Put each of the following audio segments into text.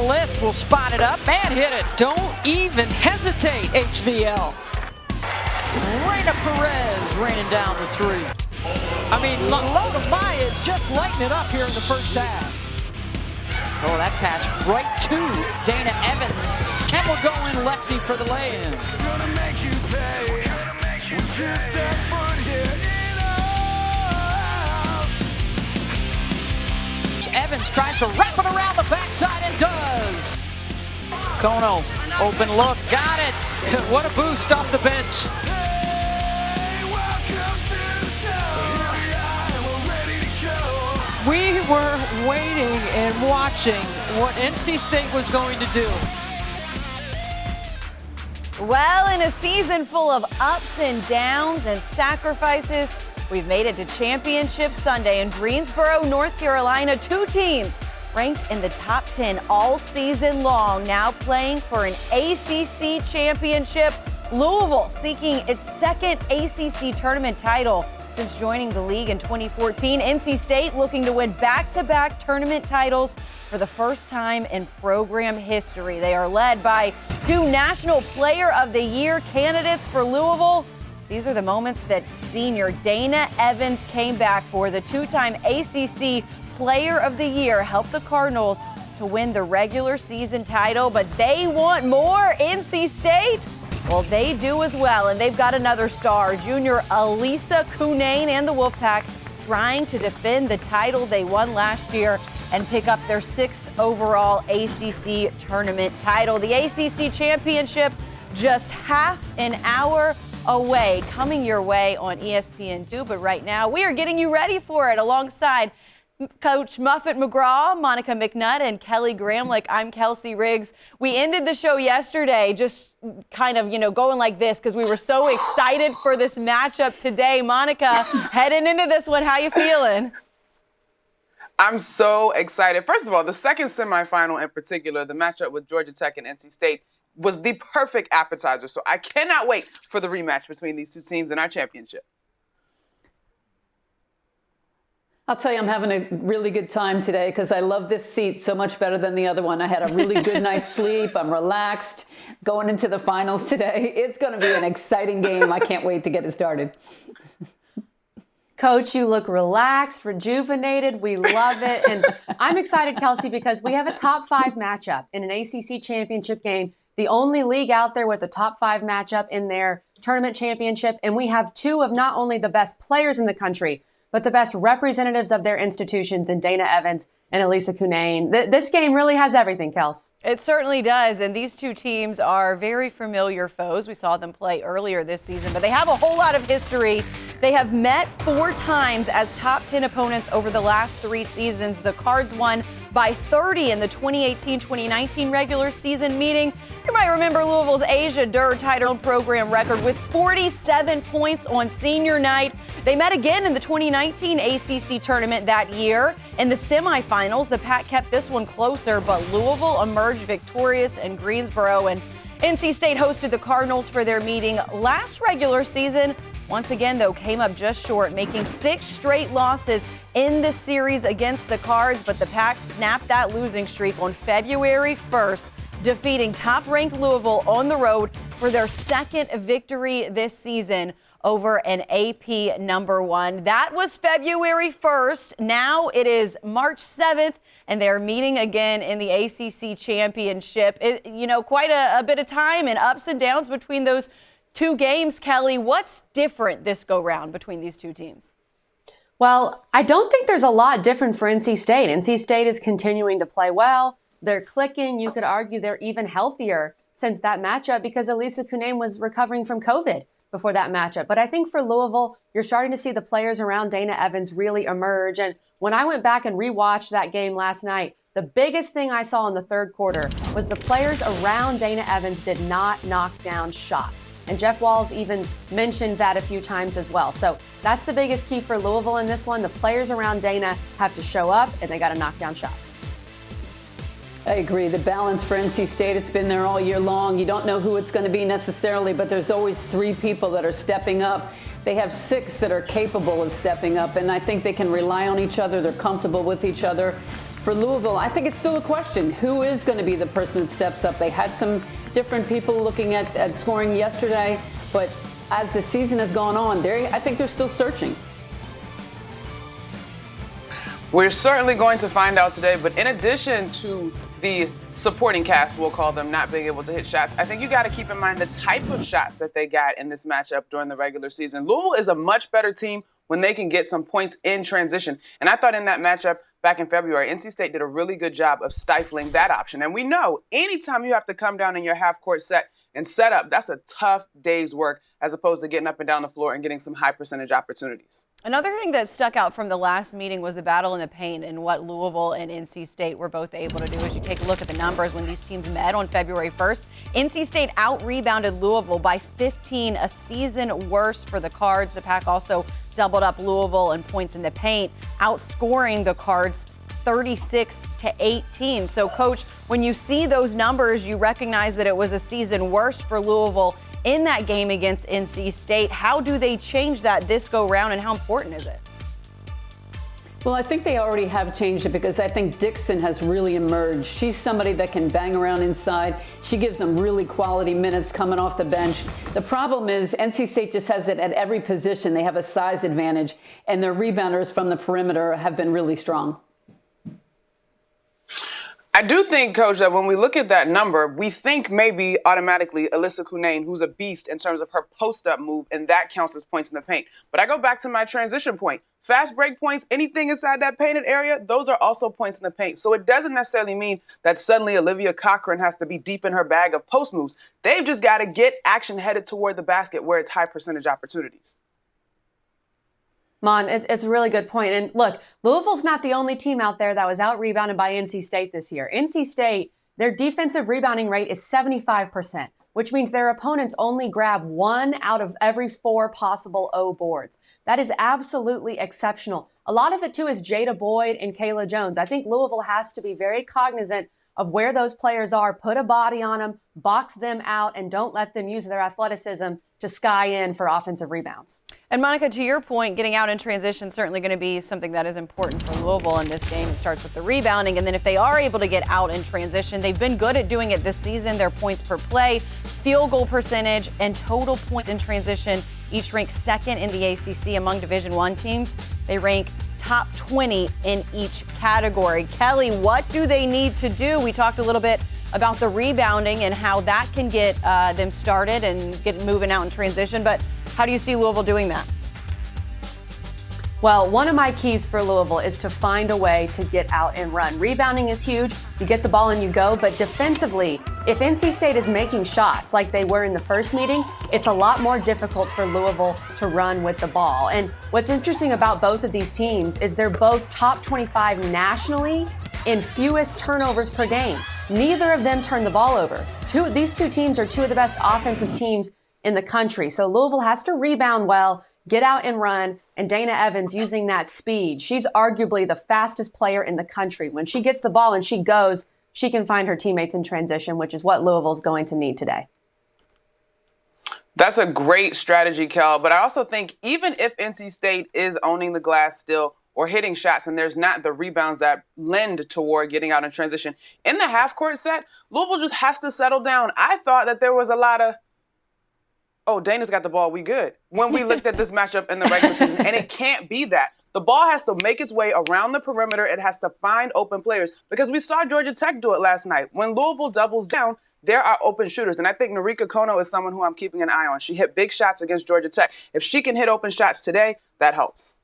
Lith will spot it up and hit it. Don't even hesitate, HVL. Reina Perez raining down the three. I mean, Loda Maya is just lighting it up here in the first half. Oh, that pass right to Dana Evans. And we'll go in lefty for the lay-in. Gonna make you pay. We just set foot here in us. Evans tries to wrap it around the backside and does. Kono, open look, got it. What a boost off the bench. Hey, welcome to the show. Here we are, we're ready to go. We were waiting and watching what NC State was going to do. Well, in a season full of ups and downs and sacrifices, we've made it to Championship Sunday in Greensboro, North Carolina. Two teams ranked in the top 10 all season long, now playing for an ACC championship. Louisville seeking its second ACC tournament title since joining the league in 2014. NC State looking to win back-to-back tournament titles for the first time in program history. They are led by two National Player of the Year candidates for Louisville. These are the moments that senior Dana Evans came back for. The two-time ACC Player of the Year helped the Cardinals to win the regular season title, but they want more. NC State, well, they do as well, and they've got another star, junior Elisa Cunane and the Wolfpack, trying to defend the title they won last year and pick up their 6th overall ACC tournament title. The ACC championship just half an hour away, coming your way on ESPN2, but right now we are getting you ready for it alongside Coach Muffet McGraw, Monica McNutt, and Kelly Gramlich. I'm Kelsey Riggs. We ended the show yesterday just kind of, going like this because we were so excited for this matchup today. Monica, heading into this one, how you feeling? I'm so excited. First of all, the second semifinal in particular, the matchup with Georgia Tech and NC State, was the perfect appetizer. So I cannot wait for the rematch between these two teams in our championship. I'll tell you, I'm having a really good time today because I love this seat so much better than the other one. I had a really good night's sleep. I'm relaxed going into the finals today. It's going to be an exciting game. I can't wait to get it started. Coach, you look relaxed, rejuvenated. We love it. And I'm excited, Kelsey, because we have a top 5 matchup in an ACC championship game, the only league out there with a top 5 matchup in their tournament championship. And we have two of not only the best players in the country, but the best representatives of their institutions in Dana Evans and Elisa Cunane. This game really has everything, Kels. It certainly does, and these two teams are very familiar foes. We saw them play earlier this season, but they have a whole lot of history. They have met 4 times as top 10 opponents over the last 3 seasons. The Cards won by 30 in the 2018-2019 regular season meeting. You might remember Louisville's Asia Durr title program record with 47 points on senior night. They met again in the 2019 ACC tournament that year. In the semifinals, the Pack kept this one closer, but Louisville emerged victorious in Greensboro, and NC State hosted the Cardinals for their meeting last regular season. Once again, though, came up just short, making 6 straight losses in the series against the Cards, but the Pack snapped that losing streak on February 1st, defeating top-ranked Louisville on the road for their 2nd victory this season over an AP number 1. That was February 1st. Now it is March 7th, and they're meeting again in the ACC championship. Quite a bit of time and ups and downs between those 2 games. Kelly, what's different this go-round between these 2 teams? Well, I don't think there's a lot different for NC State. NC State is continuing to play well. They're clicking. You could argue they're even healthier since that matchup because Elisa Cunane was recovering from COVID before that matchup. But I think for Louisville, you're starting to see the players around Dana Evans really emerge. And when I went back and rewatched that game last night, the biggest thing I saw in the 3rd quarter was the players around Dana Evans did not knock down shots. And Jeff Walls even mentioned that a few times as well. So that's the biggest key for Louisville in this one. The players around Dana have to show up, and they got to knock down shots. I agree. The balance for NC State, it's been there all year long. You don't know who it's going to be necessarily, but there's always 3 people that are stepping up. They have 6 that are capable of stepping up, and I think they can rely on each other. They're comfortable with each other. for Louisville, I think it's still a question. Who is going to be the person that steps up? They had some different people looking at scoring yesterday, but as the season has gone on, I think they're still searching. We're certainly going to find out today, but in addition to the supporting cast, we'll call them, not being able to hit shots, I think you got to keep in mind the type of shots that they got in this matchup during the regular season. Louisville is a much better team when they can get some points in transition. And I thought in that matchup back in February, NC State did a really good job of stifling that option. And we know anytime you have to come down in your half-court set and set up, that's a tough day's work as opposed to getting up and down the floor and getting some high percentage opportunities. Another thing that stuck out from the last meeting was the battle in the paint and what Louisville and NC State were both able to do. As you take a look at the numbers when these teams met on February 1st, NC State out-rebounded Louisville by 15, a season worst for the Cards. The Pack also doubled up Louisville in points in the paint, outscoring the Cards 36-18. So, Coach, when you see those numbers, you recognize that it was a season worst for Louisville in that game against NC State. How do they change that this go round, and how important is it? Well, I think they already have changed it because I think Dixon has really emerged. She's somebody that can bang around inside. She gives them really quality minutes coming off the bench. The problem is NC State just has it at every position. They have a size advantage, and their rebounders from the perimeter have been really strong. I do think, Coach, that when we look at that number, we think maybe automatically Alyssa Cunane, who's a beast in terms of her post-up move, and that counts as points in the paint. But I go back to my transition point. Fast break points, anything inside that painted area, those are also points in the paint. So it doesn't necessarily mean that suddenly Olivia Cochran has to be deep in her bag of post moves. They've just got to get action headed toward the basket where it's high percentage opportunities. Mon, it's a really good point. And look, Louisville's not the only team out there that was out-rebounded by NC State this year. NC State, their defensive rebounding rate is 75%, which means their opponents only grab 1 out of every 4 possible O boards. That is absolutely exceptional. A lot of it, too, is Jada Boyd and Kayla Jones. I think Louisville has to be very cognizant of where those players are, put a body on them, box them out, and don't let them use their athleticism to sky in for offensive rebounds. And Monica, to your point, getting out in transition is certainly going to be something that is important for Louisville in this game. It starts with the rebounding, and then if they are able to get out in transition, they've been good at doing it this season. Their points per play, field goal percentage, and total points in transition each rank second in the ACC among Division I teams. They rank top 20 in each category. Kelly, what do they need to do? We talked a little bit about the rebounding and how that can get them started and get moving out in transition, but how do you see Louisville doing that? Well, one of my keys for Louisville is to find a way to get out and run. Rebounding is huge. You get the ball and you go. But defensively, if NC State is making shots like they were in the first meeting, it's a lot more difficult for Louisville to run with the ball. And what's interesting about both of these teams is they're both top 25 nationally in fewest turnovers per game. Neither of them turn the ball over. These two teams are two of the best offensive teams in the country. So Louisville has to rebound well, get out and run, and Dana Evans using that speed. She's arguably the fastest player in the country. When she gets the ball and she goes, she can find her teammates in transition, which is what Louisville's going to need today. That's a great strategy, Kel. But I also think even if NC State is owning the glass still or hitting shots and there's not the rebounds that lend toward getting out in transition, in the half-court set, Louisville just has to settle down. I thought that there was a lot of, oh, Dana's got the ball, we good, when we looked at this matchup in the regular season. And it can't be that. The ball has to make its way around the perimeter. It has to find open players because we saw Georgia Tech do it last night. When Louisville doubles down, there are open shooters. And I think Narika Kono is someone who I'm keeping an eye on. She hit big shots against Georgia Tech. If she can hit open shots today, that helps.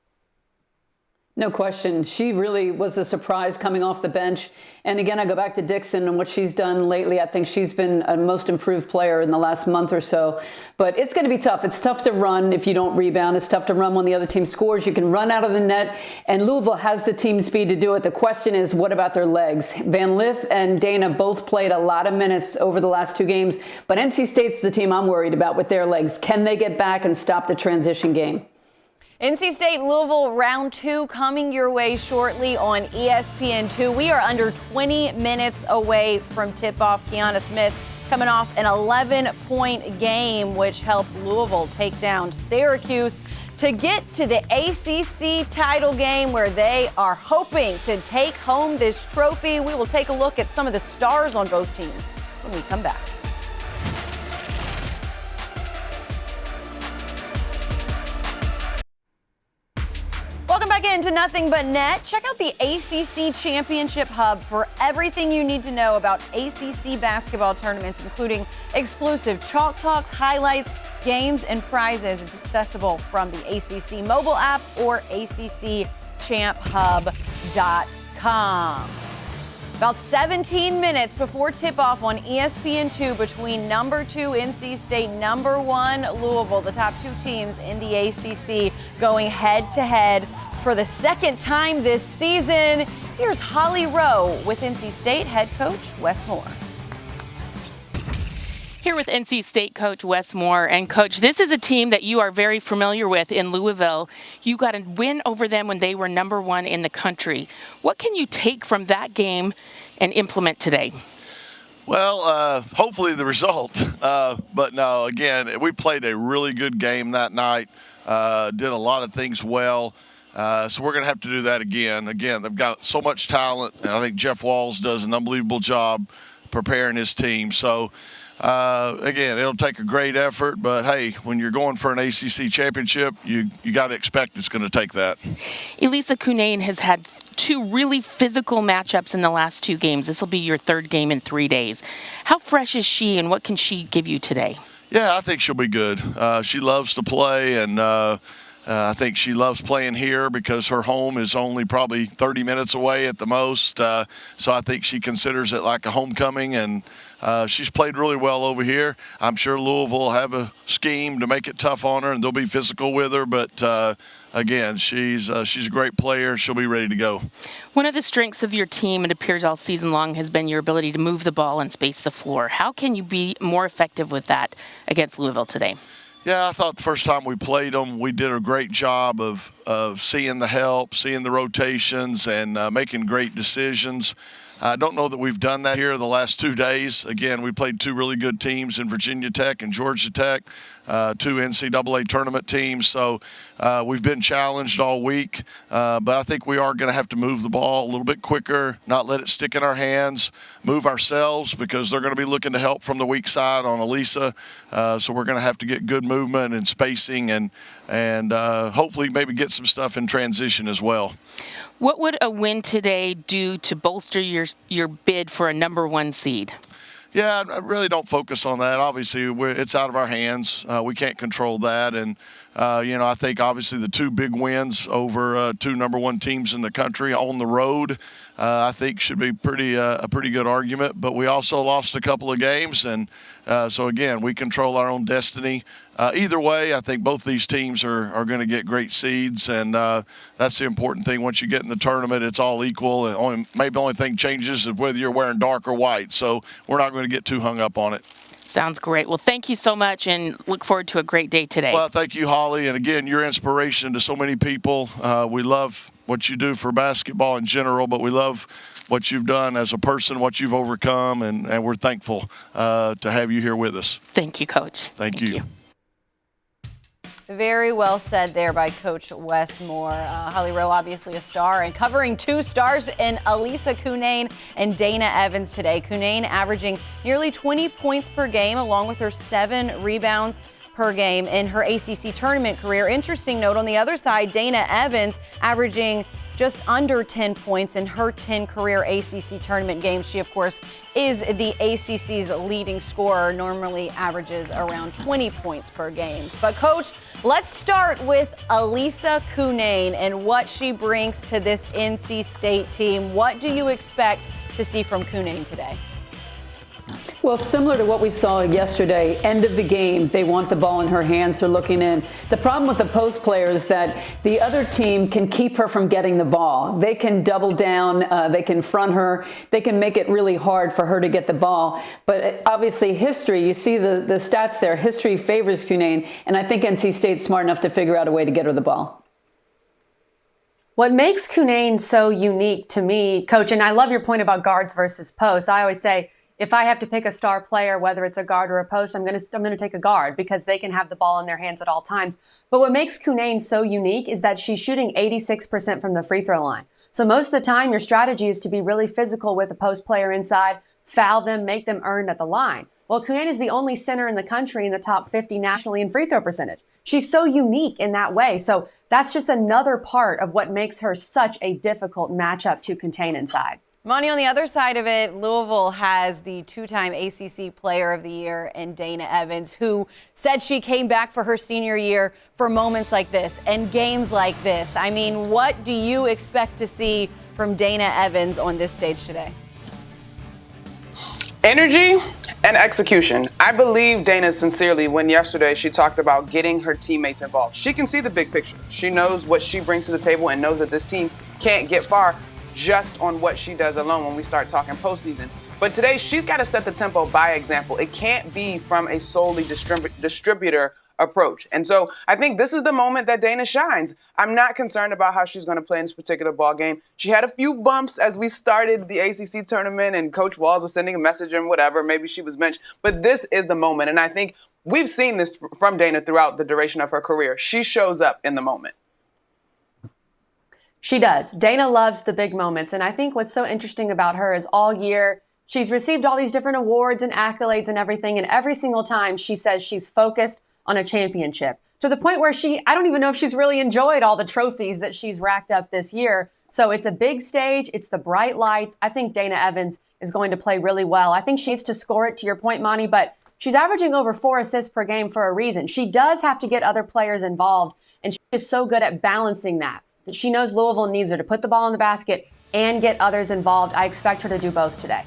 No question. She really was a surprise coming off the bench. And again, I go back to Dixon and what she's done lately. I think she's been a most improved player in the last month or so. But it's going to be tough. It's tough to run if you don't rebound. It's tough to run when the other team scores. You can run out of the net. And Louisville has the team speed to do it. The question is, what about their legs? Van Lith and Dana both played a lot of minutes over the last 2 games. But NC State's the team I'm worried about with their legs. Can they get back and stop the transition game? NC State Louisville round 2 coming your way shortly on ESPN2. We are under 20 minutes away from tip-off. Kiana Smith coming off an 11-point game, which helped Louisville take down Syracuse. to get to the ACC title game where they are hoping to take home this trophy. We will take a look at some of the stars on both teams when we come back. Welcome back into Nothing But Net. Check out the ACC Championship Hub for everything you need to know about ACC basketball tournaments, including exclusive Chalk Talks, highlights, games, and prizes. It's accessible from the ACC mobile app or ACCChampHub.com. About 17 minutes before tip-off on ESPN2 between number 2 NC State, number 1 Louisville, the top two teams in the ACC going head-to-head for the second time this season. Here's Holly Rowe with NC State head coach Wes Moore. Here with NC State coach Wes Moore. And coach, this is a team that you are very familiar with in Louisville. You got a win over them when they were number 1 in the country. What can you take from that game and implement today? Well, hopefully the result. But no, again, we played a really good game that night, did a lot of things well. So we're going to have to do that again. Again, they've got so much talent, and I think Jeff Walls does an unbelievable job preparing his team. So, again, it'll take a great effort, but hey, when you're going for an ACC championship, you got to expect it's going to take that. Elisa Cunane has had 2 really physical matchups in the last 2 games. This will be your 3rd game in 3 days. How fresh is she, and what can she give you today? Yeah, I think she'll be good. She loves to play, and I think she loves playing here because her home is only probably 30 minutes away at the most. So I think she considers it like a homecoming, and she's played really well over here. I'm sure Louisville will have a scheme to make it tough on her, and they'll be physical with her. But again, she's a great player. She'll be ready to go. One of the strengths of your team, it appears all season long, has been your ability to move the ball and space the floor. How can you be more effective with that against Louisville today? Yeah, I thought the first time we played them, we did a great job of seeing the help, seeing the rotations, and making great decisions. I don't know that we've done that here the last 2 days. Again, we played 2 really good teams in Virginia Tech and Georgia Tech, 2 NCAA tournament teams. So we've been challenged all week, but I think we are going to have to move the ball a little bit quicker, not let it stick in our hands, move ourselves because they're going to be looking to help from the weak side on Elisa. So we're going to have to get good movement and spacing and hopefully maybe get some stuff in transition as well. What would a win today do to bolster your bid for a number 1 seed? Yeah, I really don't focus on that. Obviously, it's out of our hands. We can't control that. And, I think obviously the 2 big wins over 2 number 1 teams in the country on the road, I think should be a pretty good argument. But we also lost a couple of games. And so, again, we control our own destiny. Either way, I think both these teams are going to get great seeds. And that's the important thing. Once you get in the tournament, it's all equal. And maybe the only thing changes is whether you're wearing dark or white. So we're not going to get too hung up on it. Sounds great. Well, thank you so much, and look forward to a great day today. Well, thank you, Holly. And again, you're inspiration to so many people. We love what you do for basketball in general, but we love what you've done as a person, what you've overcome, and we're thankful to have you here with us. Thank you, Coach. Thank you. Very well said there by Coach Wes Moore. Holly Rowe, obviously a star, and covering 2 stars in Elisa Cunane and Dana Evans today. Cunane averaging nearly 20 points per game, along with her 7 rebounds per game in her ACC tournament career. Interesting note on the other side, Dana Evans averaging just under 10 points in her 10 career ACC tournament games. She, of course, is the ACC's leading scorer, normally averages around 20 points per game. But, Coach, let's start with Elisa Cunane and what she brings to this NC State team. What do you expect to see from Cunane today? Well, similar to what we saw yesterday, end of the game, they want the ball in her hands, they're looking in. The problem with the post player is that the other team can keep her from getting the ball. They can double down, they can front her, they can make it really hard for her to get the ball. But obviously history, you see the stats there, history favors Cunane, and I think NC State's smart enough to figure out a way to get her the ball. What makes Cunane so unique to me, Coach, and I love your point about guards versus posts. I always say, if I have to pick a star player, whether it's a guard or a post, I'm gonna take a guard because they can have the ball in their hands at all times. But what makes Cunane so unique is that she's shooting 86% from the free throw line. So most of the time, your strategy is to be really physical with a post player inside, foul them, make them earn at the line. Well, Cunane is the only center in the country in the top 50 nationally in free throw percentage. She's so unique in that way. So that's just another part of what makes her such a difficult matchup to contain inside. Monty, on the other side of it, Louisville has the two-time ACC Player of the Year in Dana Evans, who said she came back for her senior year for moments like this and games like this. I mean, what do you expect to see from Dana Evans on this stage today? Energy and execution. I believe Dana sincerely when yesterday she talked about getting her teammates involved. She can see the big picture. She knows what she brings to the table and knows that this team can't get far just on what she does alone when we start talking postseason. But today she's got to set the tempo by example. It can't be from a solely distributor approach. And so I think this is the moment that Dana shines. I'm not concerned about how she's going to play in this particular ball game. She had a few bumps as we started the ACC tournament and Coach Walls was sending a message and whatever, maybe she was benched, but this is the moment. And I think we've seen this from Dana throughout the duration of her career. She shows up in the moment. She does. Dana loves the big moments. And I think what's so interesting about her is all year, she's received all these different awards and accolades and everything. And every single time she says she's focused on a championship to the point where I don't even know if she's really enjoyed all the trophies that she's racked up this year. So it's a big stage. It's the bright lights. I think Dana Evans is going to play really well. I think she needs to score it, to your point, Monty, but she's averaging over 4 assists per game for a reason. She does have to get other players involved. And she is so good at balancing that she knows Louisville needs her to put the ball in the basket and get others involved. I expect her to do both today.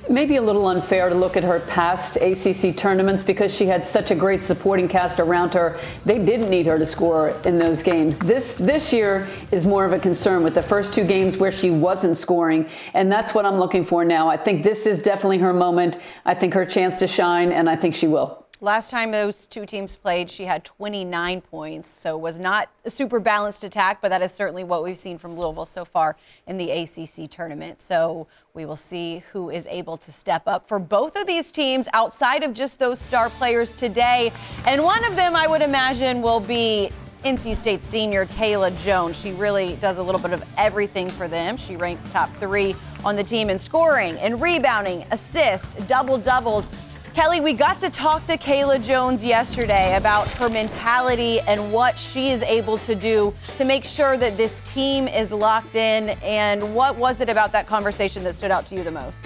Maybe a little unfair to look at her past ACC tournaments because she had such a great supporting cast around her. They didn't need her to score in those games. This year is more of a concern with the first 2 games where she wasn't scoring, and that's what I'm looking for now. I think this is definitely her moment. I think her chance to shine, and I think she will. Last time those two teams played, she had 29 points, so was not a super balanced attack, but that is certainly what we've seen from Louisville so far in the ACC tournament. So we will see who is able to step up for both of these teams outside of just those star players today. And one of them, I would imagine, will be NC State senior Kayla Jones. She really does a little bit of everything for them. She ranks top 3 on the team in scoring and rebounding, assists, double-doubles. Kelly, we got to talk to Kayla Jones yesterday about her mentality and what she is able to do to make sure that this team is locked in. And what was it about that conversation that stood out to you the most?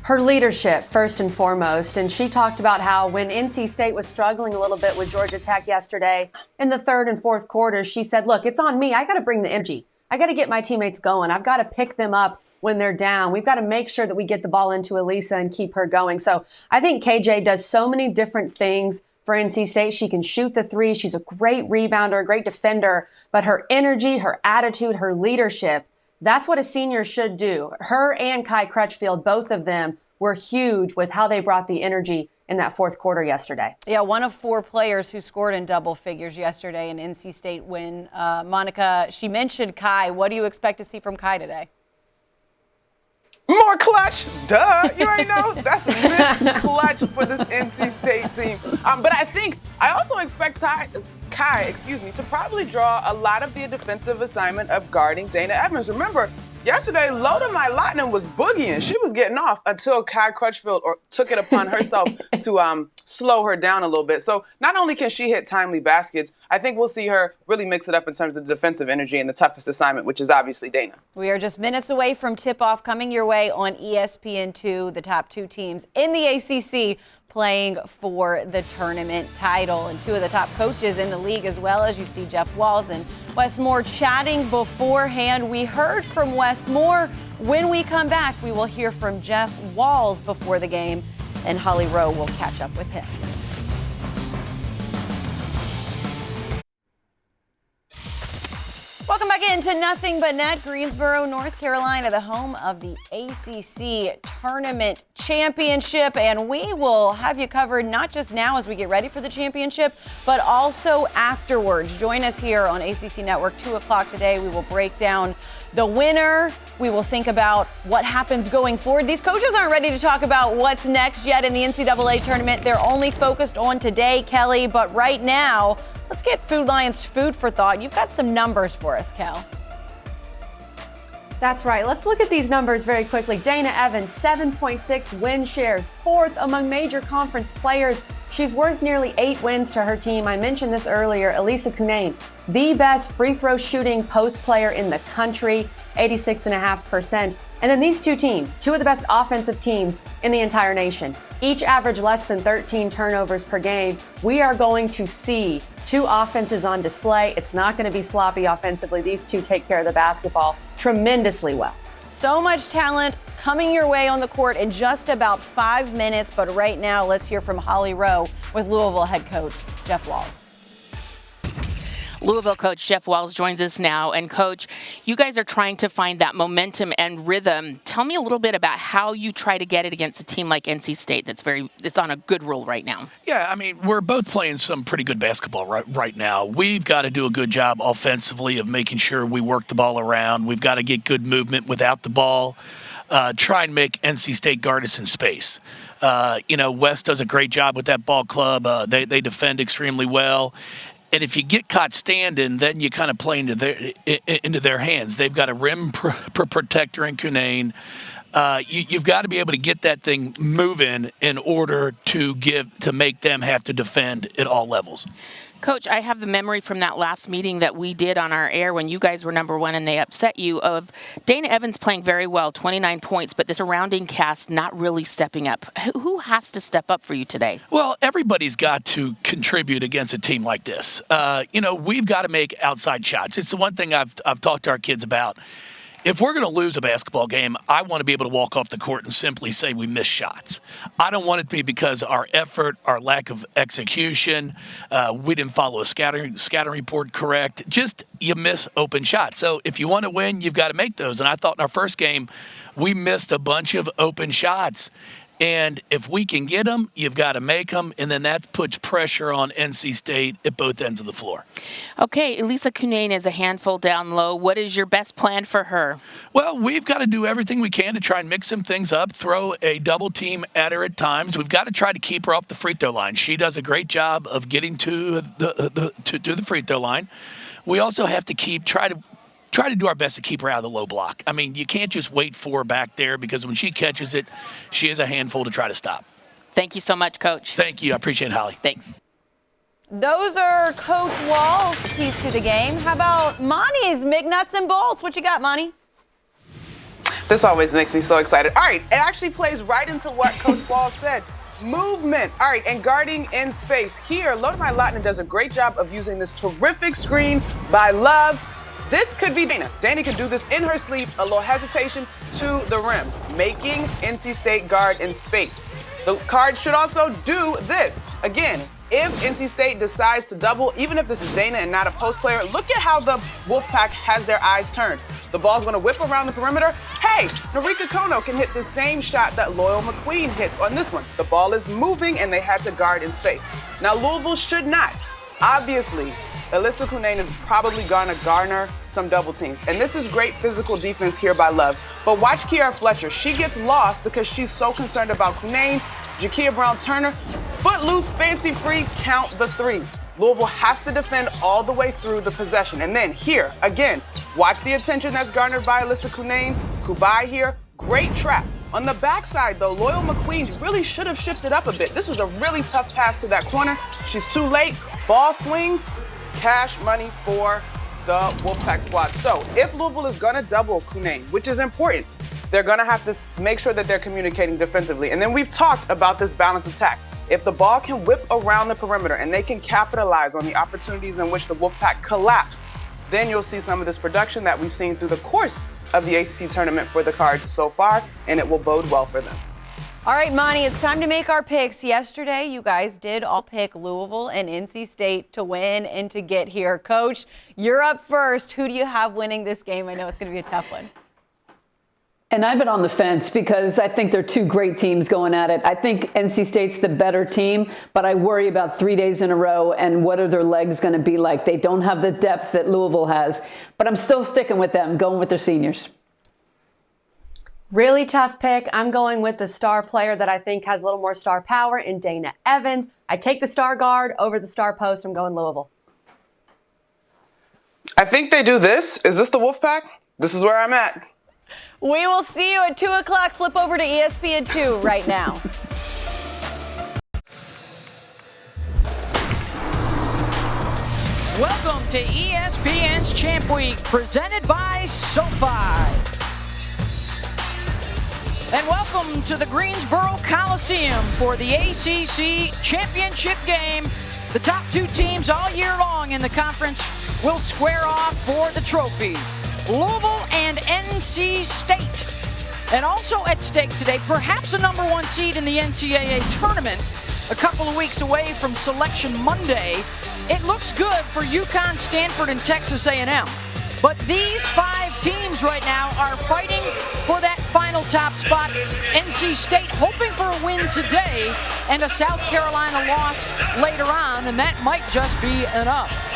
Her leadership, first and foremost. And she talked about how when NC State was struggling a little bit with Georgia Tech yesterday in the 3rd and 4th quarters, she said, look, it's on me. I got to bring the energy. I got to get my teammates going. I've got to pick them up when they're down. We've got to make sure that we get the ball into Elisa and keep her going. So I think KJ does so many different things for NC State. She can shoot the 3. She's a great rebounder, a great defender, but her energy, her attitude, her leadership, that's what a senior should do. Her and Kai Crutchfield, both of them were huge with how they brought the energy in that 4th quarter yesterday. Yeah, one of 4 players who scored in double figures yesterday in NC State win. Monica, she mentioned Kai. What do you expect to see from Kai today? More clutch, duh. You already know that's big clutch for this NC State team. But I also expect Kai, to probably draw a lot of the defensive assignment of guarding Dana Evans. Remember, yesterday, Loda Mailatinen was boogieing. She was getting off until Kai Crutchfield took it upon herself to slow her down a little bit. So not only can she hit timely baskets, I think we'll see her really mix it up in terms of the defensive energy and the toughest assignment, which is obviously Dana. We are just minutes away from tip-off coming your way on ESPN2, the top 2 teams in the ACC playing for the tournament title. And 2 of the top coaches in the league as well, as you see Jeff Walls and Wes Moore chatting beforehand. We heard from Wes Moore. When we come back, we will hear from Jeff Walls before the game, and Holly Rowe will catch up with him. Welcome back into Nothing But Net, Greensboro, North Carolina, the home of the ACC Tournament Championship. And we will have you covered not just now as we get ready for the championship, but also afterwards. Join us here on ACC Network, 2 o'clock today. We will break down the winner. We will think about what happens going forward. These coaches aren't ready to talk about what's next yet in the NCAA tournament. They're only focused on today, Kelly. But right now, let's get Food Lion's food for thought. You've got some numbers for us, Kel. That's right. Let's look at ththese numbers very quickly. Dana Evans, 7.6 win shares, 4th among major conference players. She's worth nearly 8 wins to her team. I mentioned this earlier. Elisa Cunane, the best free throw shooting post player in the country, 86.5%. And then these two teams, two of the best offensive teams in the entire nation, each average less than 13 turnovers per game. We are going to see two offenses on display. It's not going to be sloppy offensively. These two take care of the basketball tremendously well. So much talent coming your way on the court in just about 5 minutes. But right now, let's hear from Holly Rowe with Louisville head coach Jeff Walz. Louisville coach Jeff Walz joins us now. And coach, you guys are trying to find that momentum and rhythm. Tell me a little bit about how you try to get it against a team like NC State that's on a good roll right now. Yeah, I mean, we're both playing some pretty good basketball right now. We've got to do a good job offensively of making sure we work the ball around. We've got to get good movement without the ball. Try and make NC State guard us in space. West does a great job with that ball club. They defend extremely well. And if you get caught standing, then you kind of play into their hands. They've got a rim protector in Cunane. You've got to be able to get that thing moving in order to make them have to defend at all levels. Coach, I have the memory from that last meeting that we did on our air when you guys were number one and they upset you, of Dana Evans playing very well, 29 points, but the surrounding cast not really stepping up. Who has to step up for you today? Well, everybody's got to contribute against a team like this. We've got to make outside shots. It's the one thing I've talked to our kids about. If we're going to lose a basketball game, I want to be able to walk off the court and simply say we missed shots. I don't want it to be because our effort, our lack of execution, we didn't follow a scouting report correct. Just you miss open shots. So if you want to win, you've got to make those. And I thought in our first game, we missed a bunch of open shots. And if we can get them, you've got to make them, and then that puts pressure on NC State at both ends of the floor. Okay, Elisa Cunane is a handful down low. What is your best plan for her? Well, we've got to do everything we can to try and mix some things up, throw a double team at her at times. We've got to try to keep her off the free throw line. She does a great job of getting to the free throw line. We also have to try to do our best to keep her out of the low block. I mean, you can't just wait for her back there, because when she catches it, she is a handful to try to stop. Thank you so much, Coach. Thank you. I appreciate it, Holly. Thanks. Those are Coach Walz's keys to the game. How about Monty's McNuts and Bolts? What you got, Monty? This always makes me so excited. All right, it actually plays right into what Coach Walz said. Movement. All right, and guarding in space. Here, Lodemai Lautner does a great job of using this terrific screen by Love. This could be Dana. Dana could do this in her sleep, a little hesitation to the rim, making NC State guard in space. The card should also do this. Again, if NC State decides to double, even if this is Dana and not a post player, look at how the Wolfpack has their eyes turned. The ball's gonna whip around the perimeter. Hey, Narika Kono can hit the same shot that Loyal McQueen hits on this one. The ball is moving and they had to guard in space. Now Louisville should not. Obviously, Elisa Cunane is probably gonna garner some double teams. And this is great physical defense here by Love. But watch Kiara Fletcher. She gets lost because she's so concerned about Cunane. Jakia Brown-Turner, footloose, fancy free, count the three. Louisville has to defend all the way through the possession. And then here, again, watch the attention that's garnered by Elisa Cunane. Kubai here, great trap. On the backside, though, Loyal McQueen really should have shifted up a bit. This was a really tough pass to that corner. She's too late. Ball swings, cash money for the Wolfpack squad. So if Louisville is going to double Cunane, which is important, they're going to have to make sure that they're communicating defensively. And then we've talked about this balanced attack. If the ball can whip around the perimeter and they can capitalize on the opportunities in which the Wolfpack collapse, then you'll see some of this production that we've seen through the course of the ACC tournament for the Cards so far, and it will bode well for them. All right, Monty, it's time to make our picks. Yesterday, you guys did all pick Louisville and NC State to win and to get here. Coach, you're up first. Who do you have winning this game? I know it's going to be a tough one. And I've been on the fence because I think they're two great teams going at it. I think NC State's the better team, but I worry about 3 days in a row and what are their legs going to be like. They don't have the depth that Louisville has, but I'm still sticking with them, going with their seniors. Really tough pick. I'm going with the star player that I think has a little more star power in Dana Evans. I take the star guard over the star post. I'm going Louisville. I think they do this. Is this the Wolfpack? This is where I'm at. We will see you at 2 o'clock. Flip over to ESPN 2 right now. Welcome to ESPN's Champ Week, presented by SoFi. And welcome to the Greensboro Coliseum for the ACC Championship game. The top two teams all year long in the conference will square off for the trophy. Louisville and NC State. And also at stake today, perhaps a #1 seed in the NCAA tournament. A couple of weeks away from Selection Monday. It looks good for UConn, Stanford, and Texas A&M. But these 5 teams right now are fighting for that final top spot. NC State hoping for a win today and a South Carolina loss later on, and that might just be enough.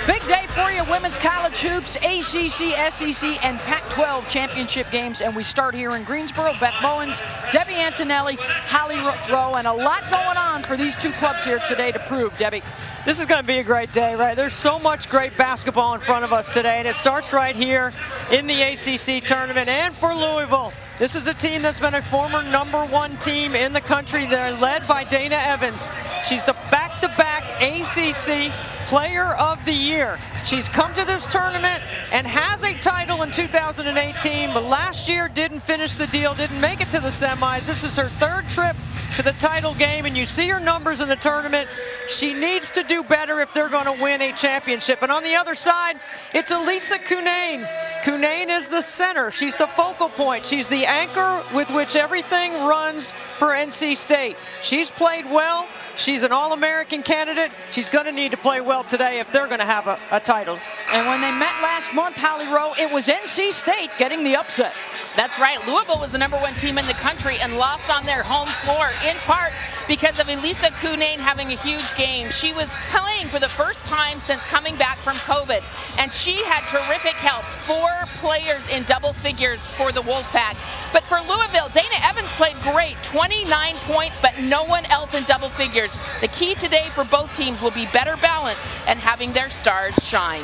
Big day for you, women's college hoops, ACC, SEC, and Pac-12 championship games, and we start here in Greensboro. Beth Mowins, Debbie Antonelli, Holly Rowe, and a lot going on for these two clubs here today to prove. Debbie. This is going to be a great day, right? There's so much great basketball in front of us today, and it starts right here in the ACC tournament. And for Louisville, this is a team that's been a former #1 team in the country. They're led by Dana Evans. She's the back-to-back ACC Player of the Year. She's come to this tournament and has a title in 2018, but last year didn't finish the deal, didn't make it to the semis. This is her 3rd trip to the title game, and you see her numbers in the tournament. She needs to do better if they're going to win a championship. And on the other side, it's Elisa Cunane. Cunane is the center. She's the focal point. She's the anchor with which everything runs for NC State. She's played well. She's an All-American candidate. She's going to need to play well today if they're going to have a title. And when they met last month, Holly Rowe, it was NC State getting the upset. That's right. Louisville was the #1 team in the country and lost on their home floor, in part because of Elisa Cunane having a huge game. She was playing for the first time since coming back from COVID, and she had terrific help. 4 players in double figures for the Wolfpack. But for Louisville, Dana Evans played great, 29 points, but no one else in double figures. The key today for both teams will be better balance and having their stars shine.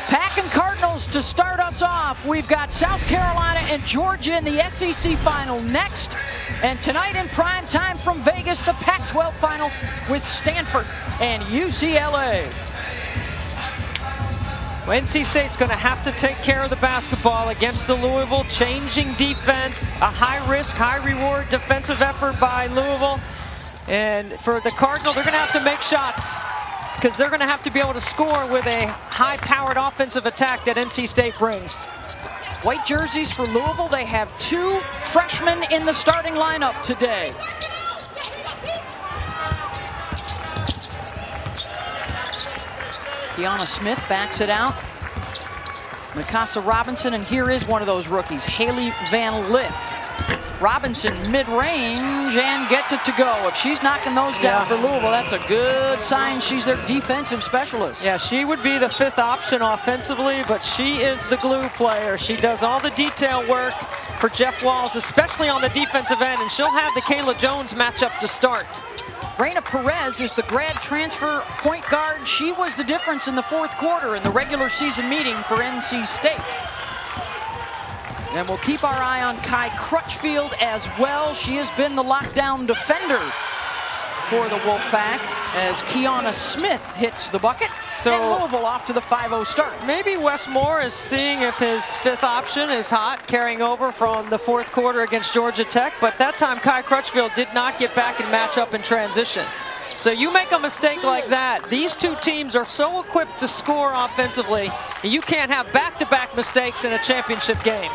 Pack and Cardinals to start us off. We've got South Carolina and Georgia in the SEC final next. And tonight in prime time from Vegas, the Pac-12 final with Stanford and UCLA. Well, NC State's going to have to take care of the basketball against the Louisville changing defense. A high-risk, high-reward defensive effort by Louisville. And for the Cardinals, they're going to have to make shots, because they're going to have to be able to score with a high-powered offensive attack that NC State brings. White jerseys for Louisville. They have 2 freshmen in the starting lineup today. Kiana Smith backs it out. Mikasa Robinson, and here is one of those rookies, Haley Van Lith. Robinson mid-range and gets it to go. If she's knocking those down for Louisville, that's a good sign. She's their defensive specialist. Yeah, she would be the 5th option offensively, but she is the glue player. She does all the detail work for Jeff Walls, especially on the defensive end, and she'll have the Kayla Jones matchup to start. Raina Perez is the grad transfer point guard. She was the difference in the 4th quarter in the regular season meeting for NC State. And we'll keep our eye on Kai Crutchfield as well. She has been the lockdown defender for the Wolfpack as Kiana Smith hits the bucket. So and Louisville off to the 5-0 start. Maybe Wes Moore is seeing if his 5th option is hot, carrying over from the 4th quarter against Georgia Tech. But that time, Kai Crutchfield did not get back and match up in transition. So you make a mistake like that. These two teams are so equipped to score offensively, and you can't have back-to-back mistakes in a championship game.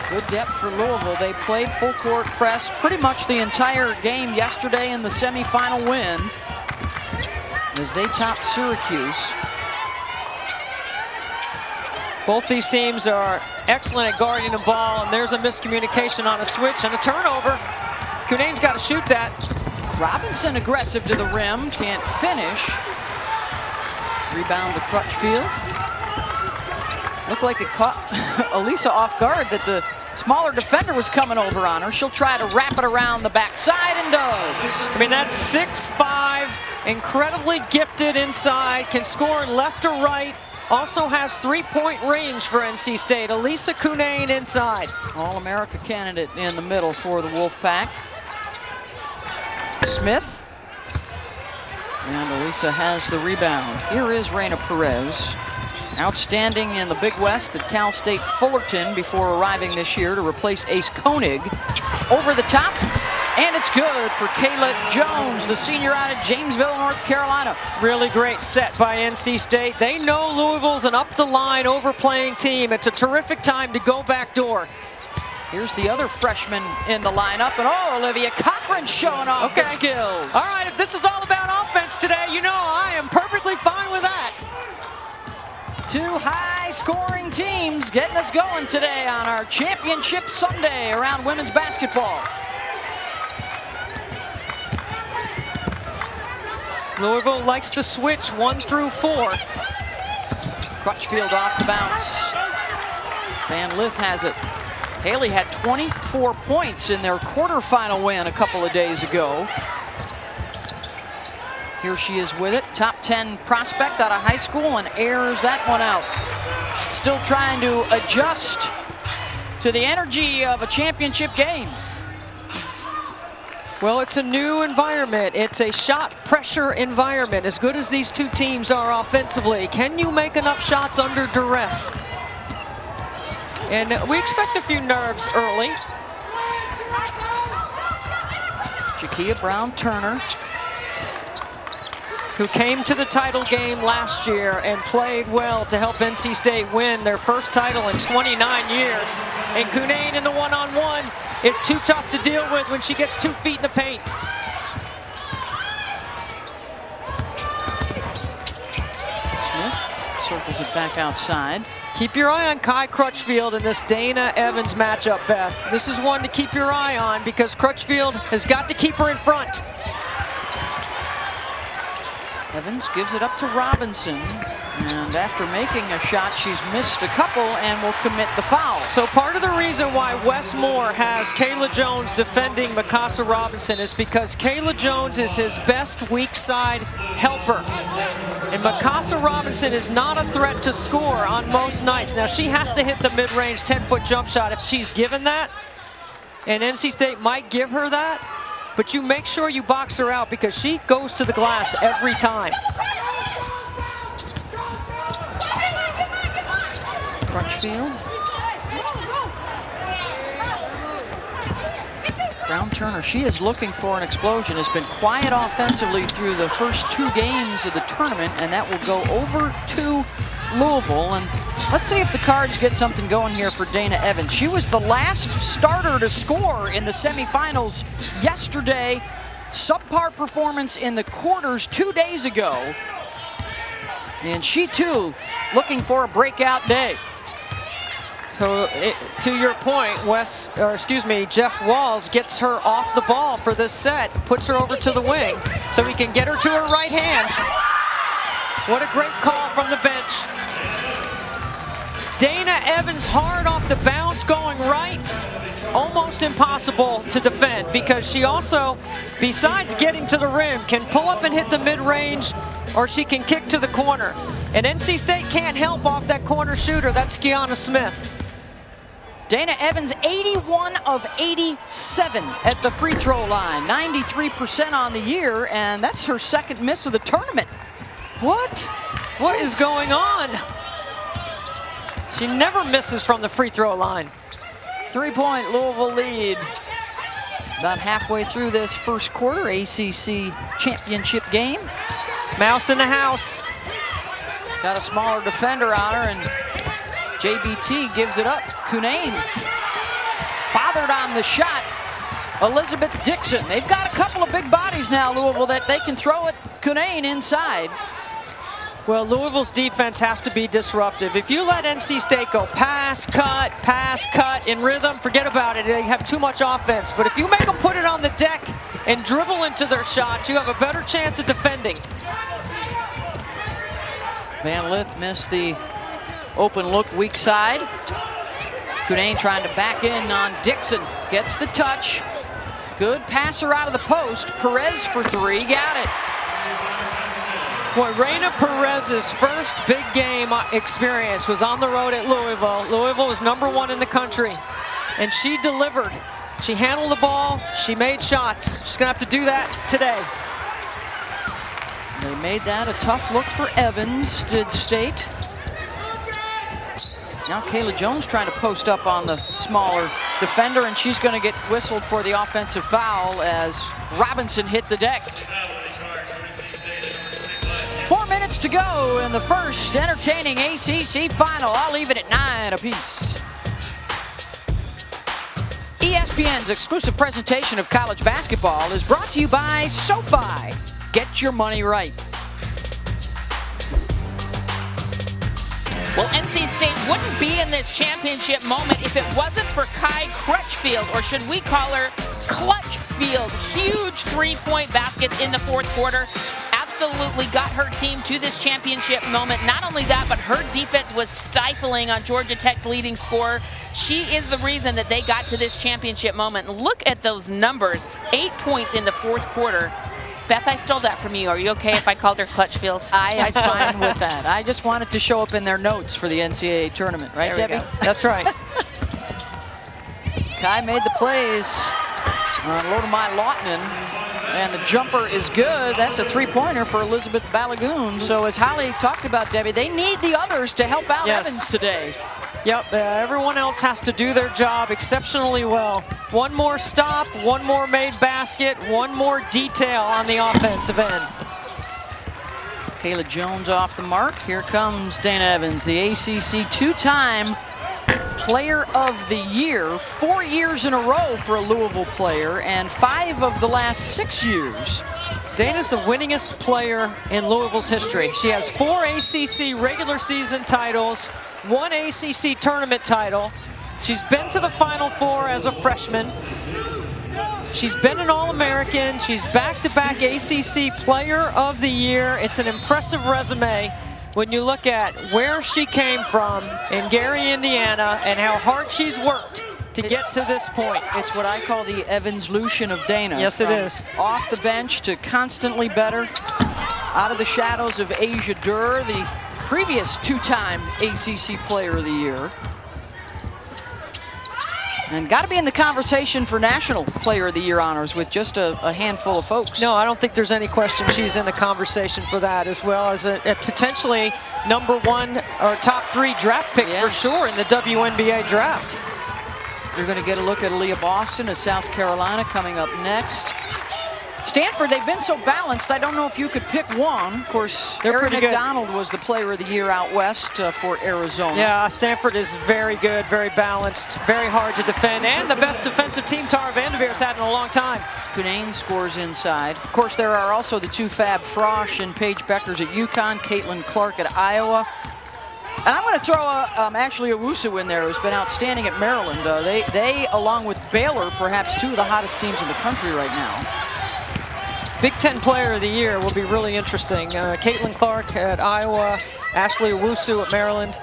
Good depth for Louisville. They played full court press pretty much the entire game yesterday in the semifinal win as they topped Syracuse. Both these teams are excellent at guarding the ball, and there's a miscommunication on a switch and a turnover. Cunane's got to shoot that. Robinson aggressive to the rim, can't finish. Rebound to Crutchfield. Looked like it caught Elisa off guard that the smaller defender was coming over on her. She'll try to wrap it around the backside and does. I mean, that's 6'5", incredibly gifted inside, can score left or right. Also has three-point range for NC State. Elisa Cunane inside. All-America candidate in the middle for the Wolfpack. Smith. And Elisa has the rebound. Here is Reina Perez. Outstanding in the Big West at Cal State Fullerton before arriving this year to replace Ace Koenig. Over the top, and it's good for Kayla Jones, the senior out of Jamesville, North Carolina. Really great set by NC State. They know Louisville's an up-the-line, overplaying team. It's a terrific time to go backdoor. Here's the other freshman in the lineup, and oh, Olivia Cochran showing off the skills. All right, if this is all about offense today, you know I am perfectly fine with that. Two high-scoring teams getting us going today on our championship Sunday around women's basketball. Louisville likes to switch 1 through 4. Crutchfield off the bounce. Van Lith has it. Haley had 24 points in their quarterfinal win a couple of days ago. Here she is with it. Top 10 prospect out of high school and airs that one out. Still trying to adjust to the energy of a championship game. Well, it's a new environment. It's a shot pressure environment. As good as these two teams are offensively, can you make enough shots under duress? And we expect a few nerves early. Jakia Brown-Turner, who came to the title game last year and played well to help NC State win their first title in 29 years. And Cunane in the one-on-one is too tough to deal with when she gets 2 feet in the paint. Smith circles it back outside. Keep your eye on Kai Crutchfield in this Dana Evans matchup, Beth. This is one to keep your eye on because Crutchfield has got to keep her in front. Evans gives it up to Robinson, and after making a shot, she's missed a couple and will commit the foul. So part of the reason why Wes Moore has Kayla Jones defending Mikasa Robinson is because Kayla Jones is his best weak side helper. And Mikasa Robinson is not a threat to score on most nights. Now she has to hit the mid-range 10-foot jump shot if she's given that, and NC State might give her that. But you make sure you box her out because she goes to the glass every time. Crutchfield. Brown-Turner, she is looking for an explosion, has been quiet offensively through the first 2 games of the tournament, and that will go over to Louisville. And let's see if the Cards get something going here for Dana Evans. She was the last starter to score in the semifinals yesterday. Subpar performance in the quarters 2 days ago. And she too looking for a breakout day. So to your point, Jeff Walls gets her off the ball for this set, puts her over to the wing so he can get her to her right hand. What a great call from the bench. Dana Evans hard off the bounce going right. Almost impossible to defend because she also, besides getting to the rim, can pull up and hit the mid-range or she can kick to the corner. And NC State can't help off that corner shooter. That's Kiana Smith. Dana Evans, 81 of 87 at the free throw line, 93% on the year, and that's her second miss of the tournament. What? What is going on? She never misses from the free throw line. 3-point Louisville lead. About halfway through this first quarter, ACC championship game. Mouse in the house. Got a smaller defender on her, and JBT gives it up. Cunane bothered on the shot. Elizabeth Dixon. They've got a couple of big bodies now, Louisville, that they can throw at Cunane inside. Well, Louisville's defense has to be disruptive. If you let NC State go pass, cut in rhythm, forget about it. They have too much offense. But if you make them put it on the deck and dribble into their shots, you have a better chance of defending. Van Lith missed the open look weak side. Cunane trying to back in on Dixon. Gets the touch. Good passer out of the post. Perez for three. Got it. Boy, Reina Perez's first big game experience was on the road at Louisville. Louisville was #1 in the country, and she delivered. She handled the ball. She made shots. She's going to have to do that today. They made that a tough look for Evans, did State. Now Kayla Jones trying to post up on the smaller defender, and she's going to get whistled for the offensive foul as Robinson hit the deck. 4 minutes to go in the first entertaining ACC final. I'll leave it at 9 apiece. ESPN's exclusive presentation of college basketball is brought to you by SoFi. Get your money right. Well, NC State wouldn't be in this championship moment if it wasn't for Kai Crutchfield, or should we call her Clutchfield. Huge three-point baskets in the fourth quarter. Absolutely got her team to this championship moment. Not only that, but her defense was stifling on Georgia Tech's leading scorer. She is the reason that they got to this championship moment. And look at those numbers. 8 points in the fourth quarter. Beth, I stole that from you. Are you okay if I called her Clutchfield? I'm fine with that. I just wanted to show up in their notes for the NCAA tournament, right, there Debbie? That's right. Kai made the plays on Lodomai Lautinen, and the jumper is good. That's a three-pointer for Elizabeth Balagoon. So as Holly talked about, Debbie, they need the others to help out Evans today. Yep, everyone else has to do their job exceptionally well. One more stop, one more made basket, one more detail on the offensive end. Kayla Jones off the mark. Here comes Dana Evans, the ACC two-time Player of the Year. 4 years in a row for a Louisville player, and 5 of the last 6 years. Dana's the winningest player in Louisville's history. She has 4 ACC regular season titles, 1 ACC tournament title. She's been to the Final Four as a freshman. She's been an All-American. She's back-to-back ACC Player of the Year. It's an impressive resume when you look at where she came from in Gary, Indiana, and how hard she's worked to get to this point. It's what I call the Evans-lution of Dana. Yes, it is. Off the bench to constantly better. Out of the shadows of Asia Durr, the previous two-time ACC Player of the Year. And got to be in the conversation for National Player of the Year honors with just a handful of folks. No, I don't think there's any question she's in the conversation for that, as well as a potentially #1 or top 3 draft pick for sure in the WNBA draft. You're going to get a look at Aaliyah Boston of South Carolina coming up next. Stanford, they've been so balanced, I don't know if you could pick one. Of course, Erin McDonald was the Player of the Year out west for Arizona. Yeah, Stanford is very good, very balanced, very hard to defend, and the best defensive team Tara Vanderveer's had in a long time. Cunane scores inside. Of course, there are also the two Fab Frosch and Paige Beckers at UConn, Caitlin Clark at Iowa. And I'm going to throw actually Owusu in there, who's been outstanding at Maryland. They, along with Baylor, perhaps 2 of the hottest teams in the country right now. Big Ten Player of the Year will be really interesting. Caitlin Clark at Iowa, Ashley Owusu at Maryland,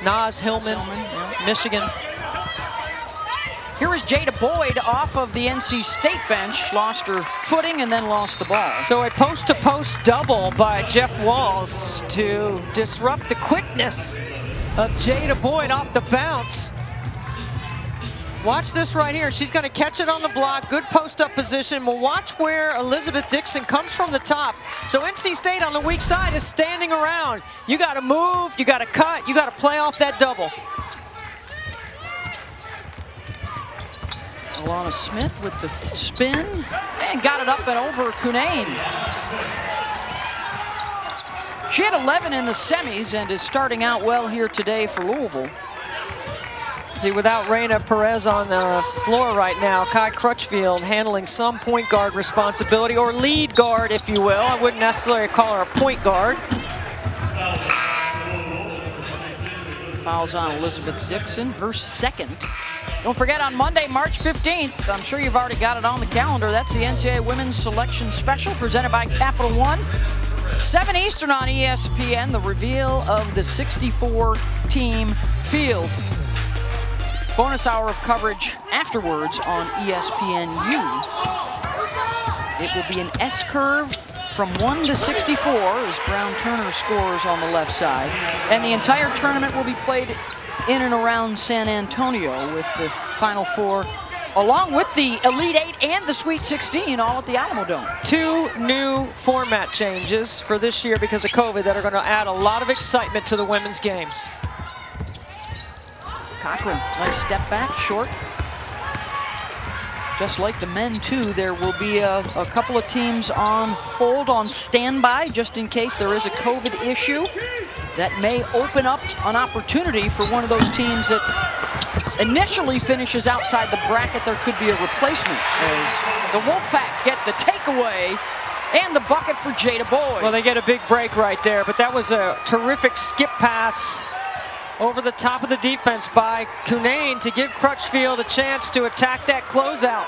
Naz Hillman, Michigan. Here is Jada Boyd off of the NC State bench, lost her footing and then lost the ball. So a post-to-post double by Jeff Walls to disrupt the quickness of Jada Boyd off the bounce. Watch this right here. She's going to catch it on the block. Good post-up position. We'll watch where Elizabeth Dixon comes from the top. So NC State on the weak side is standing around. You got to move. You got to cut. You got to play off that double. Alana Smith with the spin and got it up and over Cunane. She had 11 in the semis and is starting out well here today for Louisville. See, without Reina Perez on the floor right now, Kai Crutchfield handling some point guard responsibility, or lead guard, if you will. I wouldn't necessarily call her a point guard. Fouls on Elizabeth Dixon, her second. Don't forget, on Monday, March 15th, I'm sure you've already got it on the calendar, that's the NCAA Women's Selection Special presented by Capital One. 7 Eastern on ESPN, the reveal of the 64-team field. Bonus hour of coverage afterwards on ESPNU. It will be an S-curve from 1 to 64 as Brown Turner scores on the left side. And the entire tournament will be played in and around San Antonio with the Final Four, along with the Elite Eight and the Sweet 16, all at the Alamo Dome. 2 new format changes for this year because of COVID that are going to add a lot of excitement to the women's game. Cochran, nice step back, short. Just like the men, too, there will be a couple of teams on hold, on standby, just in case there is a COVID issue that may open up an opportunity for one of those teams that initially finishes outside the bracket. There could be a replacement as the Wolfpack get the takeaway and the bucket for Jada Boyd. Well, they get a big break right there, but that was a terrific skip pass over the top of the defense by Cunane to give Crutchfield a chance to attack that closeout.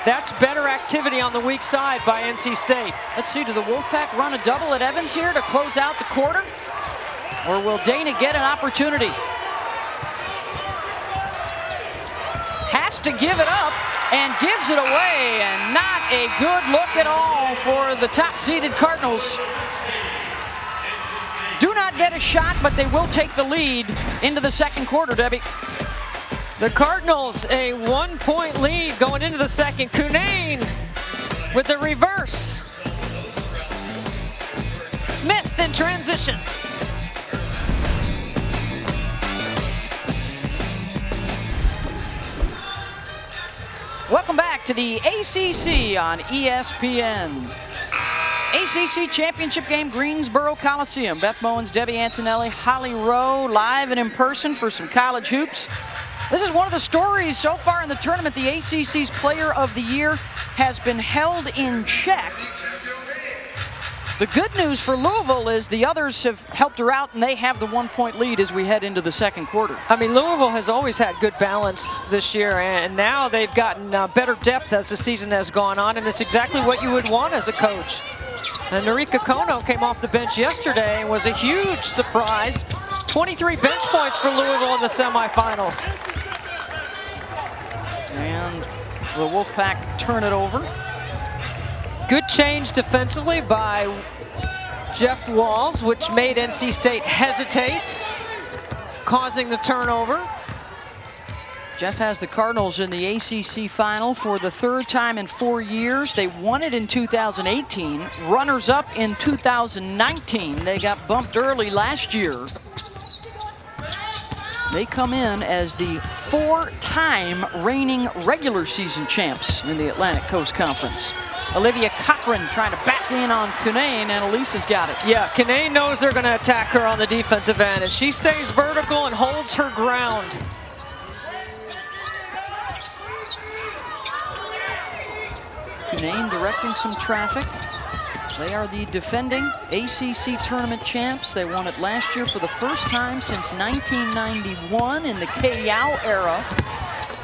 That's better activity on the weak side by NC State. Let's see, do the Wolfpack run a double at Evans here to close out the quarter? Or will Dana get an opportunity? Has to give it up and gives it away, and not a good look at all for the top-seeded Cardinals. Do not get a shot, but they will take the lead into the second quarter, Debbie. The Cardinals, a 1-point lead going into the second. Cunane with the reverse. Smith in transition. Welcome back to the ACC on ESPN. ACC Championship game, Greensboro Coliseum. Beth Mowins, Debbie Antonelli, Holly Rowe, live and in person for some college hoops. This is one of the stories so far in the tournament. The ACC's Player of the Year has been held in check. The good news for Louisville is the others have helped her out, and they have the 1-point lead as we head into the second quarter. I mean, Louisville has always had good balance this year, and now they've gotten better depth as the season has gone on, and it's exactly what you would want as a coach. And Narika Kono came off the bench yesterday and was a huge surprise. 23 bench points for Louisville in the semifinals. And the Wolfpack turn it over. Good change defensively by Jeff Walls, which made NC State hesitate, causing the turnover. Jeff has the Cardinals in the ACC final for the 3rd time in 4 years. They won it in 2018, runners-up in 2019. They got bumped early last year. They come in as the 4-time reigning regular season champs in the Atlantic Coast Conference. Olivia Cochran trying to back in on Cunane, and Elisa's got it. Yeah, Cunane knows they're going to attack her on the defensive end, and she stays vertical and holds her ground. Cunane directing some traffic. They are the defending ACC tournament champs. They won it last year for the first time since 1991 in the K-Yow era.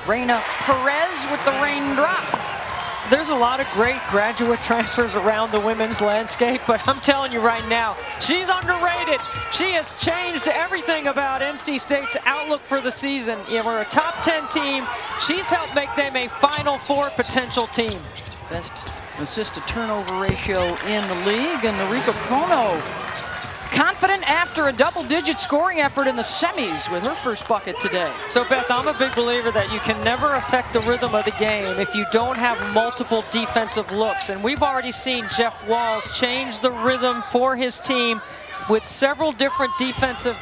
Reina Perez with the raindrop. There's a lot of great graduate transfers around the women's landscape, but I'm telling you right now, she's underrated. She has changed everything about NC State's outlook for the season. Yeah, we're a top 10 team. She's helped make them a Final Four potential team. Best assist to turnover ratio in the league, and Narika Kono confident after a double-digit scoring effort in the semis with her first bucket today. So Beth, I'm a big believer that you can never affect the rhythm of the game if you don't have multiple defensive looks, and we've already seen Jeff Walls change the rhythm for his team with several different defensive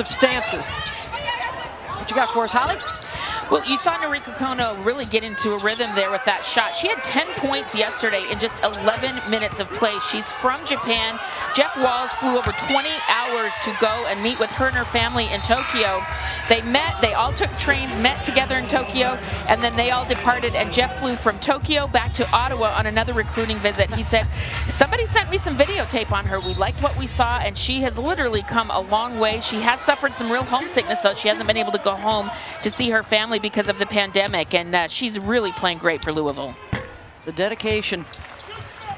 stances. What you got for us, Holly? Well, you saw Noriko Kono really get into a rhythm there with that shot. She had 10 points yesterday in just 11 minutes of play. She's from Japan. Jeff Walls flew over 20 hours to go and meet with her and her family in Tokyo. They met, they all took trains, met together in Tokyo, and then they all departed, and Jeff flew from Tokyo back to Ottawa on another recruiting visit. He said, somebody sent me some videotape on her. We liked what we saw, and she has literally come a long way. She has suffered some real homesickness, though. She hasn't been able to go home to see her family because of the pandemic, and she's really playing great for Louisville. The dedication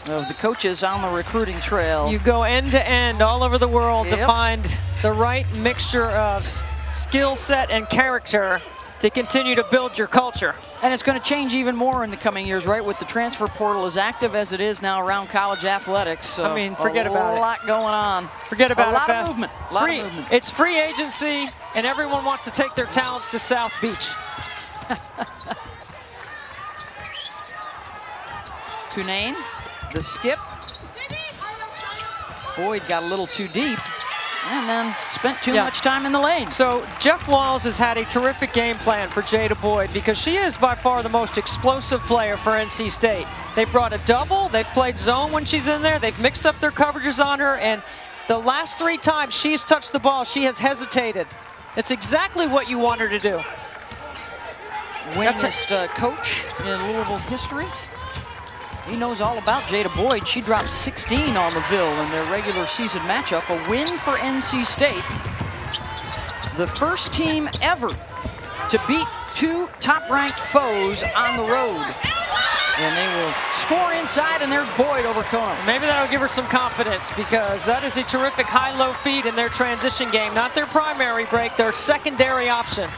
of the coaches on the recruiting trail. You go end to end all over the world to Yep. find the right mixture of skill set and character to continue to build your culture. And it's going to change even more in the coming years, right? With the transfer portal as active as it is now around college athletics. So I mean, forget about it. A lot going on. Forget about a it, lot Beth. of movement. A lot Free, of movement. it's free agency, and everyone wants to take their talents to South Beach. Cunane, the skip. Boyd got a little too deep and then spent too much time in the lane. So Jeff Walls has had a terrific game plan for Jada Boyd because she is by far the most explosive player for NC State. They brought a double, they've played zone when she's in there, they've mixed up their coverages on her, and the last 3 times she's touched the ball, she has hesitated. It's exactly what you want her to do. Winningest coach in Louisville history. He knows all about Jada Boyd. She dropped 16 on the Ville in their regular season matchup. A win for NC State. The first team ever to beat 2 top-ranked foes on the road. And they will score inside, and there's Boyd over Kono. Maybe that'll give her some confidence because that is a terrific high-low feed in their transition game. Not their primary break, their secondary option.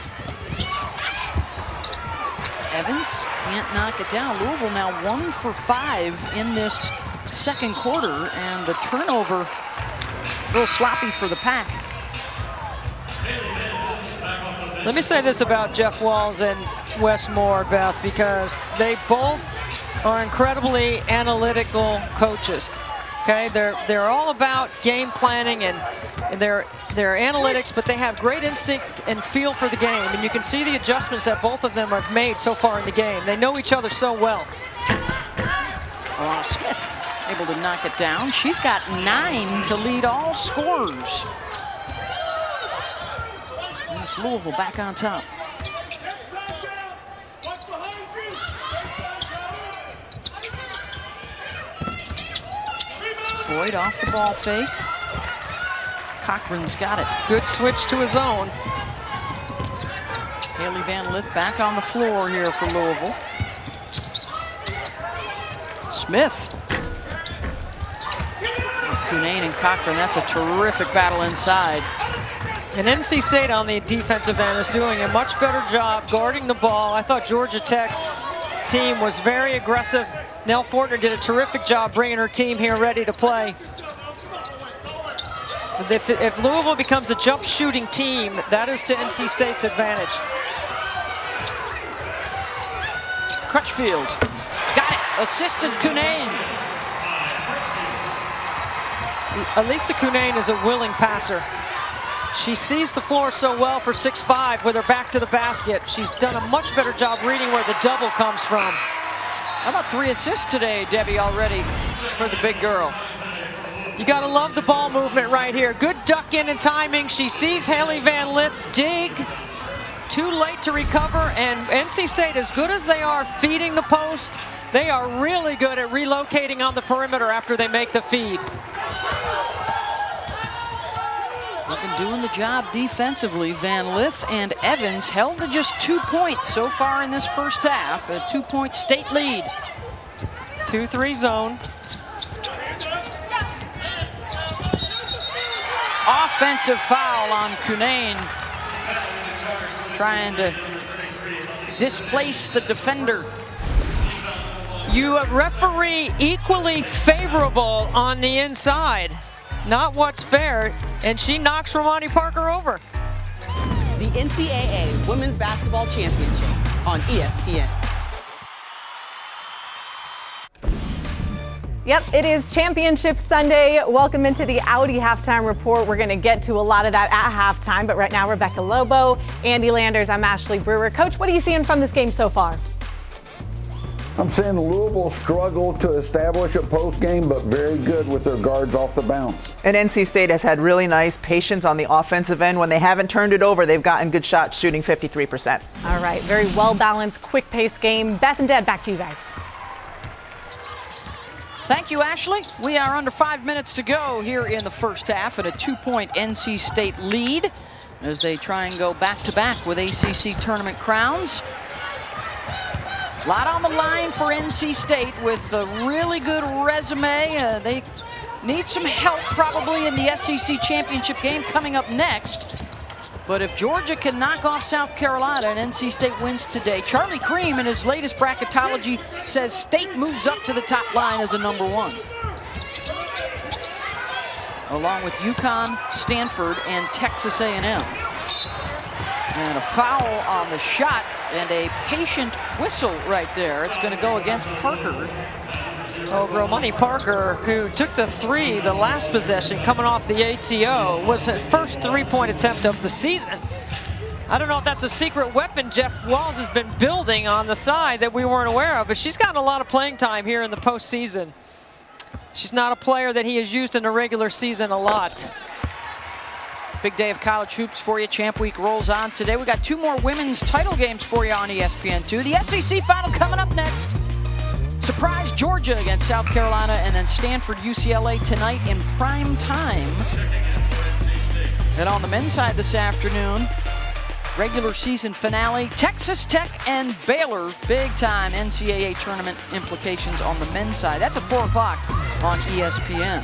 Evans can't knock it down. Louisville now 1 for 5 in this second quarter, and the turnover a little sloppy for the Pack. Let me say this about Jeff Walls and Wes Moore, Beth, because they both are incredibly analytical coaches. Okay, they're all about game planning and their analytics, but they have great instinct and feel for the game, and you can see the adjustments that both of them have made so far in the game. They know each other so well. Smith able to knock it down. She's got 9 to lead all scorers. And it's Louisville back on top. Boyd off the ball fake. Cochran's got it. Good switch to his own. Haley Van Lith back on the floor here for Louisville. Smith. Cunane and Cochran, that's a terrific battle inside. And NC State on the defensive end is doing a much better job guarding the ball. I thought Georgia Tech's team was very aggressive. Nell Fortner did a terrific job bringing her team here ready to play. If Louisville becomes a jump shooting team, that is to NC State's advantage. Crutchfield, got it, assisted Cunane. Elisa Cunane is a willing passer. She sees the floor so well for 6'5" with her back to the basket. She's done a much better job reading where the double comes from. How about 3 assists today, Debbie, already for the big girl? You gotta love the ball movement right here. Good duck in and timing. She sees Haley Van Lith dig. Too late to recover, and NC State, as good as they are feeding the post, they are really good at relocating on the perimeter after they make the feed. They've been doing the job defensively. Van Lith and Evans held to just 2 points so far in this first half. A 2-point state lead. 2-3 zone. Offensive foul on Cunane. Trying to displace the defender. You referee equally favorable on the inside. Not what's fair, and she knocks Romani Parker over. The NCAA Women's Basketball Championship on ESPN. Yep, it is Championship Sunday. Welcome into the Audi Halftime Report. We're going to get to a lot of that at halftime, but right now, Rebecca Lobo, Andy Landers, I'm Ashley Brewer. Coach, what are you seeing from this game so far? I'm seeing Louisville struggle to establish a post game, but very good with their guards off the bounce. And NC State has had really nice patience on the offensive end. When they haven't turned it over, they've gotten good shots, shooting 53%. All right, very well-balanced, quick-paced game. Beth and Deb, back to you guys. Thank you, Ashley. We are under 5 minutes to go here in the first half at a 2-point NC State lead as they try and go back-to-back with ACC tournament crowns. A lot on the line for NC State with a really good resume. They need some help probably in the SEC championship game coming up next. But if Georgia can knock off South Carolina and NC State wins today, Charlie Cream in his latest bracketology says State moves up to the top line as a number 1. Along with UConn, Stanford, and Texas A&M. And a foul on the shot and a patient whistle right there. It's going to go against Parker. Oh, Romani Parker, who took the 3 the last possession coming off the ATO, was her first 3-point attempt of the season. I don't know if that's a secret weapon Jeff Walz has been building on the side that we weren't aware of, but she's gotten a lot of playing time here in the postseason. She's not a player that he has used in the regular season a lot. Big day of college hoops for you. Champ Week rolls on today. We got 2 more women's title games for you on ESPN2. The SEC final coming up next. Surprise Georgia against South Carolina, and then Stanford UCLA tonight in prime time. And on the men's side this afternoon, regular season finale, Texas Tech and Baylor, big time NCAA tournament implications on the men's side. That's at 4 o'clock on ESPN.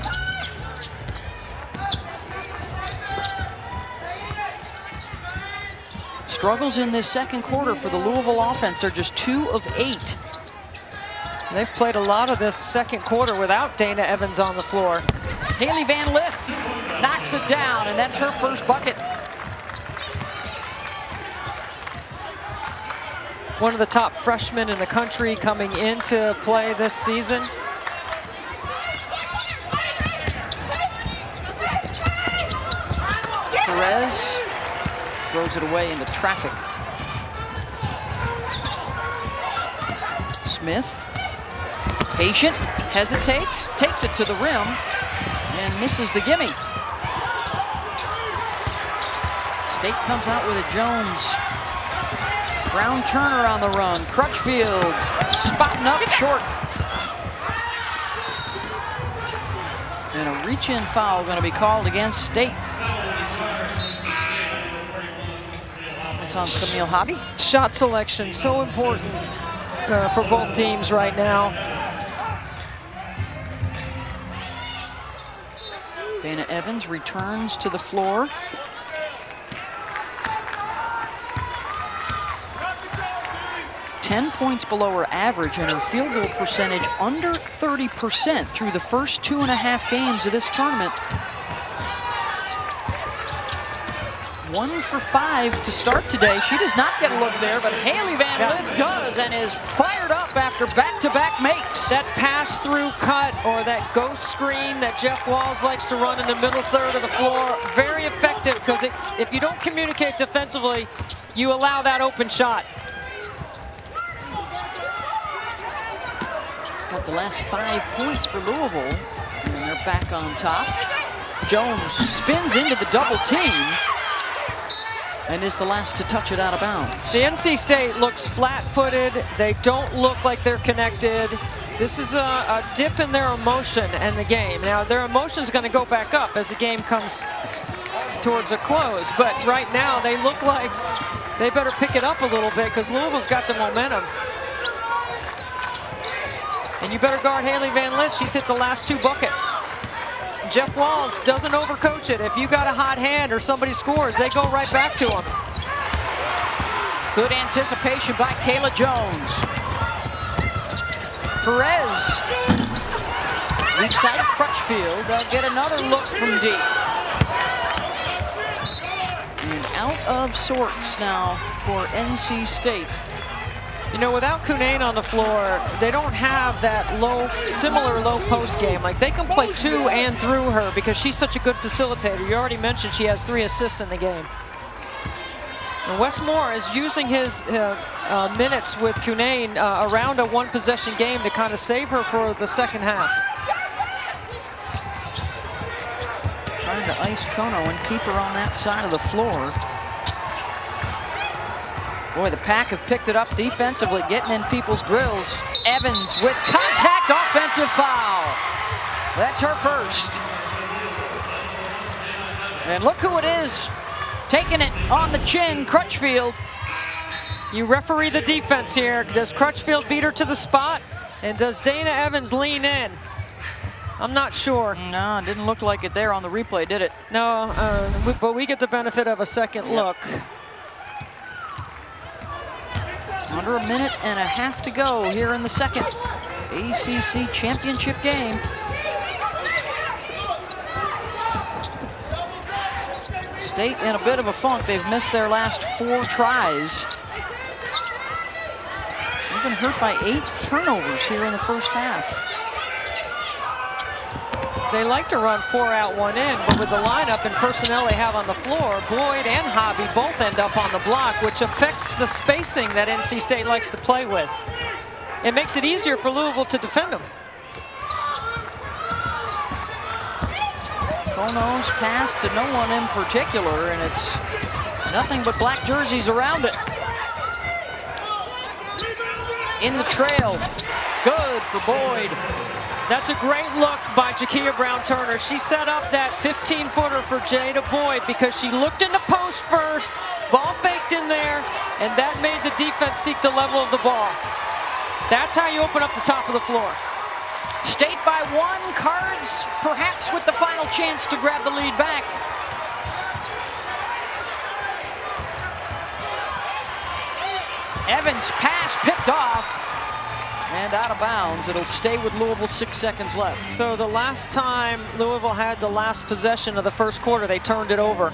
Struggles in this second quarter for the Louisville offense. They're just 2 of 8. They've played a lot of this second quarter without Dana Evans on the floor. Haley Van Lith knocks it down, and that's her first bucket. One of the top freshmen in the country coming into play this season. Perez throws it away into traffic. Smith, patient, hesitates, takes it to the rim, and misses the gimme. State comes out with a Jones. Brown Turner on the run. Crutchfield spotting up short. And a reach-in foul going to be called against State. It's on Camille Hobby. Shot selection, so important for both teams right now. Dana Evans returns to the floor. .10 below her average, and her field goal percentage under 30% through the first 2.5 games of this tournament. 1 for 5 to start today. She does not get a look there, but Haley Van Lith does and is fired up after back-to-back makes. That pass-through cut or that ghost screen that Jeff Walz likes to run in the middle third of the floor, very effective because if you don't communicate defensively, you allow that open shot. Got the last 5 points for Louisville, and they're back on top. Jones spins into the double team and is the last to touch it out of bounds. The NC State looks flat-footed. They don't look like they're connected. This is a dip in their emotion in the game. Now, their emotion is going to go back up as the game comes towards a close, but right now they look like they better pick it up a little bit because Louisville's got the momentum. And you better guard Haley Van Lith. She's hit the last 2 buckets. Jeff Walz doesn't overcoach it. If you got a hot hand or somebody scores, they go right back to him. Good anticipation by Kayla Jones. Perez. Weak side of Crutchfield. They'll get another look from deep. And out of sorts now for NC State. You know, without Cunane on the floor, they don't have that similar low post game. Like, they can play to and through her because she's such a good facilitator. You already mentioned she has 3 assists in the game. And Wes Moore is using his minutes with Cunane around a one-possession game to kind of save her for the second half. Trying to ice Kono and keep her on that side of the floor. Boy, the Pack have picked it up defensively, getting in people's grills. Evans with contact, offensive foul. That's her first. And look who it is, taking it on the chin, Crutchfield. You referee the defense here. Does Crutchfield beat her to the spot? And does Dana Evans lean in? I'm not sure. No, it didn't look like it there on the replay, did it? No, but we get the benefit of a second look. Under a minute and a half to go here in the second ACC championship game. State in a bit of a funk. They've missed their last 4 tries. They've been hurt by 8 turnovers here in the first half. They like to run 4 out, 1 in, but with the lineup and personnel they have on the floor, Boyd and Hobby both end up on the block, which affects the spacing that NC State likes to play with. It makes it easier for Louisville to defend them. Kono's pass to no one in particular, and it's nothing but black jerseys around it. In the trail, good for Boyd. That's a great look by Jakia Brown-Turner. She set up that 15-footer for Jada Boyd because she looked in the post first, ball faked in there, and that made the defense seek the level of the ball. That's how you open up the top of the floor. State by 1, Cards perhaps with the final chance to grab the lead back. Evans' pass picked off. And out of bounds. It'll stay with Louisville, 6 seconds left. So the last time Louisville had the last possession of the first quarter, they turned it over.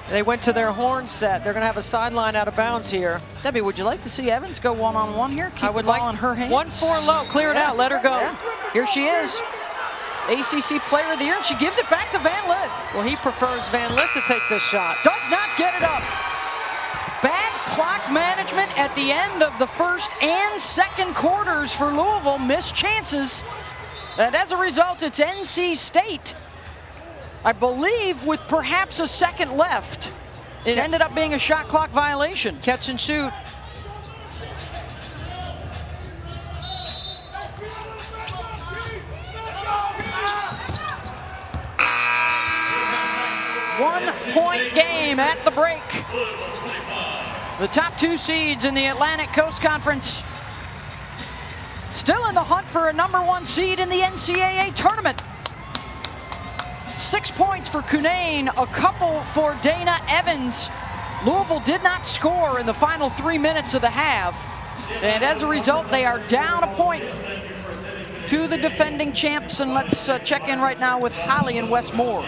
They went to their horn set. They're going to have a sideline out of bounds here. Debbie, would you like to see Evans go one-on-one here? Keep I would the ball like in her hands. 1-4 low, clear it out, let her go. Yeah. Here she is. ACC Player of the Year, and she gives it back to Van Lith. Well, he prefers Van Lith to take this shot. Does not get it up. Bad clock management at the end of the first and second quarters for Louisville. Missed chances. And as a result, it's NC State, I believe, with perhaps a second left. It ended up being a shot clock violation. Catch and shoot. One-point game at the break. The top 2 seeds in the Atlantic Coast Conference still in the hunt for a #1 seed in the NCAA tournament. 6 points for Cunane, a couple for Dana Evans. Louisville did not score in the final 3 minutes of the half, and as a result, they are down a point to the defending champs. And let's check in right now with Holly and Wes Moore.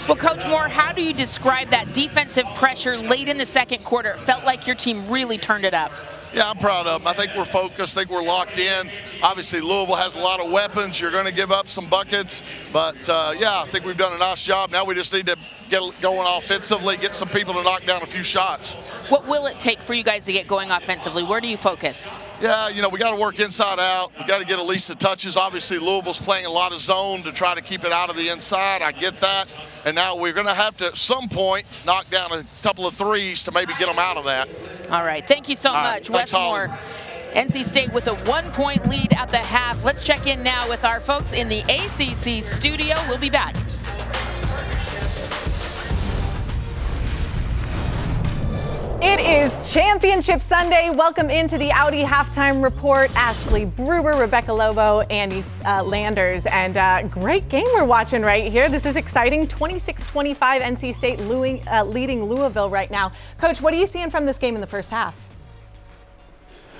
Well, Coach Moore, how do you describe that defensive pressure late in the second quarter? It felt like your team really turned it up. Yeah, I'm proud of them. I think we're focused. I think we're locked in. Obviously, Louisville has a lot of weapons. You're going to give up some buckets. But, yeah, I think we've done a nice job. Now we just need to get going offensively, get some people to knock down a few shots. What will it take for you guys to get going offensively? Where do you focus? Yeah, you know, we got to work inside out. We got to get at least the touches. Obviously, Louisville's playing a lot of zone to try to keep it out of the inside. I get that. And now we're going to have to, at some point, knock down a couple of threes to maybe get them out of that. All right. Thank you so much, Wes Moore. NC State with a 1-point lead at the half. Let's check in now with our folks in the ACC studio. We'll be back. It is Championship Sunday. Welcome into the Audi Halftime Report. Ashley Brewer, Rebecca Lobo, Andy Landers, and great game we're watching right here. This is exciting. 26-25 NC State leading Louisville right now. Coach, what are you seeing from this game in the first half?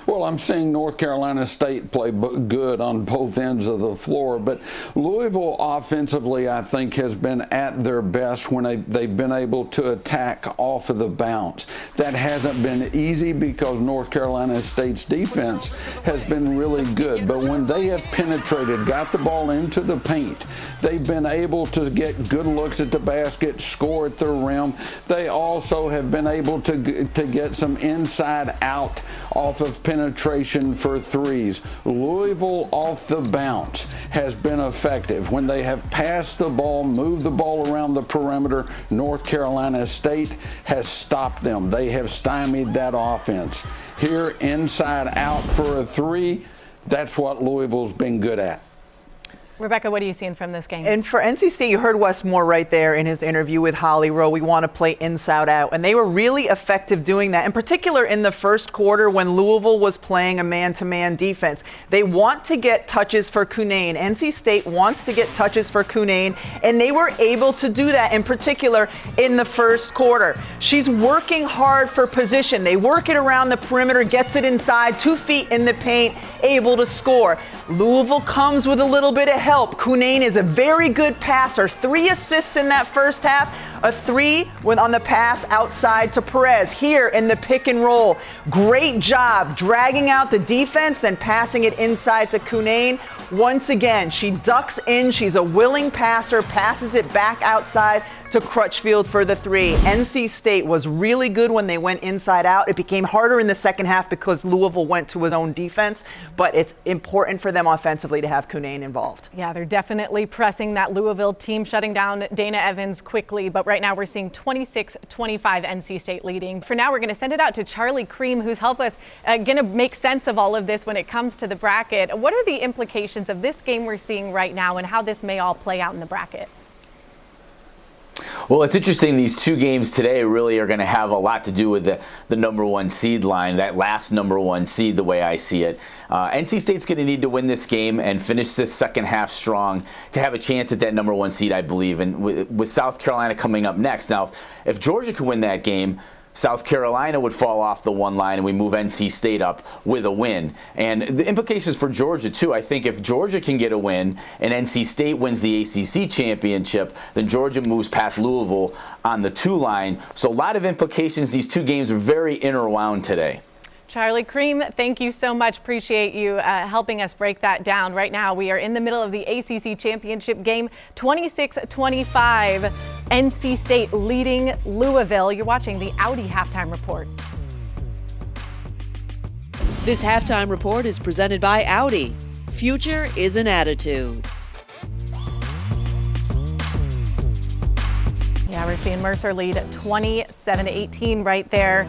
Well, I'm seeing North Carolina State play good on both ends of the floor, but Louisville offensively, I think, has been at their best when they've been able to attack off of the bounce. That hasn't been easy because North Carolina State's defense has been really good, but when they have penetrated, got the ball into the paint, they've been able to get good looks at the basket, score at the rim. They also have been able to get some inside out off of penetration for threes. Louisville off the bounce has been effective. When they have passed the ball, moved the ball around the perimeter, North Carolina State has stopped them. They have stymied that offense. Here, inside out for a three, that's what Louisville's been good at. Rebecca, what are you seeing from this game? And for NC State, you heard Wes Moore right there in his interview with Holly Rowe. We want to play inside out. And they were really effective doing that, in particular in the first quarter when Louisville was playing a man-to-man defense. They want to get touches for Cunane. NC State wants to get touches for Cunane, and they were able to do that, in particular in the first quarter. She's working hard for position. They work it around the perimeter, gets it inside, 2 feet in the paint, able to score. Louisville comes with a little bit of help. Cunane is a very good passer. 3 assists in that first half. A 3 on the pass outside to Perez. Here in the pick and roll. Great job dragging out the defense, then passing it inside to Cunane. Once again, she ducks in. She's a willing passer, passes it back outside to Crutchfield for the 3. NC State was really good when they went inside out. It became harder in the second half because Louisville went to his own defense, but it's important for them offensively to have Cunane involved. Yeah, they're definitely pressing that Louisville team, shutting down Dana Evans quickly, but right now we're seeing 26-25 NC State leading. For now, we're going to send it out to Charlie Cream, who's helped us going to make sense of all of this when it comes to the bracket. What are the implications of this game we're seeing right now and how this may all play out in the bracket? Well, it's interesting. These 2 games today really are going to have a lot to do with the number 1 seed line, that last number 1 seed, the way I see it. NC State's going to need to win this game and finish this second half strong to have a chance at that number 1 seed, I believe, and with South Carolina coming up next. Now, if Georgia could win that game, South Carolina would fall off the 1 line and we move NC State up with a win. And the implications for Georgia, too, I think if Georgia can get a win and NC State wins the ACC championship, then Georgia moves past Louisville on the 2 line. So a lot of implications. These 2 games are very interwound today. Charlie Cream, thank you so much. Appreciate you helping us break that down. Right now, we are in the middle of the ACC championship game, 26-25. NC State leading Louisville. You're watching the Audi Halftime Report. This halftime report is presented by Audi. Future is an attitude. Yeah, we're seeing Mercer lead 27-18 right there.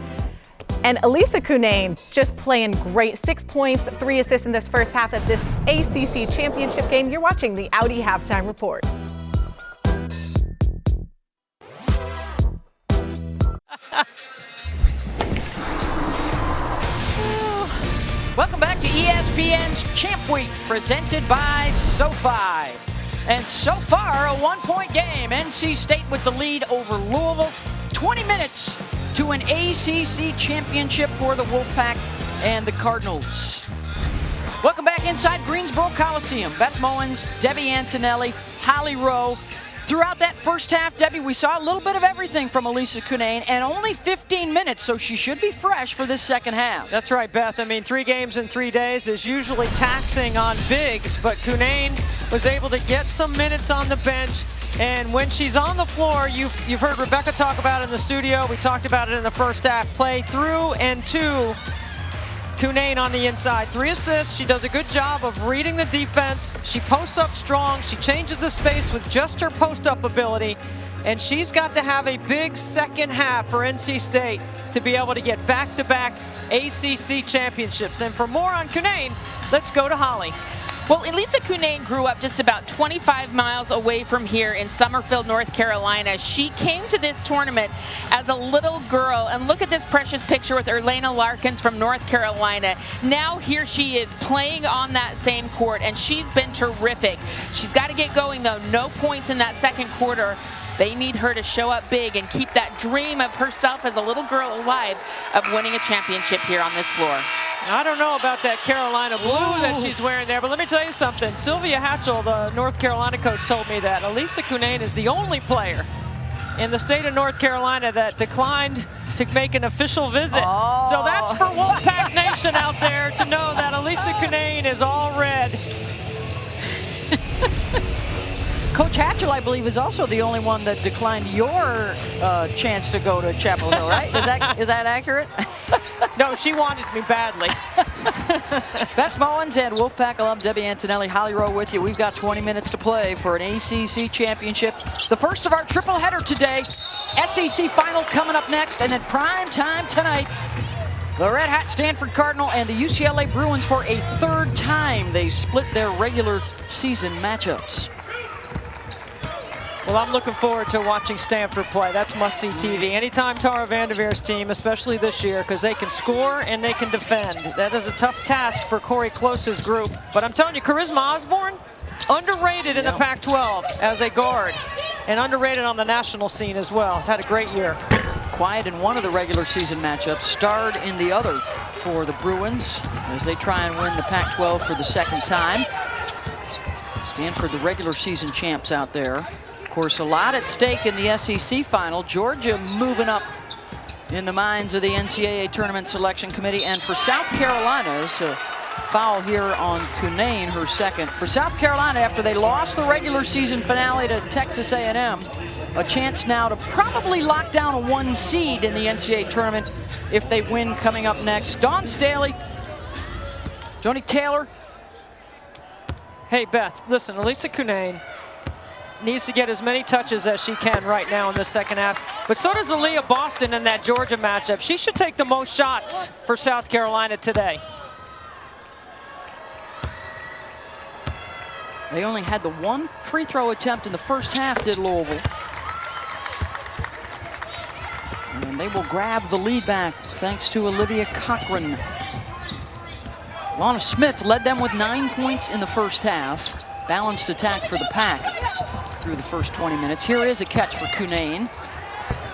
And Elisa Cunane just playing great. 6 points, 3 assists in this first half of this ACC championship game. You're watching the Audi Halftime Report. Welcome back to ESPN's Champ Week, presented by SoFi. And so far, a 1-point game. NC State with the lead over Louisville. 20 minutes to an ACC championship for the Wolfpack and the Cardinals. Welcome back inside Greensboro Coliseum. Beth Mowens, Debbie Antonelli, Holly Rowe. Throughout that first half, Debbie, we saw a little bit of everything from Elisa Cunane, and only 15 minutes, so she should be fresh for this second half. That's right, Beth. I mean, 3 games in 3 days is usually taxing on bigs, but Cunane was able to get some minutes on the bench. And when she's on the floor, you've heard Rebecca talk about it in the studio. We talked about it in the first half. Play through and to Cunane on the inside. 3 assists. She does a good job of reading the defense. She posts up strong. She changes the space with just her post-up ability. And she's got to have a big second half for NC State to be able to get back-to-back ACC championships. And for more on Cunane, let's go to Holly. Well, Elisa Cunane grew up just about 25 miles away from here in Summerfield, North Carolina. She came to this tournament as a little girl, and look at this precious picture with Erlena Larkins from North Carolina. Now here she is playing on that same court, and she's been terrific. She's got to get going, though. No points in that second quarter. They need her to show up big and keep that dream of herself as a little girl alive of winning a championship here on this floor. I don't know about that Carolina blue that she's wearing there, but let me tell you something. Sylvia Hatchell, the North Carolina coach, told me that Elisa Cunane is the only player in the state of North Carolina that declined to make an official visit. Oh. So that's for Wolfpack Nation out there to know that Elisa Cunane is all red. Coach Hatchell, I believe, is also the only one that declined your chance to go to Chapel Hill, right? Is that accurate? No, she wanted me badly. Beth Mullins and Wolfpack alum Debbie Antonelli, Holly Rowe with you. We've got 20 minutes to play for an ACC championship. The first of our triple header today. SEC final coming up next, and then prime time tonight. The Red Hat Stanford Cardinal and the UCLA Bruins for a third time. They split their regular season matchups. Well, I'm looking forward to watching Stanford play. That's must-see TV. Anytime Tara Vanderveer's team, especially this year, because they can score and they can defend. That is a tough task for Corey Close's group. But I'm telling you, Charisma Osborne, underrated in the Pac-12 as a guard, and underrated on the national scene as well. Has had a great year. Quiet in one of the regular season matchups, starred in the other for the Bruins as they try and win the Pac-12 for the second time. Stanford, the regular season champs out there. Of course, a lot at stake in the SEC final. Georgia moving up in the minds of the NCAA Tournament Selection Committee. And for South Carolina, it's a foul here on Cunane, her second. For South Carolina, after they lost the regular season finale to Texas A&M, a chance now to probably lock down a 1 seed in the NCAA tournament if they win coming up next. Dawn Staley, Joni Taylor. Hey, Beth, listen, Elisa Cunane needs to get as many touches as she can right now in the second half. But so does Aaliyah Boston in that Georgia matchup. She should take the most shots for South Carolina today. They only had the one free throw attempt in the first half, did Louisville. And they will grab the lead back thanks to Olivia Cochran. Lana Smith led them with 9 points in the first half. Balanced attack for the Pack through the first 20 minutes. Here is a catch for Cunane.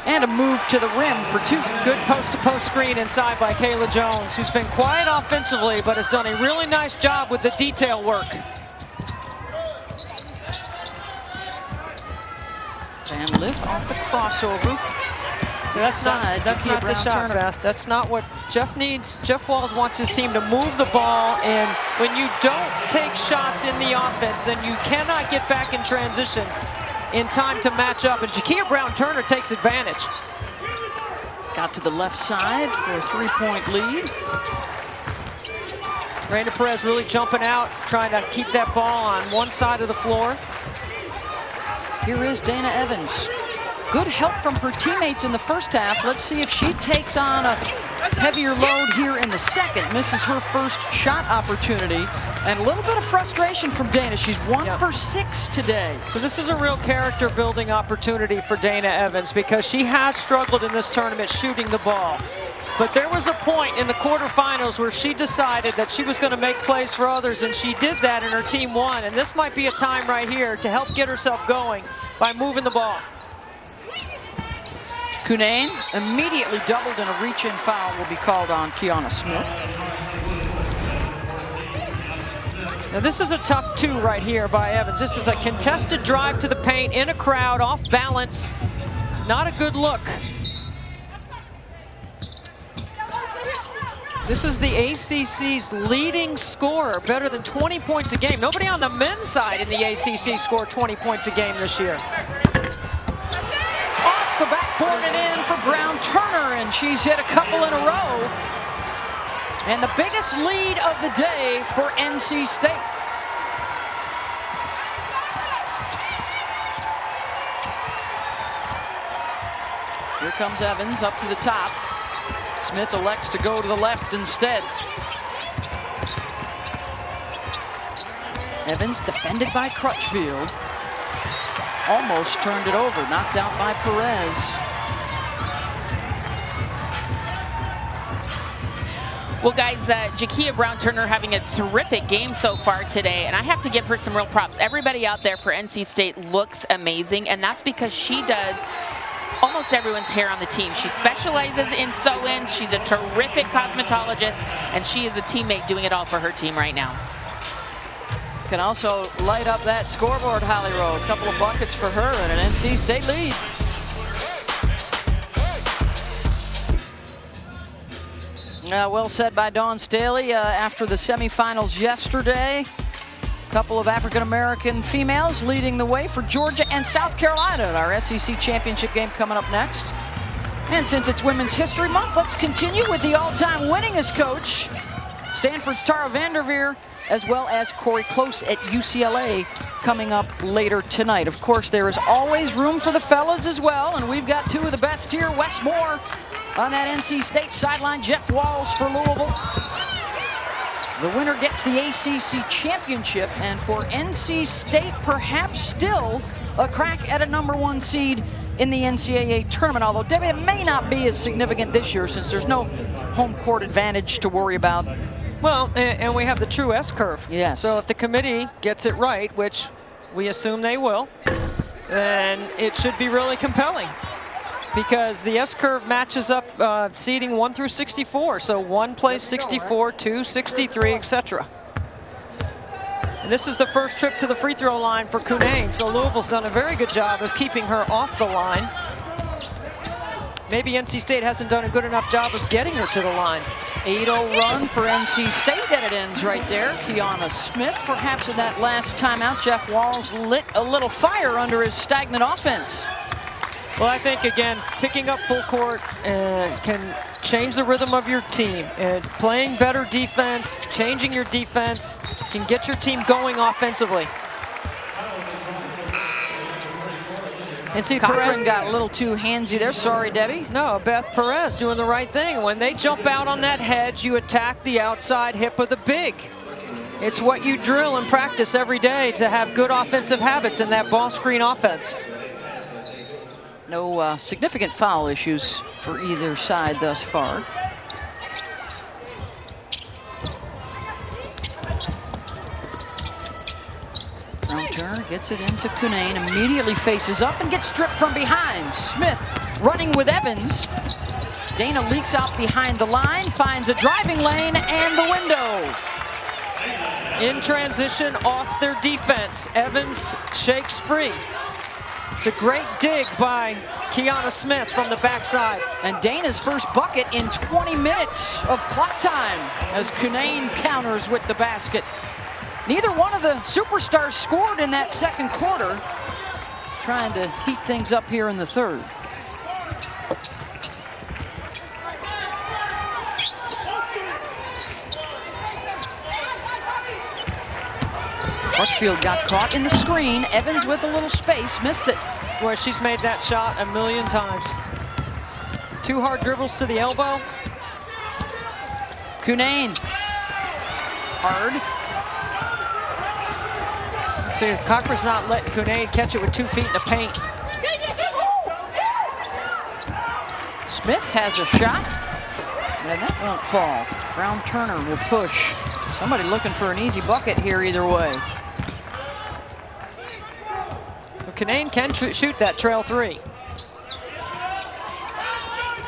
And a move to the rim for two. Good post-to-post screen inside by Kayla Jones, who's been quiet offensively, but has done a really nice job with the detail work. Van Lith off the crossover. That's not the shot, Beth. That's not what Jeff needs. Jeff Walz wants his team to move the ball, and when you don't take shots in the offense, then you cannot get back in transition in time to match up. And Jakia Brown-Turner takes advantage. Got to the left side for a 3-point lead. Raina Perez really jumping out, trying to keep that ball on one side of the floor. Here is Dana Evans. Good help from her teammates in the first half. Let's see if she takes on a heavier load here in the second. Misses her first shot opportunity. And a little bit of frustration from Dana. She's 1 for 6 today. So this is a real character building opportunity for Dana Evans because she has struggled in this tournament shooting the ball. But there was a point in the quarterfinals where she decided that she was going to make plays for others, and she did that, and her team won. And this might be a time right here to help get herself going by moving the ball. Cunane immediately doubled, and a reach-in foul will be called on Kiana Smith. Now this is a tough two right here by Evans. This is a contested drive to the paint in a crowd, off balance. Not a good look. This is the ACC's leading scorer, better than 20 points a game. Nobody on the men's side in the ACC scored 20 points a game this year. Off the backboard and in for Brown-Turner, and she's hit a couple in a row. And the biggest lead of the day for NC State. Here comes Evans up to the top. Smith elects to go to the left instead. Evans defended by Crutchfield. Almost turned it over, knocked out by Perez. Well, guys, Jakia Brown-Turner having a terrific game so far today, and I have to give her some real props. Everybody out there for NC State looks amazing, and that's because she does almost everyone's hair on the team. She specializes in sew-ins. She's a terrific cosmetologist, and she is a teammate doing it all for her team right now. Can also light up that scoreboard, Holly Rowe. A couple of buckets for her and an NC State lead. Well said by Dawn Staley after the semifinals yesterday. A couple of African-American females leading the way for Georgia and South Carolina in our SEC championship game coming up next. And since it's Women's History Month, let's continue with the all-time winningest coach, Stanford's Tara Vanderveer, as well as Corey Close at UCLA coming up later tonight. Of course, there is always room for the fellas as well, and we've got two of the best here. Wes Moore on that NC State sideline, Jeff Walls for Louisville. The winner gets the ACC championship, and for NC State, perhaps still a crack at a #1 seed in the NCAA tournament, although Debbie, it may not be as significant this year since there's no home court advantage to worry about. Well, and we have the true S-curve. Yes. So if the committee gets it right, which we assume they will, then it should be really compelling. Because the S-curve matches up seeding 1 through 64. So 1 plays 64, 2, 63, etc. And this is the first trip to the free throw line for Cunane. So Louisville's done a very good job of keeping her off the line. Maybe NC State hasn't done a good enough job of getting her to the line. 8-0 run for NC State, and it ends right there. Kiana Smith, perhaps in that last timeout, Jeff Walls lit a little fire under his stagnant offense. Well, I think, again, picking up full court can change the rhythm of your team. And playing better defense, changing your defense, can get your team going offensively. And see, Perez got a little too handsy there. Sorry, Debbie. No, Beth Perez doing the right thing. When they jump out on that hedge, you attack the outside hip of the big. It's what you drill and practice every day to have good offensive habits in that ball screen offense. No significant foul issues for either side thus far. Brown-Turner gets it into Cunane, immediately faces up and gets stripped from behind. Smith running with Evans. Dana leaks out behind the line, finds a driving lane and the window. In transition off their defense, Evans shakes free. It's a great dig by Kiana Smith from the backside. And Dana's first bucket in 20 minutes of clock time as Cunane counters with the basket. Neither one of the superstars scored in that second quarter. Trying to heat things up here in the third. Crutchfield got caught in the screen. Evans with a little space, missed it. Boy, she's made that shot a million times. 2 hard dribbles to the elbow. Cunane. Hard. See, Cocker's not letting Cunane catch it with 2 feet in the paint. Smith has a shot. And that won't fall. Brown-Turner will push. Somebody looking for an easy bucket here either way. Cunane can shoot that trail 3.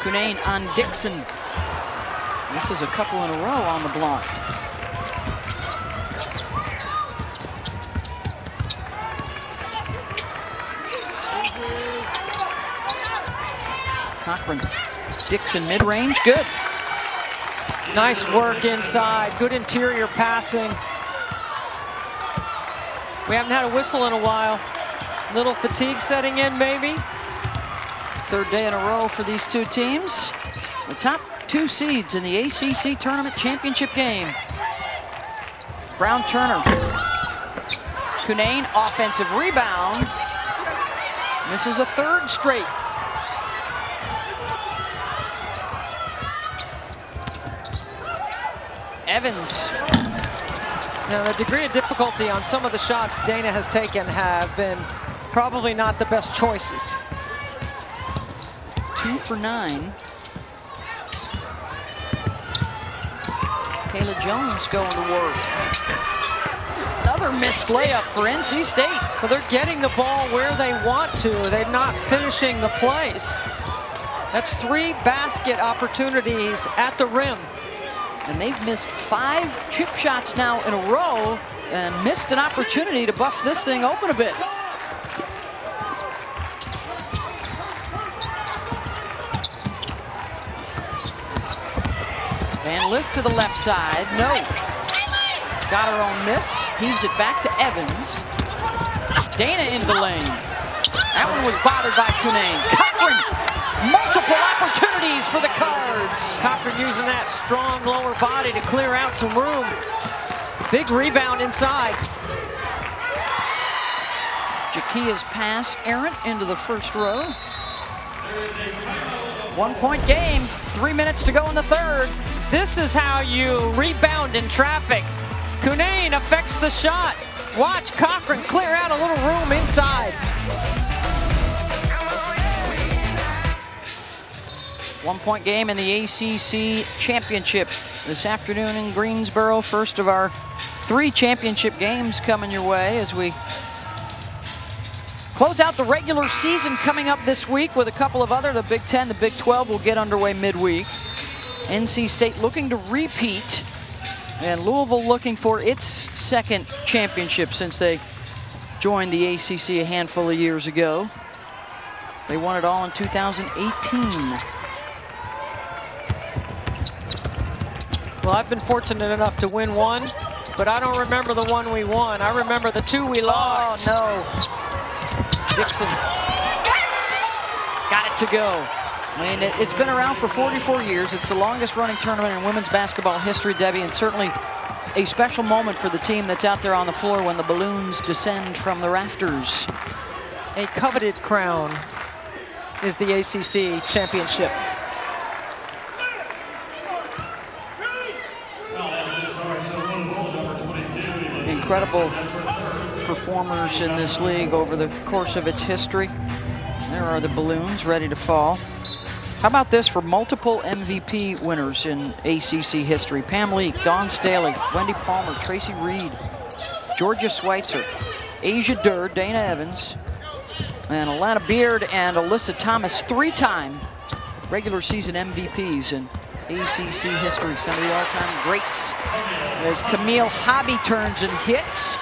Cunane on Dixon. This is a couple in a row on the block. Cochran. Dixon mid-range, good. Nice work inside, good interior passing. We haven't had a whistle in a while. Little fatigue setting in, maybe. Third day in a row for these two teams. The top 2 seeds in the ACC Tournament Championship game. Brown-Turner. Cunane, offensive rebound. Misses a third straight. Evans. Now, the degree of difficulty on some of the shots Dana has taken have been probably not the best choices. 2 for 9. Kayla Jones going to work. Another missed layup for NC State. So they're getting the ball where they want to. They're not finishing the plays. That's 3 basket opportunities at the rim. And they've missed 5 chip shots now in a row and missed an opportunity to bust this thing open a bit. Van Lith to the left side, no. Got her own miss, heaves it back to Evans. Dana into the lane. That one was bothered by Cunane. Cochran, multiple opportunities for the Cards. Cochran using that strong lower body to clear out some room. Big rebound inside. Jakia's pass errant into the first row. 1-point game, 3 minutes to go in the third. This is how you rebound in traffic. Cunane affects the shot. Watch Cochran clear out a little room inside. 1-point game in the ACC Championship this afternoon in Greensboro. First of our 3 championship games coming your way as we close out the regular season coming up this week with a couple of other. The Big 10, the Big 12 will get underway midweek. NC State looking to repeat, and Louisville looking for its 2nd championship since they joined the ACC a handful of years ago. They won it all in 2018. Well, I've been fortunate enough to win 1, but I don't remember the 1 we won. I remember the 2 we lost. Oh, no. Dixon got it to go. I mean, it's been around for 44 years. It's the longest running tournament in women's basketball history, Debbie, and certainly a special moment for the team that's out there on the floor when the balloons descend from the rafters. A coveted crown is the ACC championship. Incredible performers in this league over the course of its history. There are the balloons ready to fall. How about this for multiple MVP winners in ACC history? Pam Leake, Dawn Staley, Wendy Palmer, Tracy Reed, Georgia Schweitzer, Asia Durr, Dana Evans, and Alana Beard and Alyssa Thomas, 3-time regular season MVPs in ACC history. Some of the all-time greats as Camille Hobby turns and hits.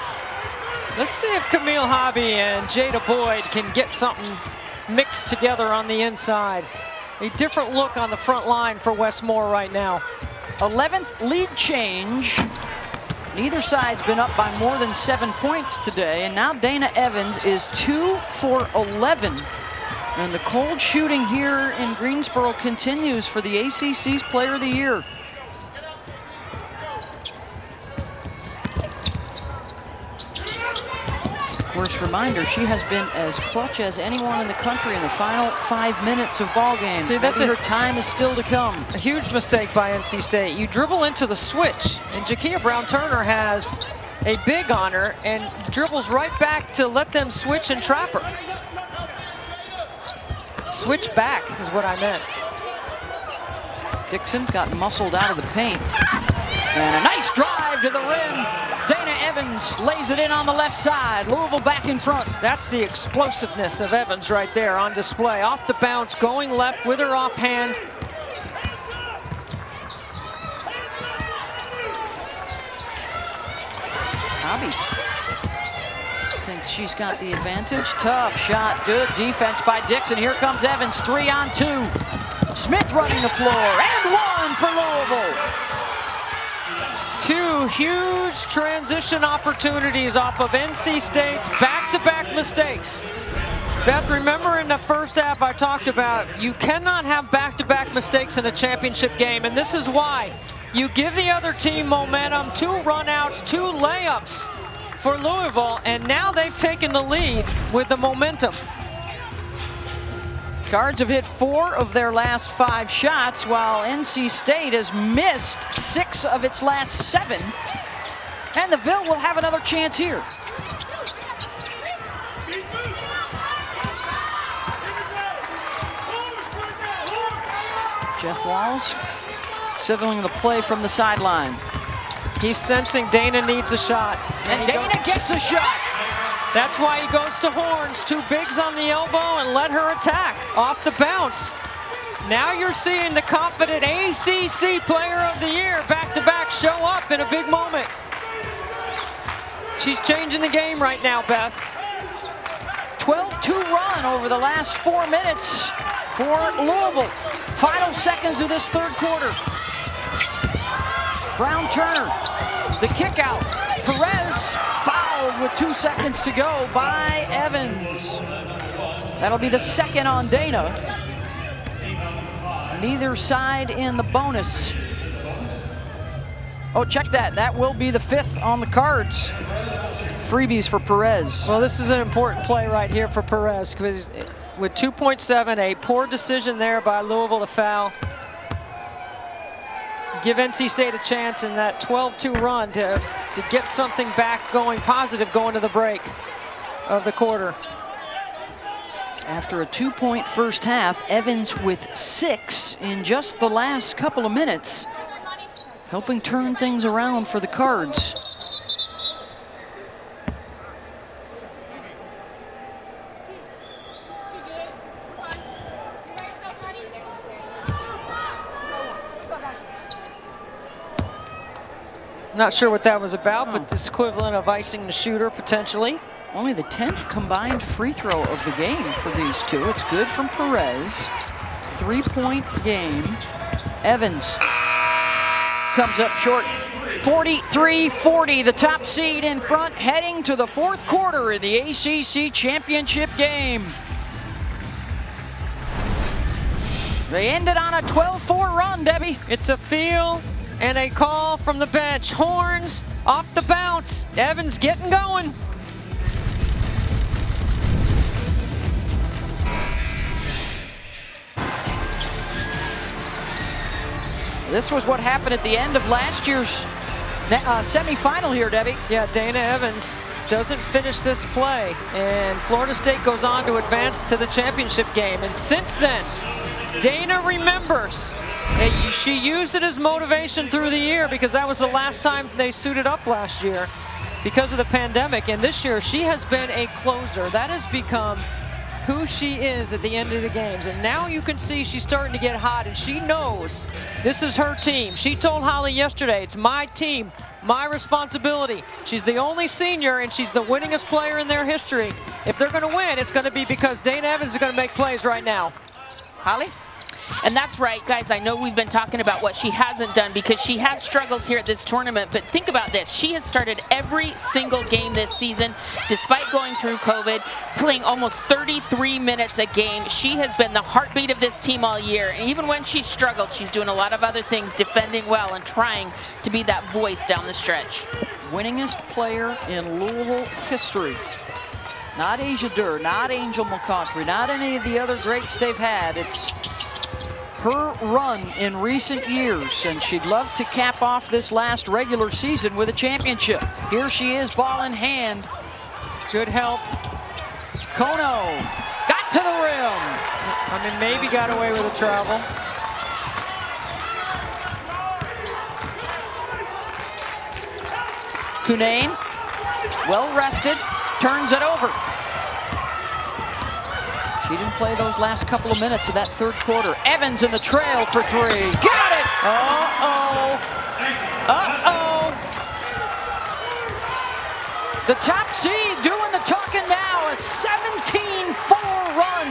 Let's see if Camille Hobby and Jada Boyd can get something mixed together on the inside. A different look on the front line for Westmore right now. 11th lead change. Neither side's been up by more than 7 points today, and now Dana Evans is 2 for 11. And the cold shooting here in Greensboro continues for the ACC's Player of the Year. Of course, reminder, she has been as clutch as anyone in the country in the final 5 minutes of ball games. See, that's her time is still to come. A huge mistake by NC State. You dribble into the switch, and Jakia Brown-Turner has a big on her and dribbles right back to let them switch and trap her. Switch back is what I meant. Dixon got muscled out of the paint. And a nice drive to the rim. Dana Evans lays it in on the left side. Louisville back in front. That's the explosiveness of Evans right there on display. Off the bounce, going left with her offhand. Hobby thinks she's got the advantage. Tough shot, good defense by Dixon. Here comes Evans, 3-on-2. Smith running the floor, and 1 for Louisville. 2 huge transition opportunities off of NC State's back-to-back mistakes. Beth, remember in the first half I talked about you cannot have back-to-back mistakes in a championship game, and this is why. You give the other team momentum, 2 runouts, 2 layups for Louisville, and now they've taken the lead with the momentum. Cards have hit 4 of their last 5 shots, while NC State has missed 6 of its last 7. And the Ville will have another chance here. Jeff Walls signaling the play from the sideline. He's sensing Dana needs a shot. And Dana gets a shot. That's why he goes to Horns, 2 bigs on the elbow, and let her attack off the bounce. Now you're seeing the confident ACC Player of the Year back-to-back show up in a big moment. She's changing the game right now, Beth. 12-2 run over the last 4 minutes for Louisville. Final seconds of this third quarter. Brown Turner, the kick out. Perez fouled with 2 seconds to go by Evans. That'll be the second on Dana. Neither side in the bonus. Oh, check that. That will be the 5th on the cards. Freebies for Perez. Well, this is an important play right here for Perez because with 2.7, a poor decision there by Louisville to foul. Give NC State a chance in that 12-2 run to get something back going positive going to the break of the quarter. After a 2-point first half, Evans with 6 in just the last couple of minutes, helping turn things around for the Cards. Not sure what that was about, but this equivalent of icing the shooter potentially. Only the 10th combined free throw of the game for these two. It's good from Perez. 3-point game. Evans comes up short. 43-40, the top seed in front, heading to the 4th quarter of the ACC championship game. They ended on a 12-4 run, Debbie. It's a feel and a call from the bench. Horns off the bounce. Evans getting going. This was what happened at the end of last year's semifinal here, Debbie. Yeah, Dana Evans doesn't finish this play, and Florida State goes on to advance to the championship game. And since then, Dana remembers. She used it as motivation through the year because that was the last time they suited up last year because of the pandemic. And this year, she has been a closer. That has become who she is at the end of the games. And now you can see she's starting to get hot, and she knows this is her team. She told Holly yesterday, it's my team, my responsibility. She's the only senior, and she's the winningest player in their history. If they're going to win, it's going to be because Dana Evans is going to make plays right now. Holly? And that's right, guys. I know we've been talking about what she hasn't done because she has struggled here at this tournament, but think about this. She has started every single game this season, despite going through COVID, playing almost 33 minutes a game. She has been the heartbeat of this team all year, and even when she's struggled, she's doing a lot of other things, defending well and trying to be that voice down the stretch. Winningest player in Louisville history. Not Asia Durr, not Angel McCautry, not any of the other greats they've had. It's her run in recent years, and she'd love to cap off this last regular season with a championship. Here she is, ball in hand. Good help. Kono got to the rim. I mean, maybe got away with a travel. Cunane, well rested, turns it over. She didn't play those last couple of minutes of that third quarter. Evans in the trail for 3. Got it! Uh-oh. Uh-oh. The top seed doing the talking now. A 17-4 run.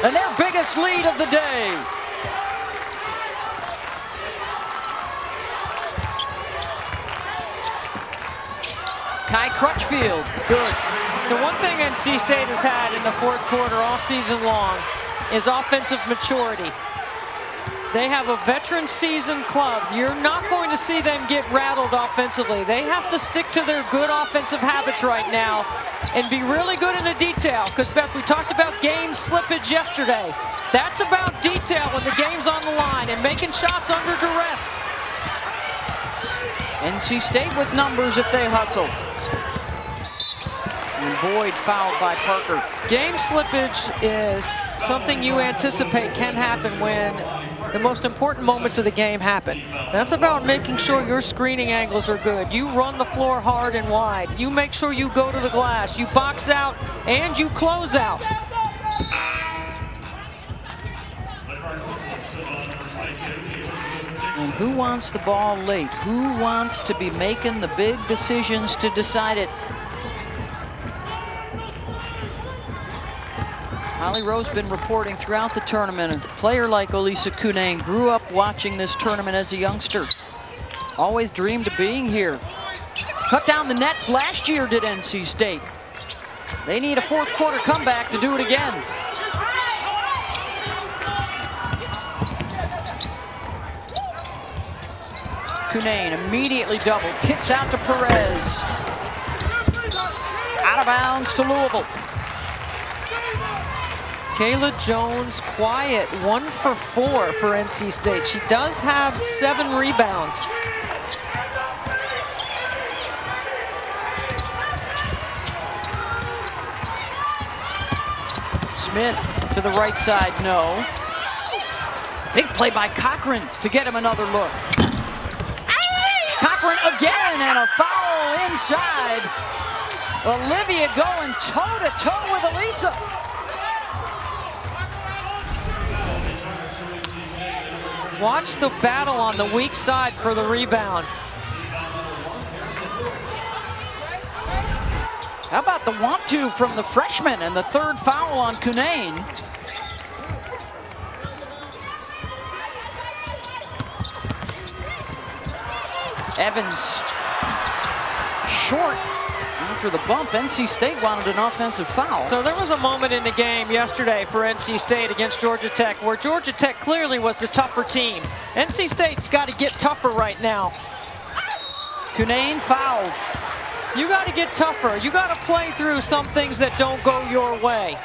And their biggest lead of the day. Kai Crutchfield, good. The one thing NC State has had in the 4th quarter all season long is offensive maturity. They have a veteran seasoned club. You're not going to see them get rattled offensively. They have to stick to their good offensive habits right now and be really good in the detail. Because, Beth, we talked about game slippage yesterday. That's about detail when the game's on the line and making shots under duress. NC State with numbers if they hustle. And Boyd fouled by Parker. Game slippage is something you anticipate can happen when the most important moments of the game happen. That's about making sure your screening angles are good. You run the floor hard and wide. You make sure you go to the glass. You box out and you close out. And who wants the ball late? Who wants to be making the big decisions to decide it? Holly Rowe's been reporting throughout the tournament. A player like Elisa Cunane grew up watching this tournament as a youngster. Always dreamed of being here. Cut down the nets last year, did NC State. They need a fourth quarter comeback to do it again. Cunane immediately doubled, kicks out to Perez. Out of bounds to Louisville. Kayla Jones quiet, 1 for 4 for NC State. She does have 7 rebounds. Smith to the right side, no. Big play by Cochran to get him another look. Cochran again, and a foul inside. Olivia going toe-to-toe with Elisa. Watch the battle on the weak side for the rebound. How about the want-to from the freshman and the third foul on Cunane? Evans, short after the bump. NC State wanted an offensive foul. So there was a moment in the game yesterday for NC State against Georgia Tech where Georgia Tech clearly was the tougher team. NC State's got to get tougher right now. Cunane fouled. You got to get tougher. You got to play through some things that don't go your way.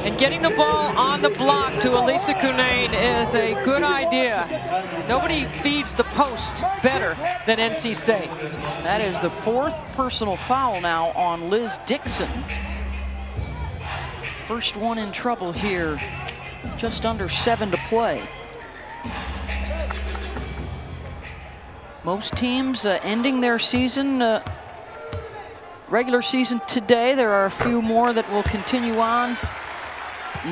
And getting the ball on the block to Elisa Cunane is a good idea. Nobody feeds the post better than NC State. That is the 4th personal foul now on Liz Dixon. First one in trouble here. Just under 7 to play. Most teams ending their season, regular season today. There are a few more that will continue on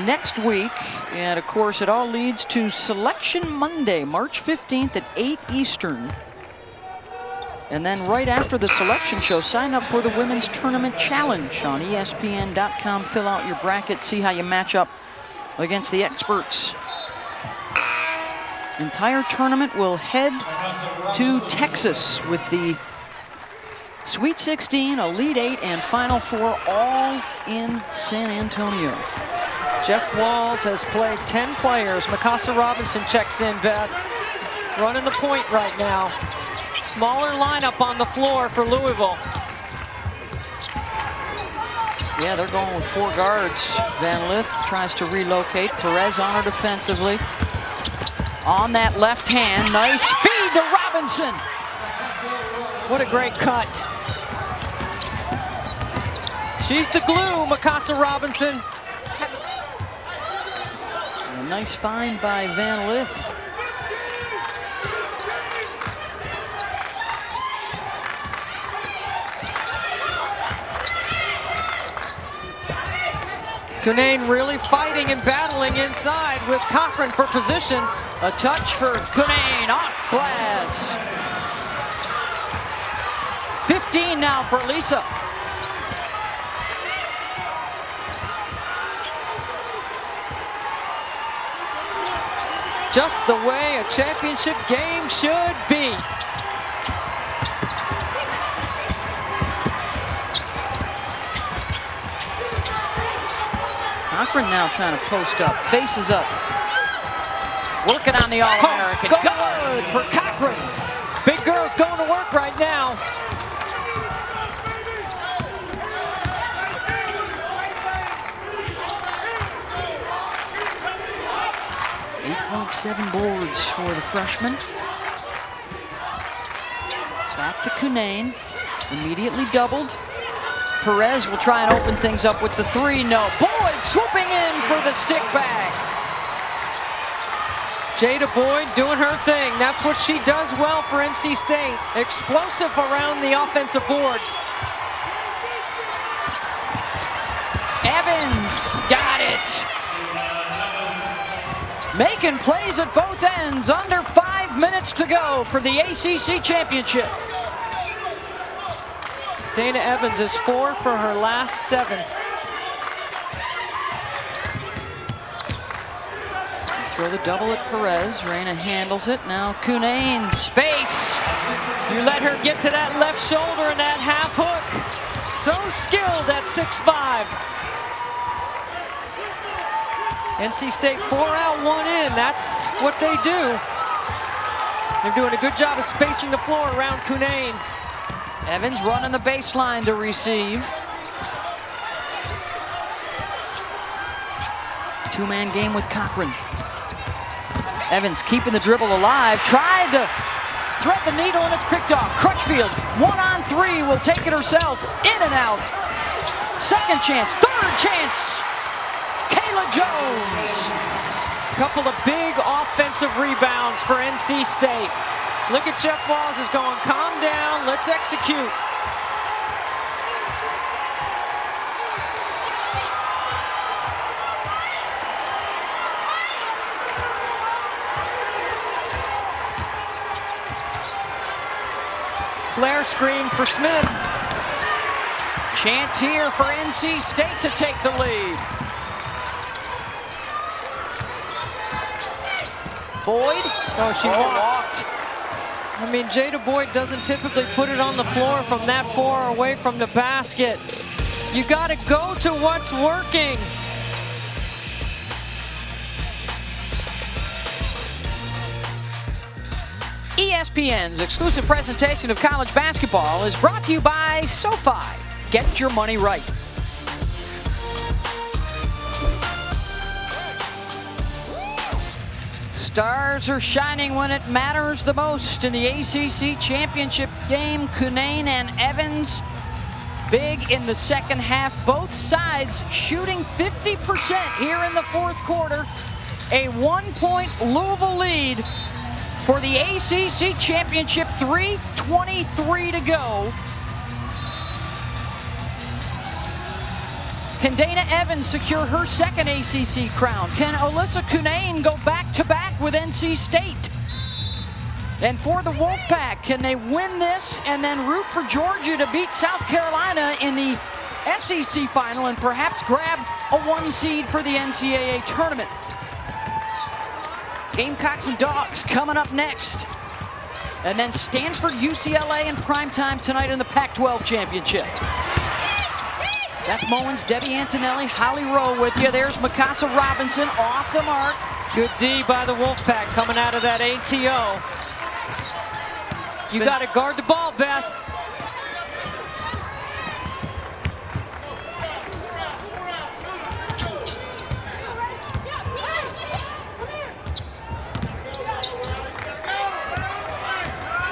next week. And of course, it all leads to Selection Monday, March 15th at 8 Eastern. And then right after the selection show, sign up for the Women's Tournament Challenge on ESPN.com. Fill out your bracket, see how you match up against the experts. Entire tournament will head to Texas with the Sweet 16, Elite 8, and Final 4 all in San Antonio. Jeff Walls has played 10 players. Mikasa Robinson checks in, Beth. Running the point right now. Smaller lineup on the floor for Louisville. Yeah, they're going with 4 guards. Van Lith tries to relocate. Perez on her defensively. On that left hand, nice feed to Robinson. What a great cut. She's the glue, Mikasa Robinson. A nice find by Van Lith. Cunane really fighting and battling inside with Cochran for position. A touch for Cunane off glass. 15 now for Lisa. Just the way a championship game should be. Cochran now trying to post up, faces up. Working on the All-American. Good for Cochran. Big girl's going to work right now. .7 boards for the freshman. Back to Cunane. Immediately doubled. Perez will try and open things up with the 3. No. Boyd swooping in for the stick back. Jada Boyd doing her thing. That's what she does well for NC State. Explosive around the offensive boards. Evans got it. Making plays at both ends. Under 5 minutes to go for the ACC championship. Dana Evans is 4 for her last 7. Throw the double at Perez. Reina handles it. Now Cunane, space. You let her get to that left shoulder and that half hook. So skilled at 6'5". NC State 4 out, 1 in. That's what they do. They're doing a good job of spacing the floor around Cunane. Evans running the baseline to receive. Two-man game with Cochran. Evans keeping the dribble alive. Tried to thread the needle and it's picked off. Crutchfield, 1-on-3, will take it herself. In and out. Second chance, third chance. Kayla Jones. Couple of big offensive rebounds for NC State. Look at Jeff Walls is going, calm down, let's execute. Flare screen for Smith. Chance here for NC State to take the lead. Boyd. Oh, she walked. I mean, Jada Boyd doesn't typically put it on the floor from that far away from the basket. You got to go to what's working. ESPN's exclusive presentation of college basketball is brought to you by SoFi. Get your money right. Stars are shining when it matters the most in the ACC championship game. Cunane and Evans big in the second half. Both sides shooting 50% here in the fourth quarter. A 1-point Louisville lead for the ACC championship. 3:23 to go. Can Dana Evans secure her second ACC crown? Can Alyssa Cunane go back-to-back with NC State? And for the Wolfpack, can they win this and then root for Georgia to beat South Carolina in the SEC final and perhaps grab a 1 seed for the NCAA tournament? Gamecocks and Dogs coming up next. And then Stanford, UCLA in primetime tonight in the Pac-12 championship. Beth Mowens, Debbie Antonelli, Holly Rowe with you. There's Mikasa Robinson off the mark. Good D by the Wolfpack coming out of that ATO. You got to guard the ball, Beth.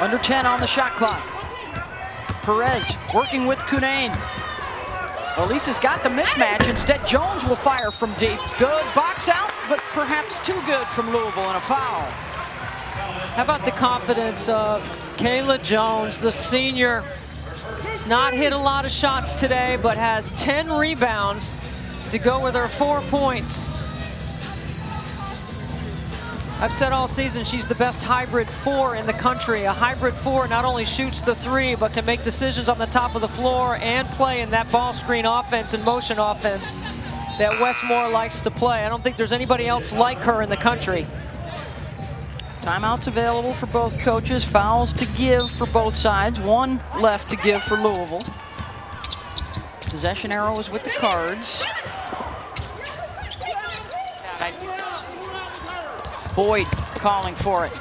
Under 10 on the shot clock. Perez working with Cunane. Elisa's got the mismatch. Instead, Jones will fire from deep. Good box out, but perhaps too good from Louisville and a foul. How about the confidence of Kayla Jones, the senior? Has not hit a lot of shots today, but has 10 rebounds to go with her 4 points. I've said all season she's the best hybrid 4 in the country. A hybrid 4 not only shoots the 3, but can make decisions on the top of the floor and play in that ball screen offense and motion offense that Westmore likes to play. I don't think there's anybody else like her in the country. Timeouts available for both coaches. Fouls to give for both sides. 1 left to give for Louisville. Possession arrow is with the Cards. Boyd calling for it.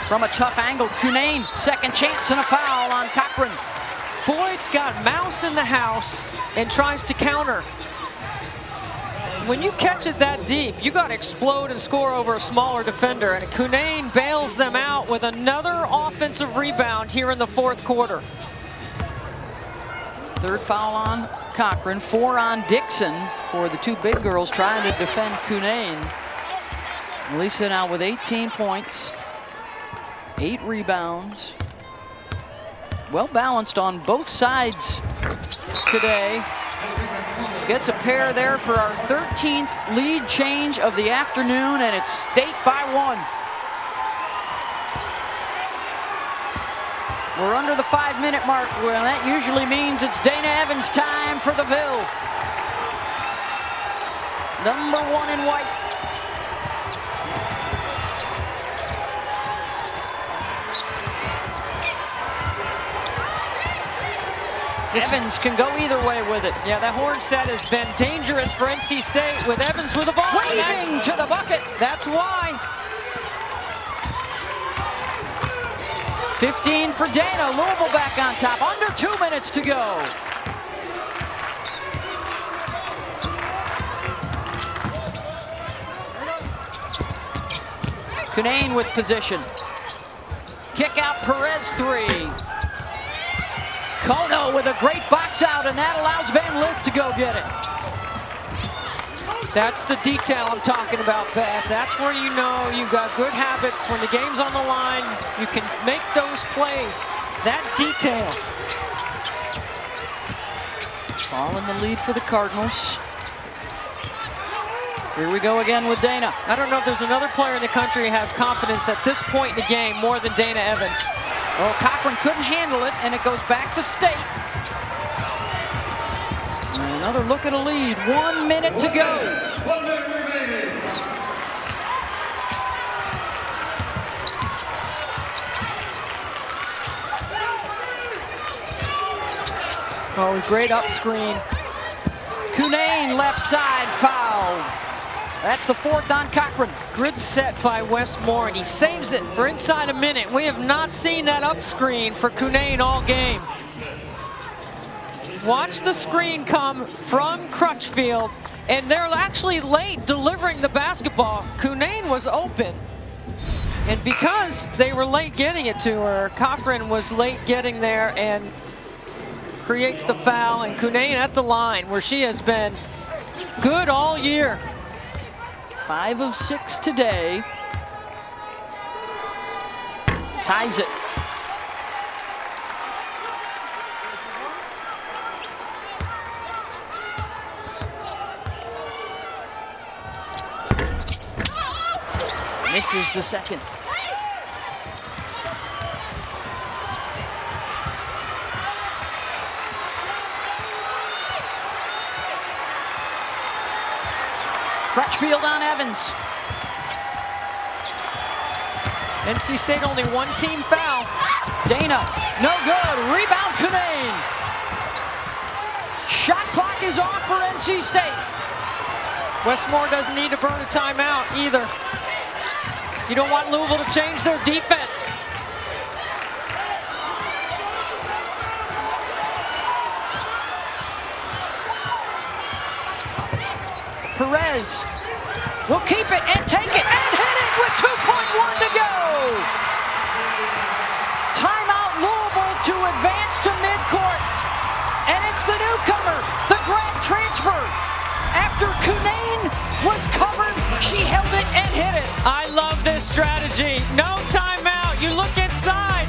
From a tough angle, Cunane, second chance and a foul on Cochran. Boyd's got Mouse in the house and tries to counter. When you catch it that deep, you got to explode and score over a smaller defender, and Cunane bails them out with another offensive rebound here in the fourth quarter. Third foul on Cochran, 4 on Dixon for the 2 big girls trying to defend Cunane. Lisa now with 18 points, 8 rebounds. Well balanced on both sides today. Gets a pair there for our 13th lead change of the afternoon, and it's State by 1. We're under the 5-minute mark. Well, that usually means it's Dana Evans time for the Ville. Number 1 in white. Evans can go either way with it. Yeah, that horn set has been dangerous for NC State with Evans with the ball. Waving to the bucket. That's why. 15 for Dana. Louisville back on top. Under 2 minutes to go. Cunane with position. Kick out Perez 3. Kono with a great box out, and that allows Van Lith to go get it. That's the detail I'm talking about, Beth. That's where you know you've got good habits. When the game's on the line, you can make those plays. That detail. Ball in the lead for the Cardinals. Here we go again with Dana. I don't know if there's another player in the country who has confidence at this point in the game more than Dana Evans. Well, Cochran couldn't handle it, and it goes back to State. And another look at a lead. 1 minute to go. 1 minute remaining. Oh, great up screen. Cunane left side foul. That's the 4th on Cochran. Good set by Westmore, and he saves it for inside a minute. We have not seen that up screen for Cunane all game. Watch the screen come from Crutchfield, and they're actually late delivering the basketball. Cunane was open, and because they were late getting it to her, Cochran was late getting there and creates the foul, and Cunane at the line where she has been good all year. 5 of 6 today. Ties it. Misses the second. Crutchfield on Evans. NC State only 1 team foul. Dana, no good. Rebound, Cunane. Shot clock is off for NC State. Westmore doesn't need to burn a timeout either. You don't want Louisville to change their defense. Perez will keep it and take it and hit it with 2.1 to go. Timeout Louisville to advance to midcourt. And it's the newcomer, the grad transfer. After Cunane was covered, she held it and hit it. I love this strategy. No timeout. You look inside.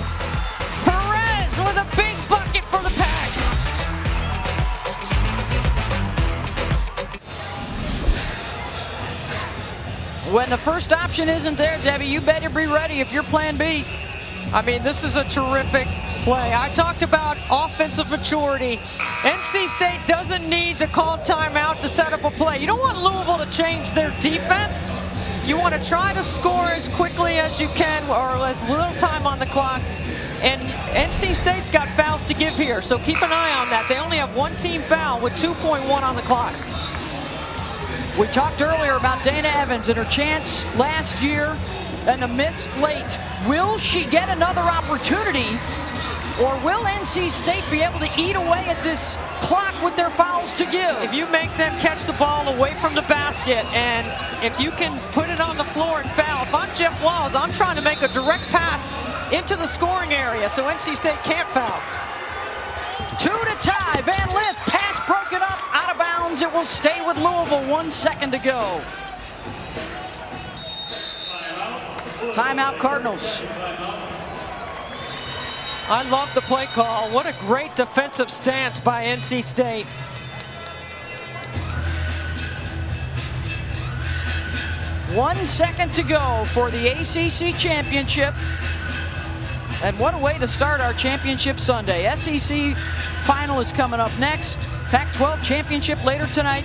Perez with a big bucket for the Pack. When the first option isn't there, Debbie, you better be ready if you're plan B. I mean, this is a terrific play. I talked about offensive maturity. NC State doesn't need to call timeout to set up a play. You don't want Louisville to change their defense. You want to try to score as quickly as you can or as little time on the clock. And NC State's got fouls to give here, so keep an eye on that. They only have 1 team foul with 2.1 on the clock. We talked earlier about Dana Evans and her chance last year and the miss late. Will she get another opportunity, or will NC State be able to eat away at this clock with their fouls to give? If you make them catch the ball away from the basket, and if you can put it on the floor and foul, if I'm Jeff Walls, I'm trying to make a direct pass into the scoring area so NC State can't foul. 2 to tie. Van Lith, pass broken up, out of bounds. It will stay with Louisville. 1 second to go. Timeout Cardinals. I love the play call. What a great defensive stance by NC State. One second to go for the ACC championship. And what a way to start our championship Sunday. SEC final is coming up next. Pac-12 championship later tonight.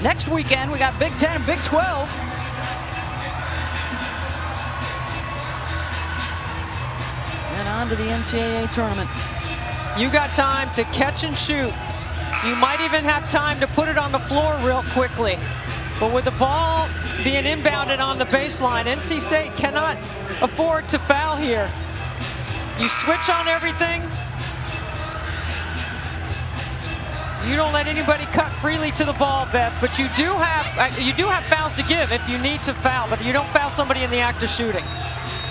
Next weekend, we got Big 10 and Big 12. And on to the NCAA tournament. You got time to catch and shoot. You might even have time to put it on the floor real quickly. But with the ball being inbounded on the baseline, NC State cannot afford to foul here. You switch on everything. You don't let anybody cut freely to the ball, Beth, but you do have fouls to give if you need to foul, but you don't foul somebody in the act of shooting.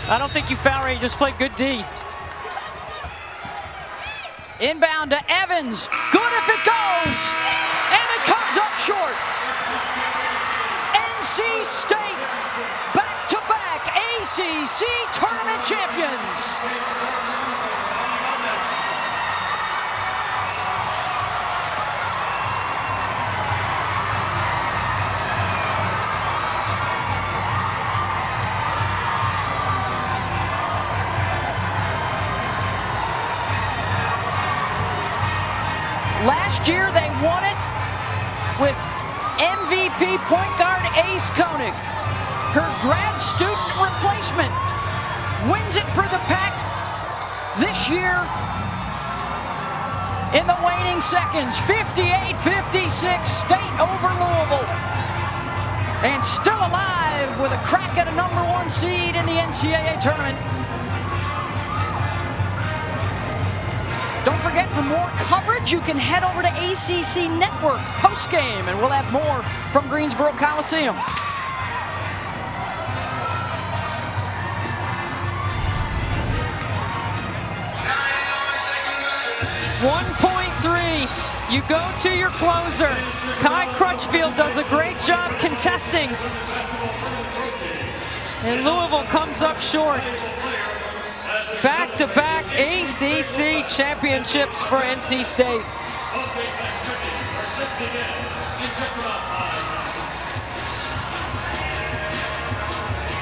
I don't think you foul right, you just play good D. Inbound to Evans. Good if it goes. And it comes up short. NC State back-to-back ACC tournament champions. Last year they won it with MVP point guard Ace Koenig. Her grad student replacement wins it for the Pac this year in the waning seconds. 58-56, State over Louisville. And still alive with a crack at a #1 seed in the NCAA tournament. Don't forget, for more coverage, you can head over to ACC Network postgame, and we'll have more from Greensboro Coliseum. .3. You go to your closer. Kai Crutchfield does a great job contesting. And Louisville comes up short. Back-to-back ACC championships for NC State.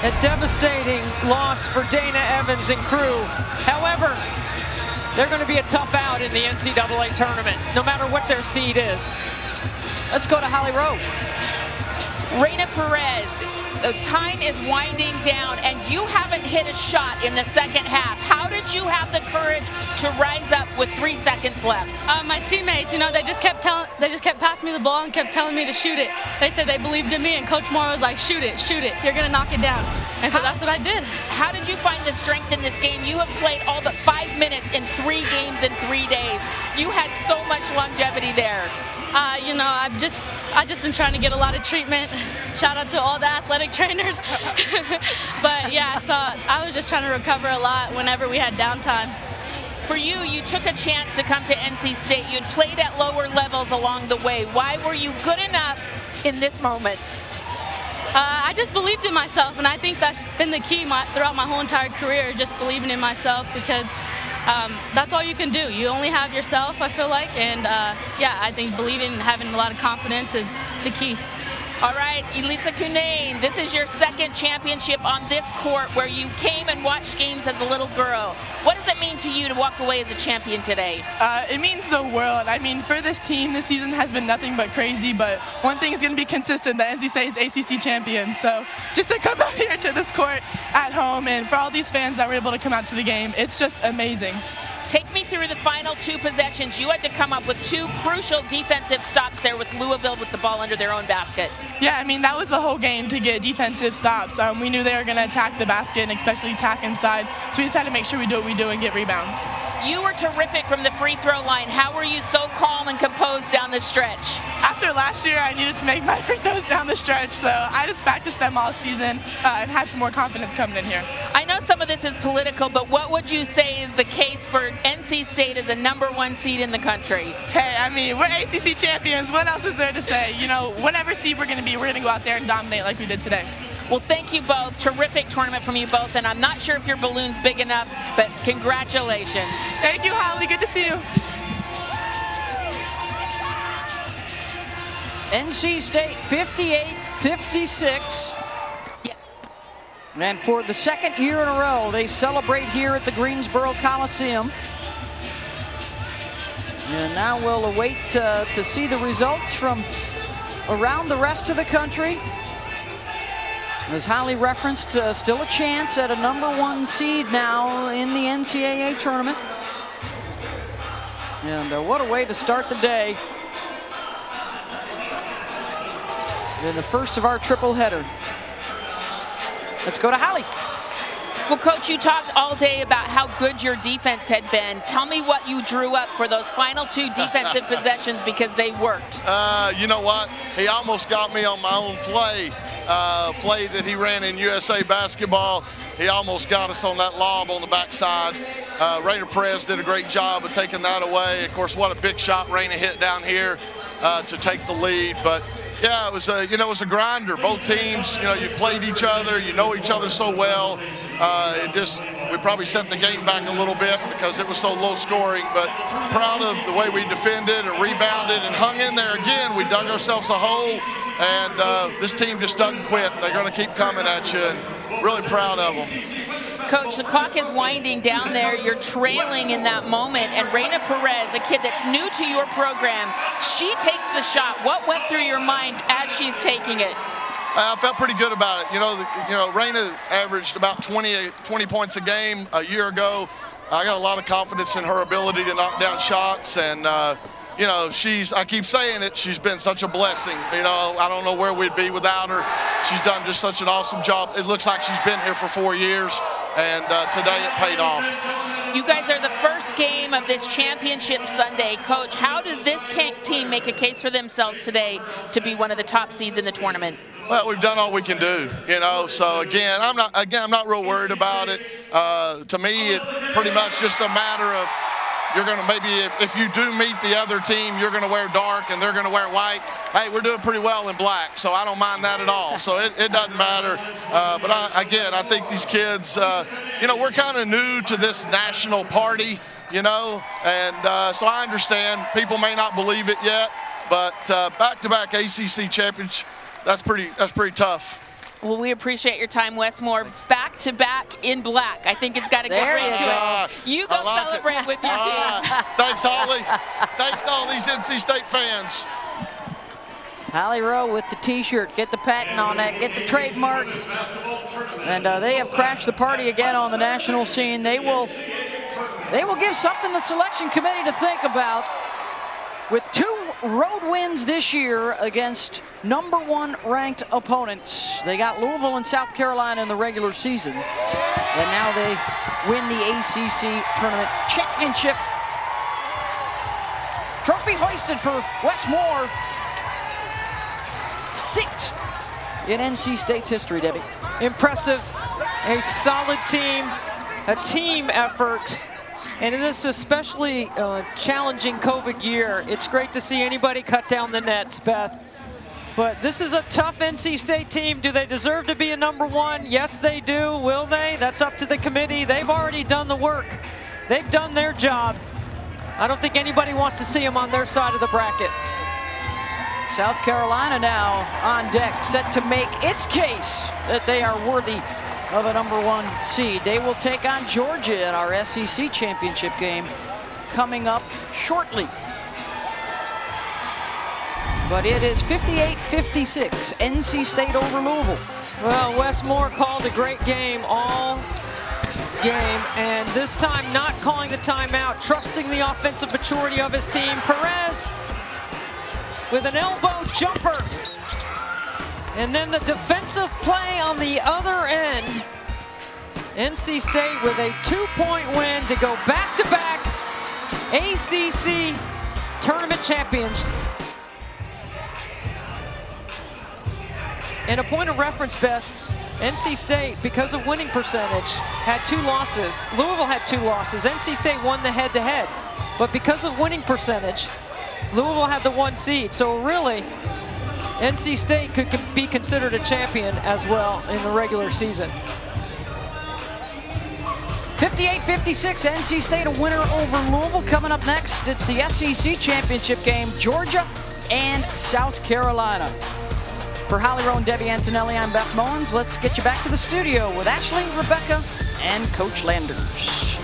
A devastating loss for Dana Evans and crew. However, they're going to be a tough out in the NCAA tournament, no matter what their seed is. Let's go to Holly Rowe. Reina Perez, the time is winding down, and you haven't hit a shot in the second half. How did you have the courage to rise up with 3 seconds left? My teammates, they just kept passing me the ball and kept telling me to shoot it. They said they believed in me, and Coach Moore was like, shoot it, you're gonna knock it down. And so that's what I did. How did you find the strength in this game? You have played all but 5 minutes in 3 games in 3 days. You had so much longevity there. I've just been trying to get a lot of treatment. Shout out to all the athletic trainers. But yeah, so I was just trying to recover a lot whenever we had downtime. For you, you took a chance to come to NC State. You'd played at lower levels along the way. Why were you good enough in this moment? I just believed in myself, and I think that's been the key throughout my whole entire career, just believing in myself, because that's all you can do. You only have yourself, I feel like, and I think believing and having a lot of confidence is the key. All right, Elisa Cunane, this is your second championship on this court where you came and watched games as a little girl. What does it mean to you to walk away as a champion today? It means the world. I mean, for this team, this season has been nothing but crazy, but one thing is going to be consistent, that NC State is ACC champion. So just to come out here to this court at home, and for all these fans that were able to come out to the game, it's just amazing. Take me through the final 2 possessions. You had to come up with 2 crucial defensive stops there with Louisville with the ball under their own basket. Yeah, I mean, that was the whole game, to get defensive stops. We knew they were going to attack the basket and especially attack inside, so we just had to make sure we do what we do and get rebounds. You were terrific from the free throw line. How were you so calm and composed down the stretch? After last year, I needed to make my free throws down the stretch, so I just practiced them all season and had some more confidence coming in here. I know some of this is political, but what would you say is the case for NC State as a #1 seed in the country? Hey, I mean, we're ACC champions. What else is there to say? Whatever seed we're going to be, we're going to go out there and dominate like we did today. Well, thank you both. Terrific tournament from you both, and I'm not sure if your balloon's big enough, but congratulations. Thank you, Holly. Good to see you. NC State 58-56. And for the second year in a row, they celebrate here at the Greensboro Coliseum. And now we'll await to see the results from around the rest of the country. As Holly referenced, still a chance at a #1 seed now in the NCAA tournament. And what a way to start the day in the first of our triple header. Let's go to Holly. Well, Coach, you talked all day about how good your defense had been. Tell me what you drew up for those final 2 defensive possessions, because they worked. You know what? He almost got me on my own play that he ran in USA basketball. He almost got us on that lob on the backside. Raina Perez did a great job of taking that away. Of course, what a big shot Raina hit down here to take the lead. But yeah, it was a grinder. Both teams, you've played each other, you know each other so well. We probably set the game back a little bit because it was so low scoring, but proud of the way we defended and rebounded and hung in there again. We dug ourselves a hole, and this team just doesn't quit. They're going to keep coming at you, and really proud of them. Coach, the clock is winding down there. You're trailing in that moment, and Raina Perez, a kid that's new to your program, she takes the shot. What went through your mind as she's taking it? I felt pretty good about it. Raina averaged about 20 points a game a year ago. I got a lot of confidence in her ability to knock down shots, and I keep saying it, she's been such a blessing. I don't know where we'd be without her. She's done just such an awesome job. It looks like she's been here for 4 years, and today it paid off. You guys are the first game of this championship Sunday. Coach, how does this team make a case for themselves today to be one of the top seeds in the tournament? Well, we've done all we can do, So again, I'm not real worried about it. To me, it's pretty much just a matter of you're going to if you do meet the other team, you're going to wear dark and they're going to wear white. Hey, we're doing pretty well in black, so I don't mind that at all. So it doesn't matter. But I think these kids, we're kind of new to this national party, and so I understand people may not believe it yet, but back-to-back ACC champions. That's pretty tough. Well, we appreciate your time, Westmore. Back-to-back in black. I think it's got a good ring to it. You go celebrate with your team. Thanks, Holly. Thanks to all these NC State fans. Holly Rowe with the T-shirt. Get the patent on that. Get the trademark. And they have crashed the party again on the national scene. They will give something the selection committee to think about. With 2 road wins this year against #1 ranked opponents. They got Louisville and South Carolina in the regular season. And now they win the ACC tournament championship. Trophy hoisted for Westmore. 6th in NC State's history, Debbie. Impressive, a solid team, a team effort. And in this especially challenging COVID year, it's great to see anybody cut down the nets, Beth. But this is a tough NC State team. Do they deserve to be a #1? Yes, they do. Will they? That's up to the committee. They've already done the work. They've done their job. I don't think anybody wants to see them on their side of the bracket. South Carolina now on deck, set to make its case that they are worthy of a #1 seed. They will take on Georgia in our SEC championship game coming up shortly. But it is 58-56, NC State over Louisville. Well, Westmore called a great game all game, and this time not calling the timeout, trusting the offensive maturity of his team. Perez with an elbow jumper. And then the defensive play on the other end. NC State with a 2-point win to go back-to-back ACC tournament champions. And a point of reference, Beth, NC State, because of winning percentage, had 2 losses. Louisville had 2 losses. NC State won the head-to-head. But because of winning percentage, Louisville had the 1 seed. So really, NC State could be considered a champion as well in the regular season. 58-56, NC State a winner over Louisville. Coming up next, it's the SEC championship game, Georgia and South Carolina. For Holly Rowe and Debbie Antonelli, I'm Beth Mullins. Let's get you back to the studio with Ashley, Rebecca, and Coach Landers.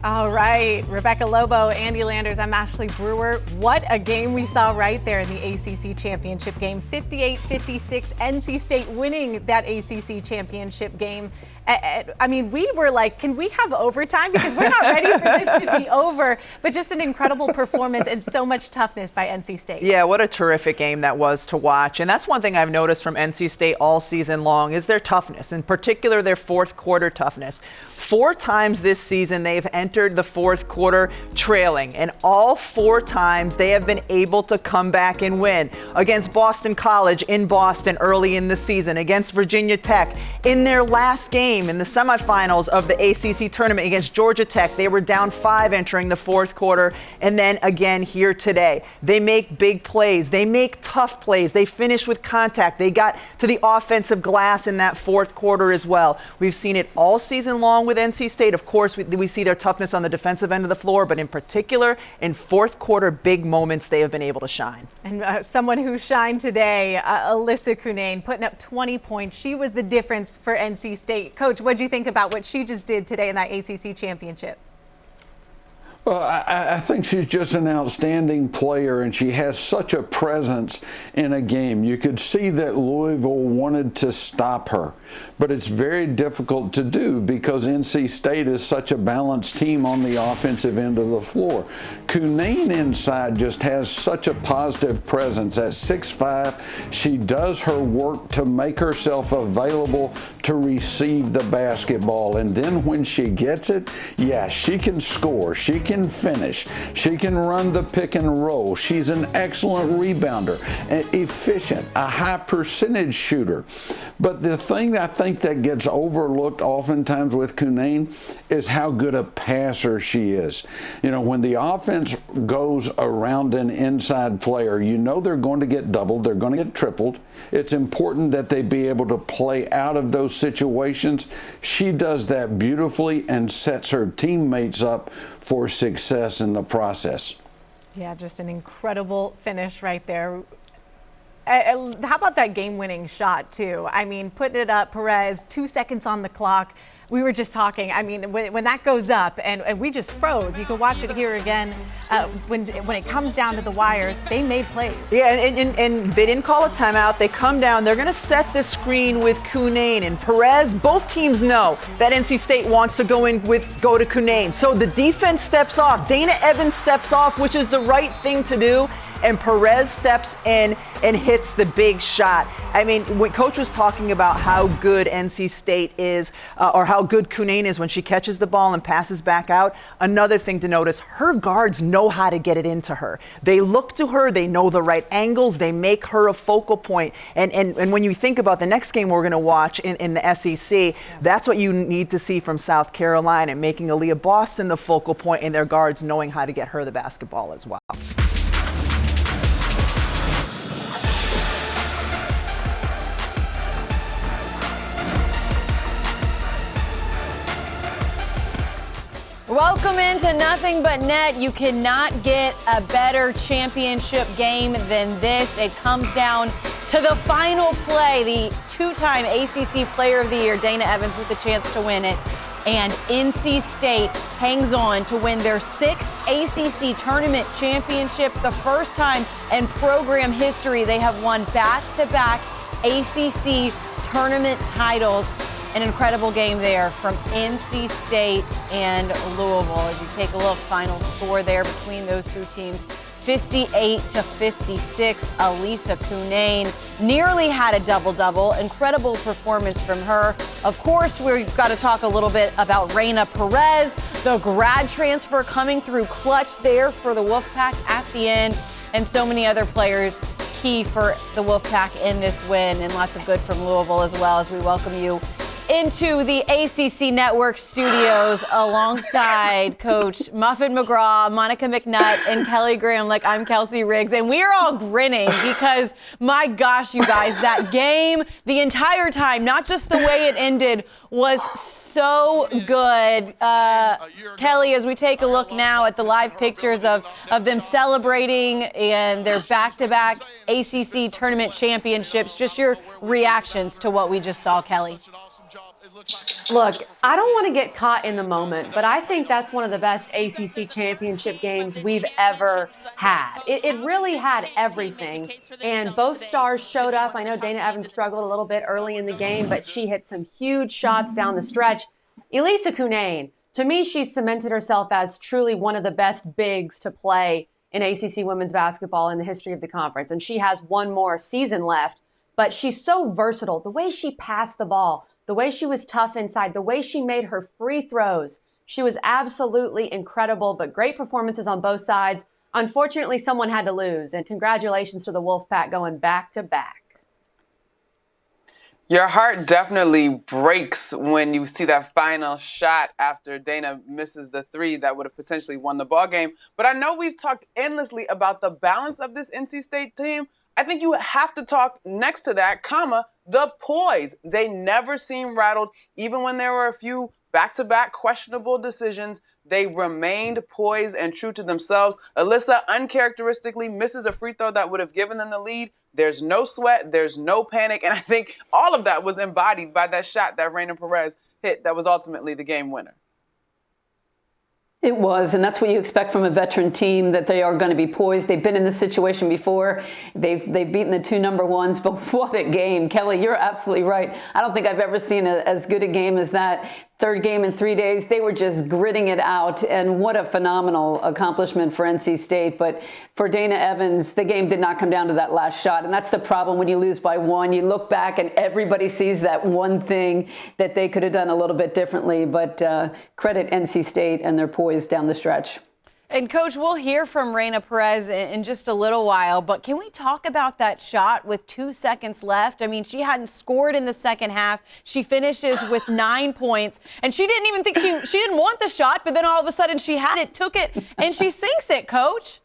All right, Rebecca Lobo, Andy Landers, I'm Ashley Brewer. What a game we saw right there in the ACC championship game. 58-56, NC State winning that ACC championship game. I mean, we were like, can we have overtime? Because we're not ready for this to be over. But just an incredible performance and so much toughness by NC State. Yeah, what a terrific game that was to watch. And that's one thing I've noticed from NC State all season long is their toughness, in particular their fourth quarter toughness. 4 times this season they've entered the fourth quarter trailing, and all 4 times they have been able to come back and win. Against Boston College in Boston early in the season, against Virginia Tech in their last game in the semifinals of the ACC tournament against Georgia Tech. They were down 5 entering the fourth quarter, and then again here today. They make big plays. They make tough plays. They finish with contact. They got to the offensive glass in that fourth quarter as well. We've seen it all season long with NC State. Of course, we see their toughness on the defensive end of the floor, but in particular, in fourth quarter big moments, they have been able to shine. And someone who shined today, Alyssa Cunane, putting up 20 points. She was the difference for NC State. Coach, what do you think about what she just did today in that ACC championship? Well, I think she's just an outstanding player, and she has such a presence in a game. You could see that Louisville wanted to stop her, but it's very difficult to do because NC State is such a balanced team on the offensive end of the floor. Cunane inside just has such a positive presence. At 6'5", she does her work to make herself available to receive the basketball, and then when she gets it, yeah, she can score. She can finish. She can run the pick and roll. She's an excellent rebounder, efficient, a high percentage shooter. But the thing I think that gets overlooked oftentimes with Cunane is how good a passer she is. You know, when the offense goes around an inside player, you know they're going to get doubled, they're going to get tripled. It's important that they be able to play out of those situations. She does that beautifully and sets her teammates up for success in the process. Yeah, just an incredible finish right there. How about that game-winning shot, too? I mean, putting it up, Perez, 2 seconds on the clock. We were just talking. I mean, when that goes up, and we just froze. You can watch it here again. When it comes down to the wire, they made plays. Yeah, and they didn't call a timeout. They come down. They're going to set the screen with Cunane and Perez. Both teams know that NC State wants to go to Cunane. So the defense steps off. Dana Evans steps off, which is the right thing to do. And Perez steps in and hits the big shot. I mean, when Coach was talking about how good NC State is, or how good Cunane is when she catches the ball and passes back out, another thing to notice, her guards know how to get it into her. They look to her, they know the right angles, they make her a focal point. And when you think about the next game we're going to watch in the SEC, that's what you need to see from South Carolina, making Aaliyah Boston the focal point and their guards knowing how to get her the basketball as well. Welcome into Nothing But Net. You cannot get a better championship game than this. It comes down to the final play. The 2-time ACC Player of the Year, Dana Evans, with the chance to win it. And NC State hangs on to win their 6th ACC tournament championship. The first time in program history they have won back-to-back ACC tournament titles. An incredible game there from NC State and Louisville. As you take a look, final score there between those two teams, 58-56. Alyssa Cunane nearly had a double-double. Incredible performance from her. Of course, we've got to talk a little bit about Raina Perez, the grad transfer coming through clutch there for the Wolfpack at the end, and so many other players key for the Wolfpack in this win, and lots of good from Louisville as well as we welcome you into the ACC Networks studios alongside Coach Muffin McGraw, Monica McNutt, and Kelly Graham. Like, I'm Kelsey Riggs, and we are all grinning because, my gosh, you guys, that game, the entire time, not just the way it ended, was so good. Kelly, as we take a look now at the live pictures of them celebrating and their back-to-back ACC tournament championships, just your reactions to what we just saw, Kelly. Look, I don't want to get caught in the moment, but I think that's one of the best ACC championship games we've ever had. It really had everything, and both stars showed up. I know Dana Evans struggled a little bit early in the game, but she hit some huge shots down the stretch. Elisa Cunane, to me, she's cemented herself as truly one of the best bigs to play in ACC women's basketball in the history of the conference, and she has one more season left, but she's so versatile. The way she passed the ball, the way she was tough inside, the way she made her free throws, she was absolutely incredible, but great performances on both sides. Unfortunately, someone had to lose, and congratulations to the Wolfpack going back-to-back. Your heart definitely breaks when you see that final shot after Dana misses the three that would have potentially won the ball game. But I know we've talked endlessly about the balance of this NC State team. I think you have to talk next to that, the poise. They never seemed rattled. Even when there were a few back-to-back questionable decisions, they remained poised and true to themselves. Alyssa uncharacteristically misses a free throw that would have given them the lead. There's no sweat. There's no panic. And I think all of that was embodied by that shot that Raina Perez hit that was ultimately the game winner. It was, and that's what you expect from a veteran team, that they are going to be poised. They've been in this situation before. They've beaten the two number ones, but what a game. Kelly, you're absolutely right. I don't think I've ever seen as good a game as that. Third game in 3 days. They were just gritting it out, and what a phenomenal accomplishment for NC State. But for Dana Evans, the game did not come down to that last shot, and that's the problem when you lose by one. You look back and everybody sees that one thing that they could have done a little bit differently, but credit NC State and their poise down the stretch. And, Coach, we'll hear from Raina Perez in just a little while, but can we talk about that shot with 2 seconds left? I mean, she hadn't scored in the second half. She finishes with 9 points, and she didn't even think she didn't want the shot, but then all of a sudden she had it, took it, and she sinks it, Coach.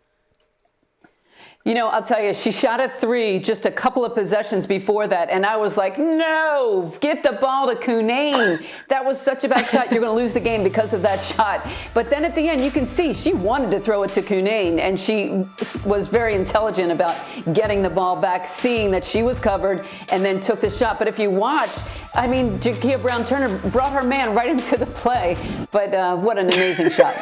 You know, I'll tell you, she shot a three just a couple of possessions before that, and I was like, no, get the ball to Cunane. That was such a bad shot. You're going to lose the game because of that shot. But then at the end, you can see she wanted to throw it to Cunane, and she was very intelligent about getting the ball back, seeing that she was covered, and then took the shot. But if you watch, I mean, Jakia Brown-Turner brought her man right into the play. But what an amazing shot.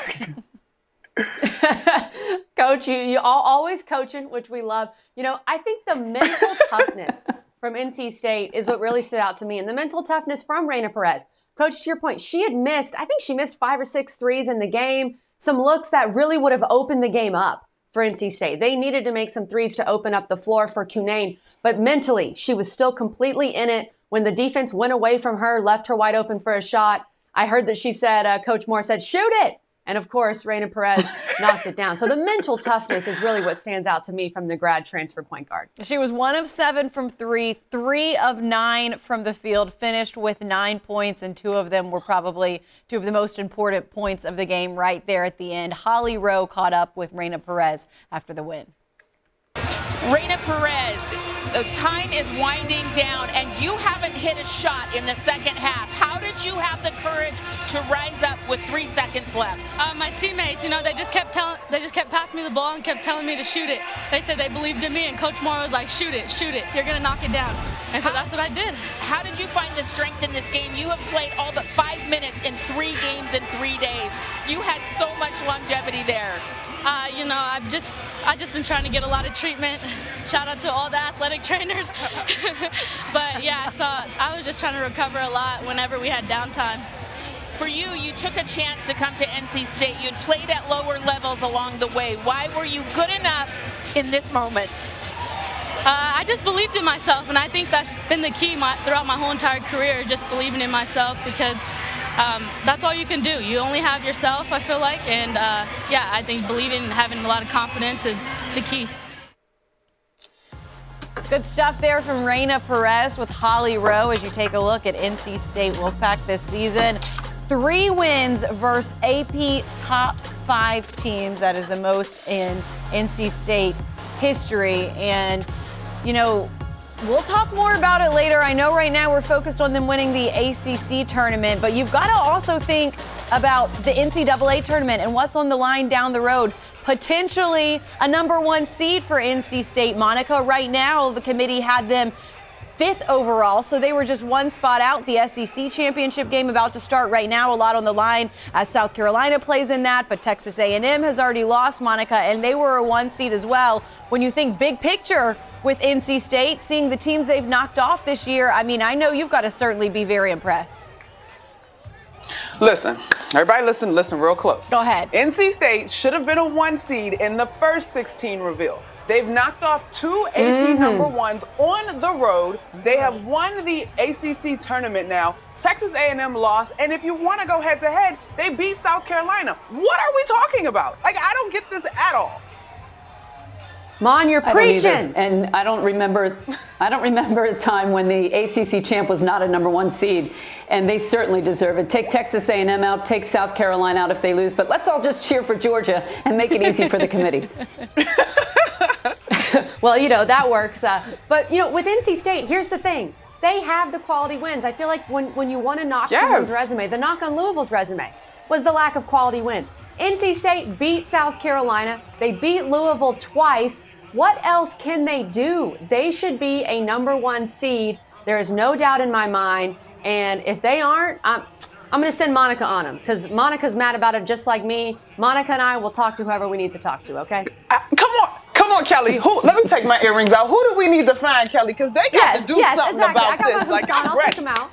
Coach, you always coaching, which we love. You know, I think the mental toughness from NC State is what really stood out to me, and the mental toughness from Raina Perez. Coach, to your point, she missed 5 or 6 threes in the game, some looks that really would have opened the game up for NC State. They needed to make some threes to open up the floor for Cunane, but mentally, she was still completely in it. When the defense went away from her, left her wide open for a shot, I heard that she said, Coach Moore said, shoot it. And, of course, Raina Perez knocked it down. So the mental toughness is really what stands out to me from the grad transfer point guard. She was 1 of 7 from 3, 3 of 9 from the field, finished with 9 points, and 2 of them were probably 2 of the most important points of the game right there at the end. Holly Rowe caught up with Raina Perez after the win. Raina Perez, the time is winding down, and you haven't hit a shot in the second half. How did you have the courage to rise up with 3 seconds left? My teammates, you know, they just kept passing me the ball and kept telling me to shoot it. They said they believed in me, and Coach Moore was like, shoot it, you're gonna knock it down. And so that's what I did. How did you find the strength in this game? You have played all but 5 minutes in 3 games in 3 days. You had so much longevity there. You know, I've just been trying to get a lot of treatment. Shout out to all the athletic trainers. But yeah, so I was just trying to recover a lot whenever we had downtime. For you, you took a chance to come to NC State. You'd played at lower levels along the way. Why were you good enough in this moment? I just believed in myself, and I think that's been the key throughout my whole entire career, just believing in myself, because that's all you can do. You only have yourself, I feel like, and yeah, I think believing and having a lot of confidence is the key. Good stuff there from Raina Perez with Holly Rowe as you take a look at NC State Wolfpack this season. 3 wins versus AP top 5 teams. That is the most in NC State history. And, you know, we'll talk more about it later. I know right now we're focused on them winning the ACC tournament, but you've got to also think about the NCAA tournament and what's on the line down the road. Potentially a number 1 seed for NC State. Monica, right now the committee had them 5th overall, so they were just 1 spot out. The SEC championship game about to start right now. A lot on the line as South Carolina plays in that, but Texas A&M has already lost, Monica, and they were a 1 seed as well. When you think big picture with NC State, seeing the teams they've knocked off this year, I mean, I know you've got to certainly be very impressed. Listen, everybody listen real close. Go ahead. NC State should have been a 1 seed in the first 16 reveal. They've knocked off 2 AP number 1s on the road. They have won the ACC tournament now. Texas A&M lost, and if you want to go head to head, they beat South Carolina. What are we talking about? Like, I don't get this at all. Mon, you're preaching. And I don't remember a time when the ACC champ was not a number 1 seed, and they certainly deserve it. Take Texas A&M out, take South Carolina out if they lose, but let's all just cheer for Georgia and make it easy for the committee. Well, you know, that works. But, you know, with NC State, here's the thing. They have the quality wins. I feel like when you want to knock someone's resume, the knock on Louisville's resume was the lack of quality wins. NC State beat South Carolina. They beat Louisville twice. What else can they do? They should be a number 1 seed. There is no doubt in my mind. And if they aren't, I'm going to send Monica on them because Monica's mad about it just like me. Monica and I will talk to whoever we need to talk to, okay? Come on, Kelly. Let me take my earrings out. Who do we need to find, Kelly? Because they got to do something about this. Like, I'm ready. I'll take them out.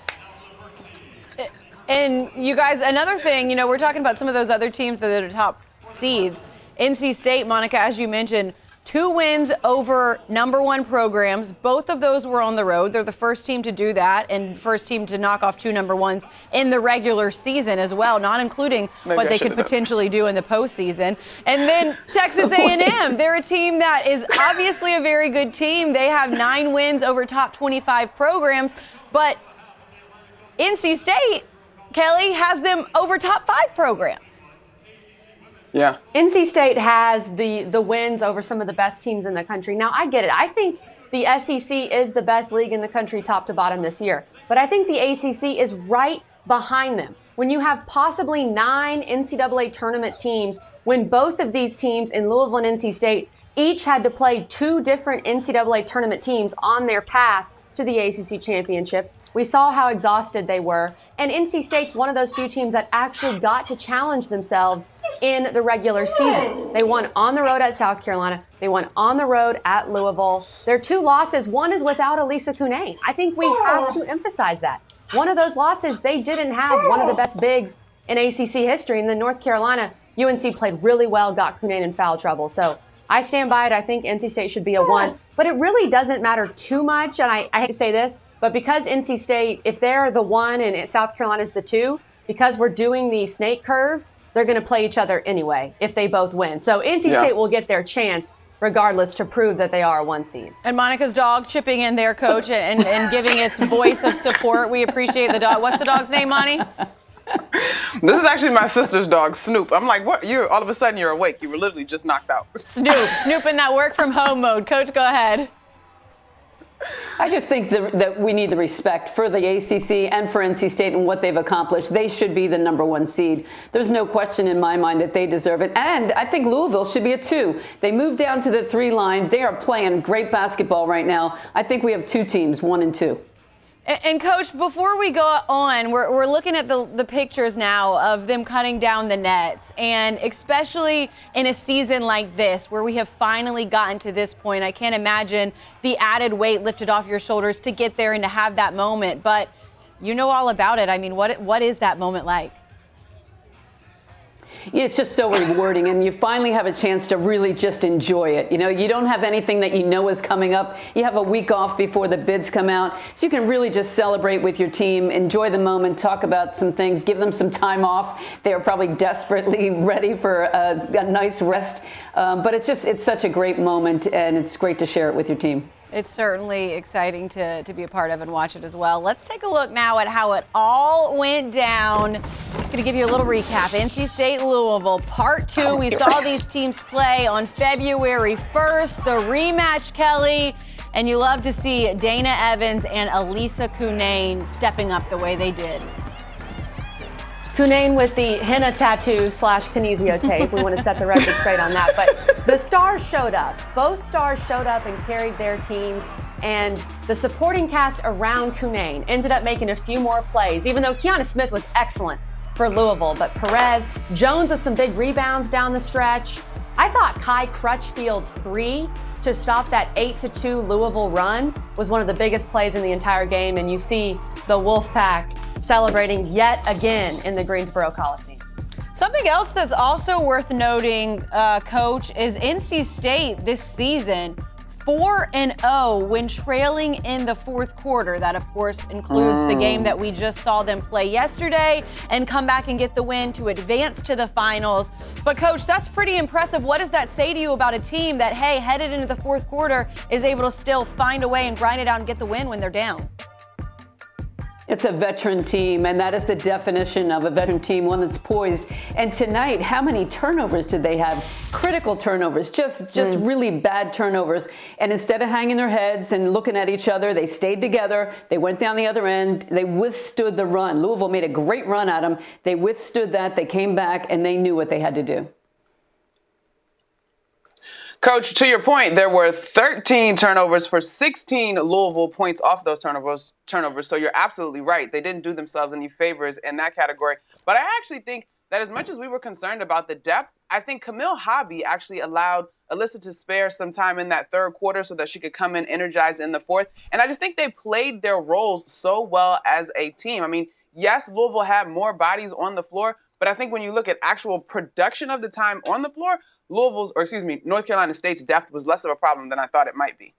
And you guys, another thing, you know, we're talking about some of those other teams that are top seeds. NC State, Monica, as you mentioned, 2 wins over number 1 programs. Both of those were on the road. They're the first team to do that and first team to knock off 2 number 1s in the regular season as well, not including what they could potentially do in the postseason. And then Texas A&M, they're a team that is obviously a very good team. They have 9 wins over top 25 programs, but NC State, Kelly, has them over top 5 programs. Yeah. NC State has the wins over some of the best teams in the country. Now, I get it. I think the SEC is the best league in the country top to bottom this year. But I think the ACC is right behind them. When you have possibly 9 NCAA tournament teams, when both of these teams in Louisville and NC State each had to play 2 different NCAA tournament teams on their path to the ACC championship, we saw how exhausted they were. And NC State's one of those few teams that actually got to challenge themselves in the regular season. They won on the road at South Carolina. They won on the road at Louisville. Their 2 losses, one is without Elisa Cunane. I think we have to emphasize that. One of those losses, they didn't have one of the best bigs in ACC history. And then North Carolina, UNC played really well, got Cunane in foul trouble. So I stand by it. I think NC State should be a 1. But it really doesn't matter too much. And I hate to say this, but because NC State, if they're the 1 and South Carolina's the 2, because we're doing the snake curve, they're going to play each other anyway if they both win. So NC State will get their chance regardless to prove that they are a 1 seed. And Monica's dog chipping in there, Coach, and giving its voice of support. We appreciate the dog. What's the dog's name, Monty? This is actually my sister's dog, Snoop. I'm like, what? All of a sudden you're awake. You were literally just knocked out. Snoop in that work from home mode. Coach, go ahead. I just think that we need the respect for the ACC and for NC State and what they've accomplished. They should be the number 1 seed. There's no question in my mind that they deserve it. And I think Louisville should be a 2. They moved down to the 3 line. They are playing great basketball right now. I think we have 2 teams, 1 and 2. And Coach, before we go on, we're looking at the pictures now of them cutting down the nets. And especially in a season like this, where we have finally gotten to this point, I can't imagine the added weight lifted off your shoulders to get there and to have that moment. But you know all about it. I mean, what is that moment like? It's just so rewarding, and you finally have a chance to really just enjoy it. You know, you don't have anything that you know is coming up. You have a week off before the bids come out, so you can really just celebrate with your team, enjoy the moment, talk about some things, give them some time off. They are probably desperately ready for a nice rest, but it's such a great moment, and it's great to share it with your team. It's certainly exciting to be a part of and watch it as well. Let's take a look now at how it all went down. Going to give you a little recap. NC State, Louisville, Part 2. We saw these teams play on February 1st. The rematch, Kelly. And you love to see Dana Evans and Elisa Cunane stepping up the way they did. Cunane with the henna tattoo / kinesio tape. We want to set the record straight on that. But the stars showed up. Both stars showed up and carried their teams. And the supporting cast around Cunane ended up making a few more plays, even though Kiana Smith was excellent for Louisville. But Perez, Jones with some big rebounds down the stretch. I thought Kai Crutchfield's 3 to stop that 8-2 Louisville run was one of the biggest plays in the entire game. And you see the Wolfpack celebrating yet again in the Greensboro Coliseum. Something else that's also worth noting, Coach, is NC State this season 4-0 when trailing in the fourth quarter. That, of course, includes the game that we just saw them play yesterday and come back and get the win to advance to the finals. But, Coach, that's pretty impressive. What does that say to you about a team that, hey, headed into the fourth quarter is able to still find a way and grind it out and get the win when they're down? It's a veteran team, and that is the definition of a veteran team, one that's poised. And tonight, how many turnovers did they have? Critical turnovers, just really bad turnovers. And instead of hanging their heads and looking at each other, they stayed together. They went down the other end. They withstood the run. Louisville made a great run at them. They withstood that. They came back, and they knew what they had to do. Coach, to your point, there were 13 turnovers for 16 Louisville points off those turnovers. So you're absolutely right. They didn't do themselves any favors in that category. But I actually think that as much as we were concerned about the depth, I think Camille Hobby actually allowed Alyssa to spare some time in that third quarter so that she could come in energized in the fourth. And I just think they played their roles so well as a team. I mean, yes, Louisville had more bodies on the floor, but I think when you look at actual production of the time on the floor, North Carolina State's depth was less of a problem than I thought it might be.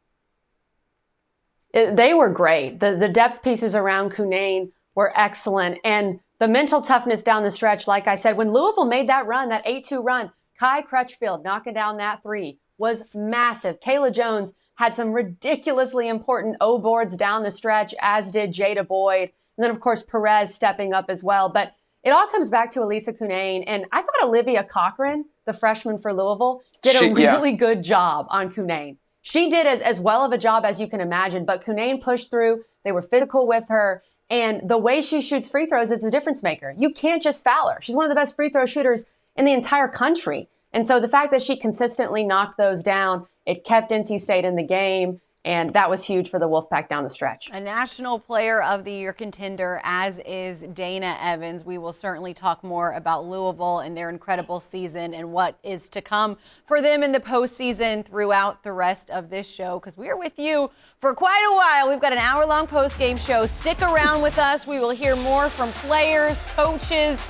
They were great. The depth pieces around Cunane were excellent. And the mental toughness down the stretch, like I said, when Louisville made that run, that 8-2 run, Kai Crutchfield knocking down that 3 was massive. Kayla Jones had some ridiculously important O boards down the stretch, as did Jada Boyd. And then, of course, Perez stepping up as well. But it all comes back to Elisa Cunane. And I thought Olivia Cochran, the freshman for Louisville, did a really good job on Cunane. She did as well of a job as you can imagine, but Cunane pushed through. They were physical with her. And the way she shoots free throws is a difference maker. You can't just foul her. She's one of the best free throw shooters in the entire country. And so the fact that she consistently knocked those down, it kept NC State in the game. And that was huge for the Wolfpack down the stretch. A National Player of the Year contender, as is Dana Evans. We will certainly talk more about Louisville and their incredible season and what is to come for them in the postseason throughout the rest of this show, because we are with you for quite a while. We've got an hour-long post-game show. Stick around with us. We will hear more from players, coaches,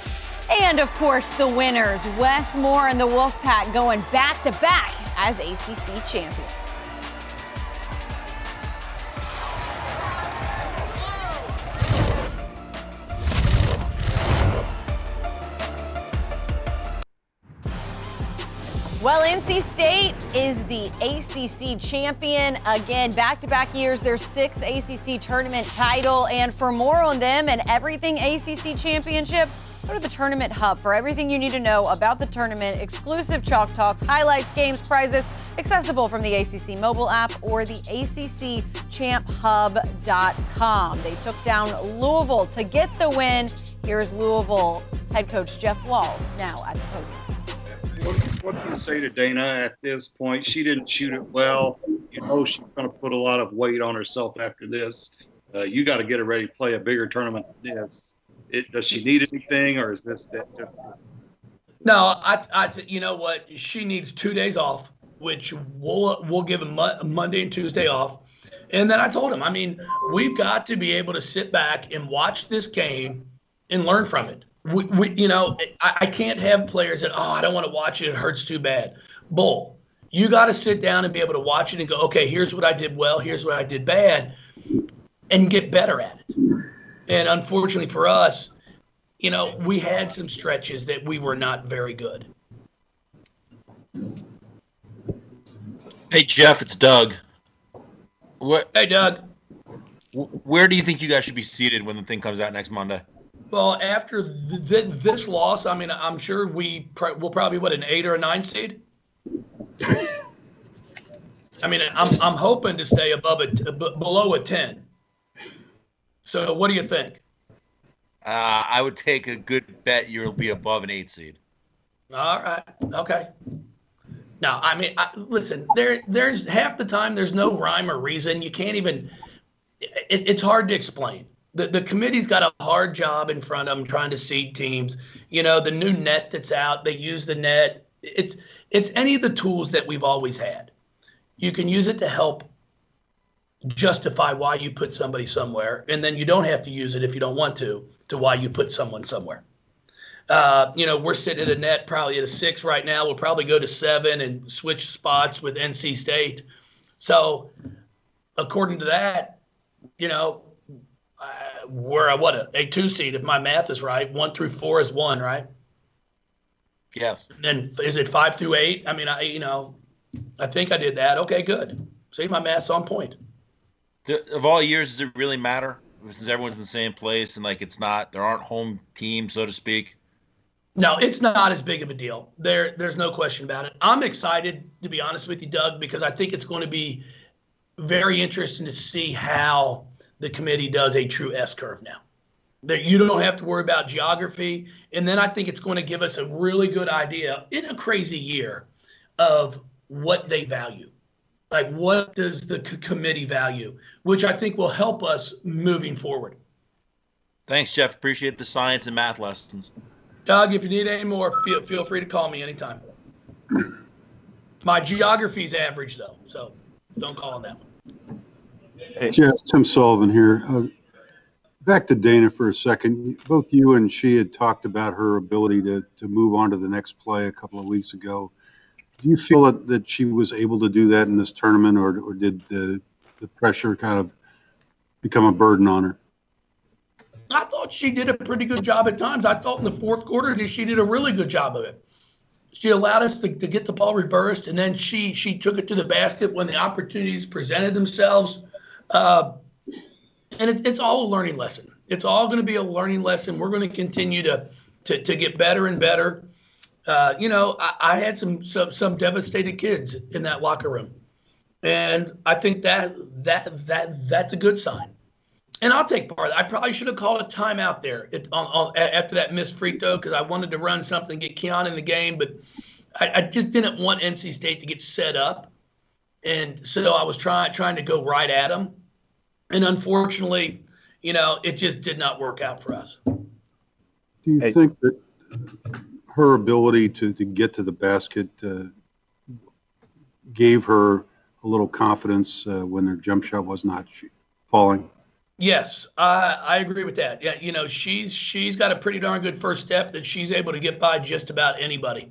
and, of course, the winners. Wes Moore and the Wolfpack going back-to-back as ACC champions. Well, NC State is the ACC champion. Again, back-to-back years, their 6th ACC tournament title. And for more on them and everything ACC championship, go to the Tournament Hub for everything you need to know about the tournament, exclusive Chalk Talks, highlights, games, prizes, accessible from the ACC mobile app or the ACCChampHub.com. They took down Louisville to get the win. Here's Louisville head coach Jeff Walls now at the podium. What can you say to Dana at this point? She didn't shoot it well. You know she's going to put a lot of weight on herself after this. You got to get her ready to play a bigger tournament than this. Does she need anything, or is this that different? No, I you know what? She needs 2 days off, which we'll give them Monday and Tuesday off. And then I told him, I mean, we've got to be able to sit back and watch this game and learn from it. We you know, I can't have players that, I don't want to watch it. It hurts too bad. Bull. You got to sit down and be able to watch it and go, okay, here's what I did well, here's what I did bad, and get better at it. And unfortunately for us, you know, we had some stretches that we were not very good. Hey, Jeff, it's Doug. Hey, Doug. Where do you think you guys should be seated when the thing comes out next Monday? Well, after this loss, I mean, I'm sure we'll probably, an 8 or a 9 seed? I mean, I'm hoping to stay below a 10. So what do you think? I would take a good bet you'll be above an 8 seed. All right. Okay. Now, I mean, listen, there's half the time there's no rhyme or reason. You can't even it's hard to explain. The committee's got a hard job in front of them trying to seed teams. You know, the new net that's out, they use the net. It's any of the tools that we've always had. You can use it to help justify why you put somebody somewhere, and then you don't have to use it if you don't want to why you put someone somewhere. We're sitting at a net probably at a 6 right now. We'll probably go to 7 and switch spots with NC State. So according to that, we're a 2 seed if my math is right. 1 through 4 is 1, right? Yes. And then is it 5 through 8? I mean, I think I did that. Okay, good. See, my math's on point. Of all years, does it really matter? Since everyone's in the same place and there aren't home teams, so to speak. No, it's not as big of a deal. There's no question about it. I'm excited, to be honest with you, Doug, because I think it's going to be very interesting to see how the committee does a true S-curve now. That you don't have to worry about geography. And then I think it's going to give us a really good idea in a crazy year of what they value. Like, what does the committee value, which I think will help us moving forward. Thanks, Jeff. Appreciate the science and math lessons. Doug, if you need any more, feel free to call me anytime. My geography's average, though, so don't call on that one. Hey. Jeff, Tim Sullivan here. Back to Dana for a second. Both you and she had talked about her ability to move on to the next play a couple of weeks ago. Do you feel that she was able to do that in this tournament, or did the pressure kind of become a burden on her? I thought she did a pretty good job at times. I thought in the fourth quarter she did a really good job of it. She allowed us to get the ball reversed, and then she took it to the basket when the opportunities presented themselves. And it's all a learning lesson. It's all going to be a learning lesson. We're going to continue to get better and better. I had some devastated kids in that locker room, and I think that's a good sign. And I'll take part of that. I probably should have called a timeout there after that missed free throw because I wanted to run something, get Keon in the game, but I just didn't want NC State to get set up, and so I was trying to go right at them, and unfortunately, it just did not work out for us. Do you think that her ability to get to the basket gave her a little confidence when her jump shot was not falling? Yes, I agree with that. Yeah, she's got a pretty darn good first step that she's able to get by just about anybody.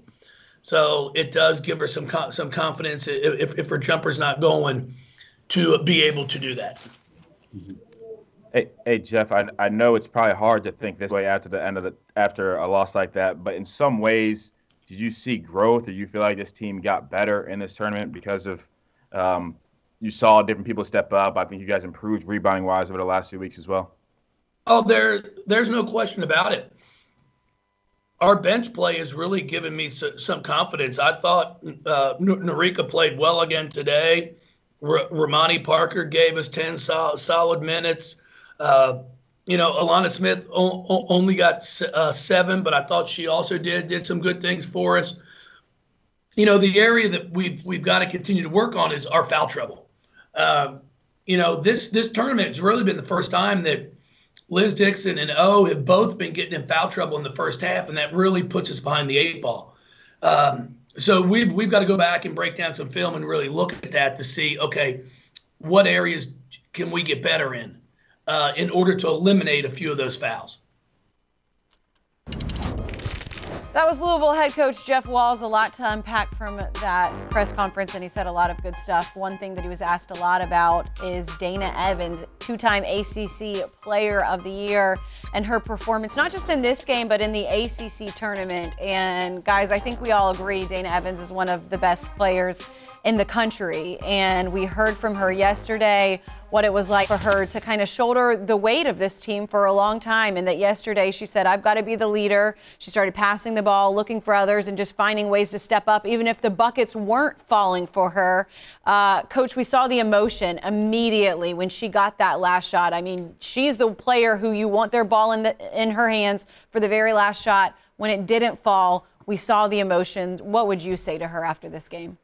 So it does give her some confidence if her jumper's not going to be able to do that. Hey Jeff, I know it's probably hard to think this way after a loss like that, but in some ways, did you see growth, or you feel like this team got better in this tournament because of you saw different people step up? I think you guys improved rebounding wise over the last few weeks as well. Oh, there's no question about it. Our bench play has really given me some confidence. I thought Narika played well again today. Ramani Parker gave us 10 solid minutes. Alana Smith only got 7, but I thought she also did some good things for us. The area that we've got to continue to work on is our foul trouble. This tournament has really been the first time that Liz Dixon and O have both been getting in foul trouble in the first half, and that really puts us behind the 8 ball. So we've got to go back and break down some film and really look at that to see, okay, what areas can we get better in order to eliminate a few of those fouls. That was Louisville head coach Jeff Walz. A lot to unpack from that press conference, and he said a lot of good stuff. One thing that he was asked a lot about is Dana Evans, 2-time ACC Player of the Year, and her performance, not just in this game, but in the ACC tournament. And guys, I think we all agree Dana Evans is one of the best players in the country. And we heard from her yesterday what it was like for her to kind of shoulder the weight of this team for a long time. And that yesterday she said, I've got to be the leader. She started passing the ball, looking for others, and just finding ways to step up, even if the buckets weren't falling for her. Coach, we saw the emotion immediately when she got that last shot. I mean, she's the player who you want their ball in her hands for the very last shot. When it didn't fall, we saw the emotion. What would you say to her after this game?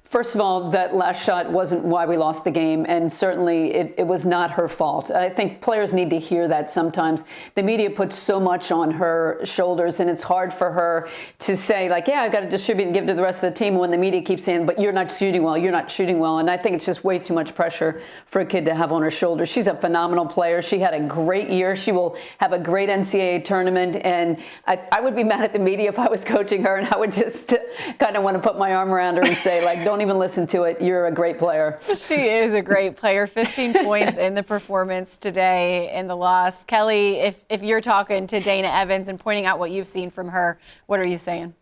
First of all, that last shot wasn't why we lost the game, and certainly it was not her fault. I think players need to hear that sometimes. The media puts so much on her shoulders, and it's hard for her to say, like, yeah, I got to distribute and give to the rest of the team, when the media keeps saying, but you're not shooting well, you're not shooting well. And I think it's just way too much pressure for a kid to have on her shoulders. She's a phenomenal player. She had a great year. She will have a great NCAA tournament, and I would be mad at the media if I was coaching her, and I would just kind of want to put my arm around her and say, like, don't even listen to it. You're a great player. She is a great player. 15 points in the performance today in the loss. Kelly, if you're talking to Dana Evans and pointing out what you've seen from her, what are you saying?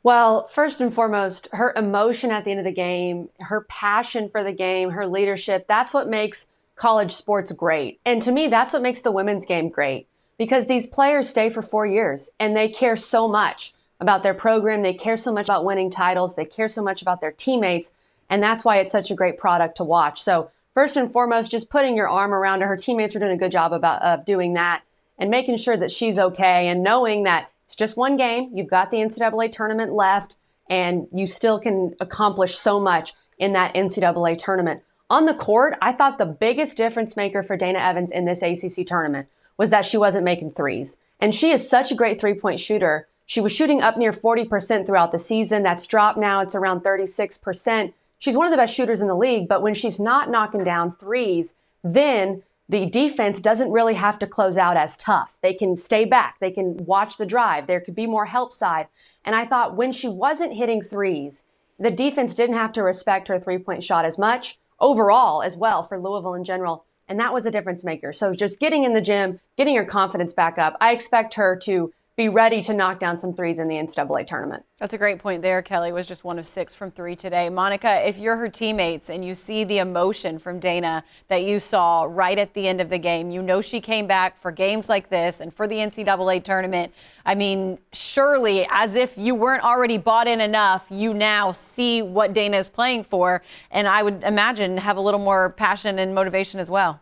Well, first and foremost, her emotion at the end of the game, her passion for the game, her leadership, that's what makes college sports great. And to me, that's what makes the women's game great, because these players stay for 4 years and they care so much about their program. They care so much about winning titles. They care so much about their teammates. And that's why it's such a great product to watch. So first and foremost, just putting your arm around her. Her teammates are doing a good job of doing that and making sure that she's okay, and knowing that it's just one game. You've got the NCAA tournament left, and you still can accomplish so much in that NCAA tournament. On the court, I thought the biggest difference maker for Dana Evans in this ACC tournament was that she wasn't making threes. And she is such a great three-point shooter. She was shooting up near 40% throughout the season. That's dropped now. It's around 36%. She's one of the best shooters in the league, but when she's not knocking down threes, then the defense doesn't really have to close out as tough. They can stay back. They can watch the drive. There could be more help side. And I thought when she wasn't hitting threes, the defense didn't have to respect her three-point shot as much overall as well for Louisville in general. And that was a difference maker. So just getting in the gym, getting her confidence back up, I expect her to be ready to knock down some threes in the NCAA tournament. That's a great point there. Kelly was just 1 of 6 from 3 today. Monica, if you're her teammates and you see the emotion from Dana that you saw right at the end of the game, you know she came back for games like this and for the NCAA tournament. I mean, surely, as if you weren't already bought in enough, you now see what Dana is playing for, and I would imagine have a little more passion and motivation as well.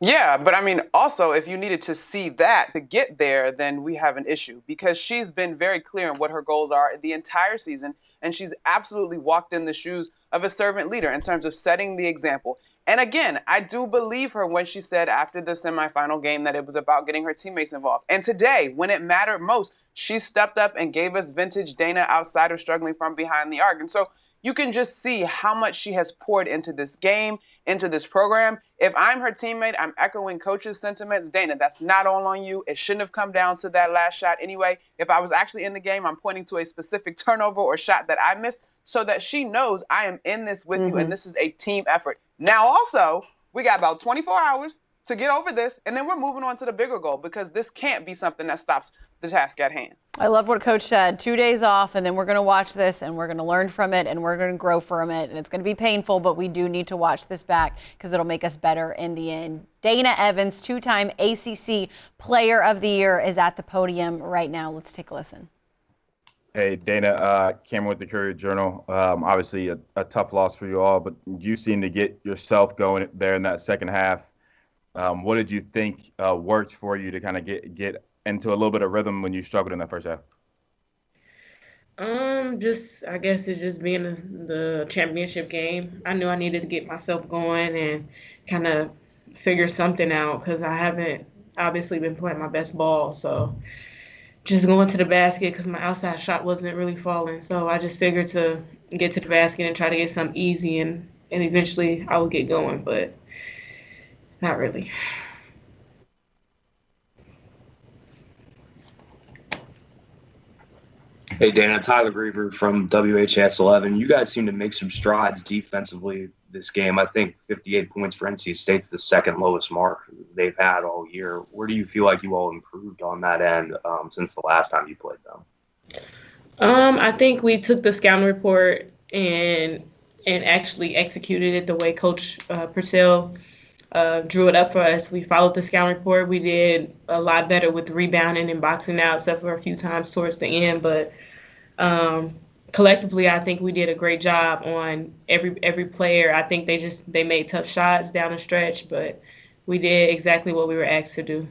Yeah, but I mean, also, if you needed to see that to get there, then we have an issue, because she's been very clear on what her goals are the entire season, and she's absolutely walked in the shoes of a servant leader in terms of setting the example. And again, I do believe her when she said after the semifinal game that it was about getting her teammates involved. And today, when it mattered most, she stepped up and gave us vintage Dana outside of struggling from behind the arc. And so you can just see how much she has poured into this game, into this program. If I'm her teammate, I'm echoing coach's sentiments. Dana, that's not all on you. It shouldn't have come down to that last shot anyway. If I was actually in the game, I'm pointing to a specific turnover or shot that I missed so that she knows I am in this with you and this is a team effort. Now also, we got about 24 hours to get over this, and then we're moving on to the bigger goal, because this can't be something that stops the task at hand. I love what Coach said. 2 days off, and then we're going to watch this, and we're going to learn from it, and we're going to grow from it, and it's going to be painful, but we do need to watch this back because it'll make us better in the end. Dana Evans, 2-time ACC Player of the Year, is at the podium right now. Let's take a listen. Hey, Dana, Cameron with the Courier-Journal. Obviously a tough loss for you all, but you seem to get yourself going there in that second half. What did you think worked for you to kind of get into a little bit of rhythm when you struggled in that first half? I guess it's just being the championship game. I knew I needed to get myself going and kind of figure something out, because I haven't obviously been playing my best ball. So just going to the basket, because my outside shot wasn't really falling. So I just figured to get to the basket and try to get something easy, and eventually I would get going, but not really. Hey, Dana, Tyler Griever from WHS 11. You guys seem to make some strides defensively this game. I think 58 points for NC State's the second lowest mark they've had all year. Where do you feel like you all improved on that end since the last time you played them? I think we took the scouting report and actually executed it the way Coach Purcell drew it up for us. We followed the scouting report. We did a lot better with rebounding and boxing out, except for a few times towards the end. But collectively, I think we did a great job on every player. I think they made tough shots down the stretch, but we did exactly what we were asked to do.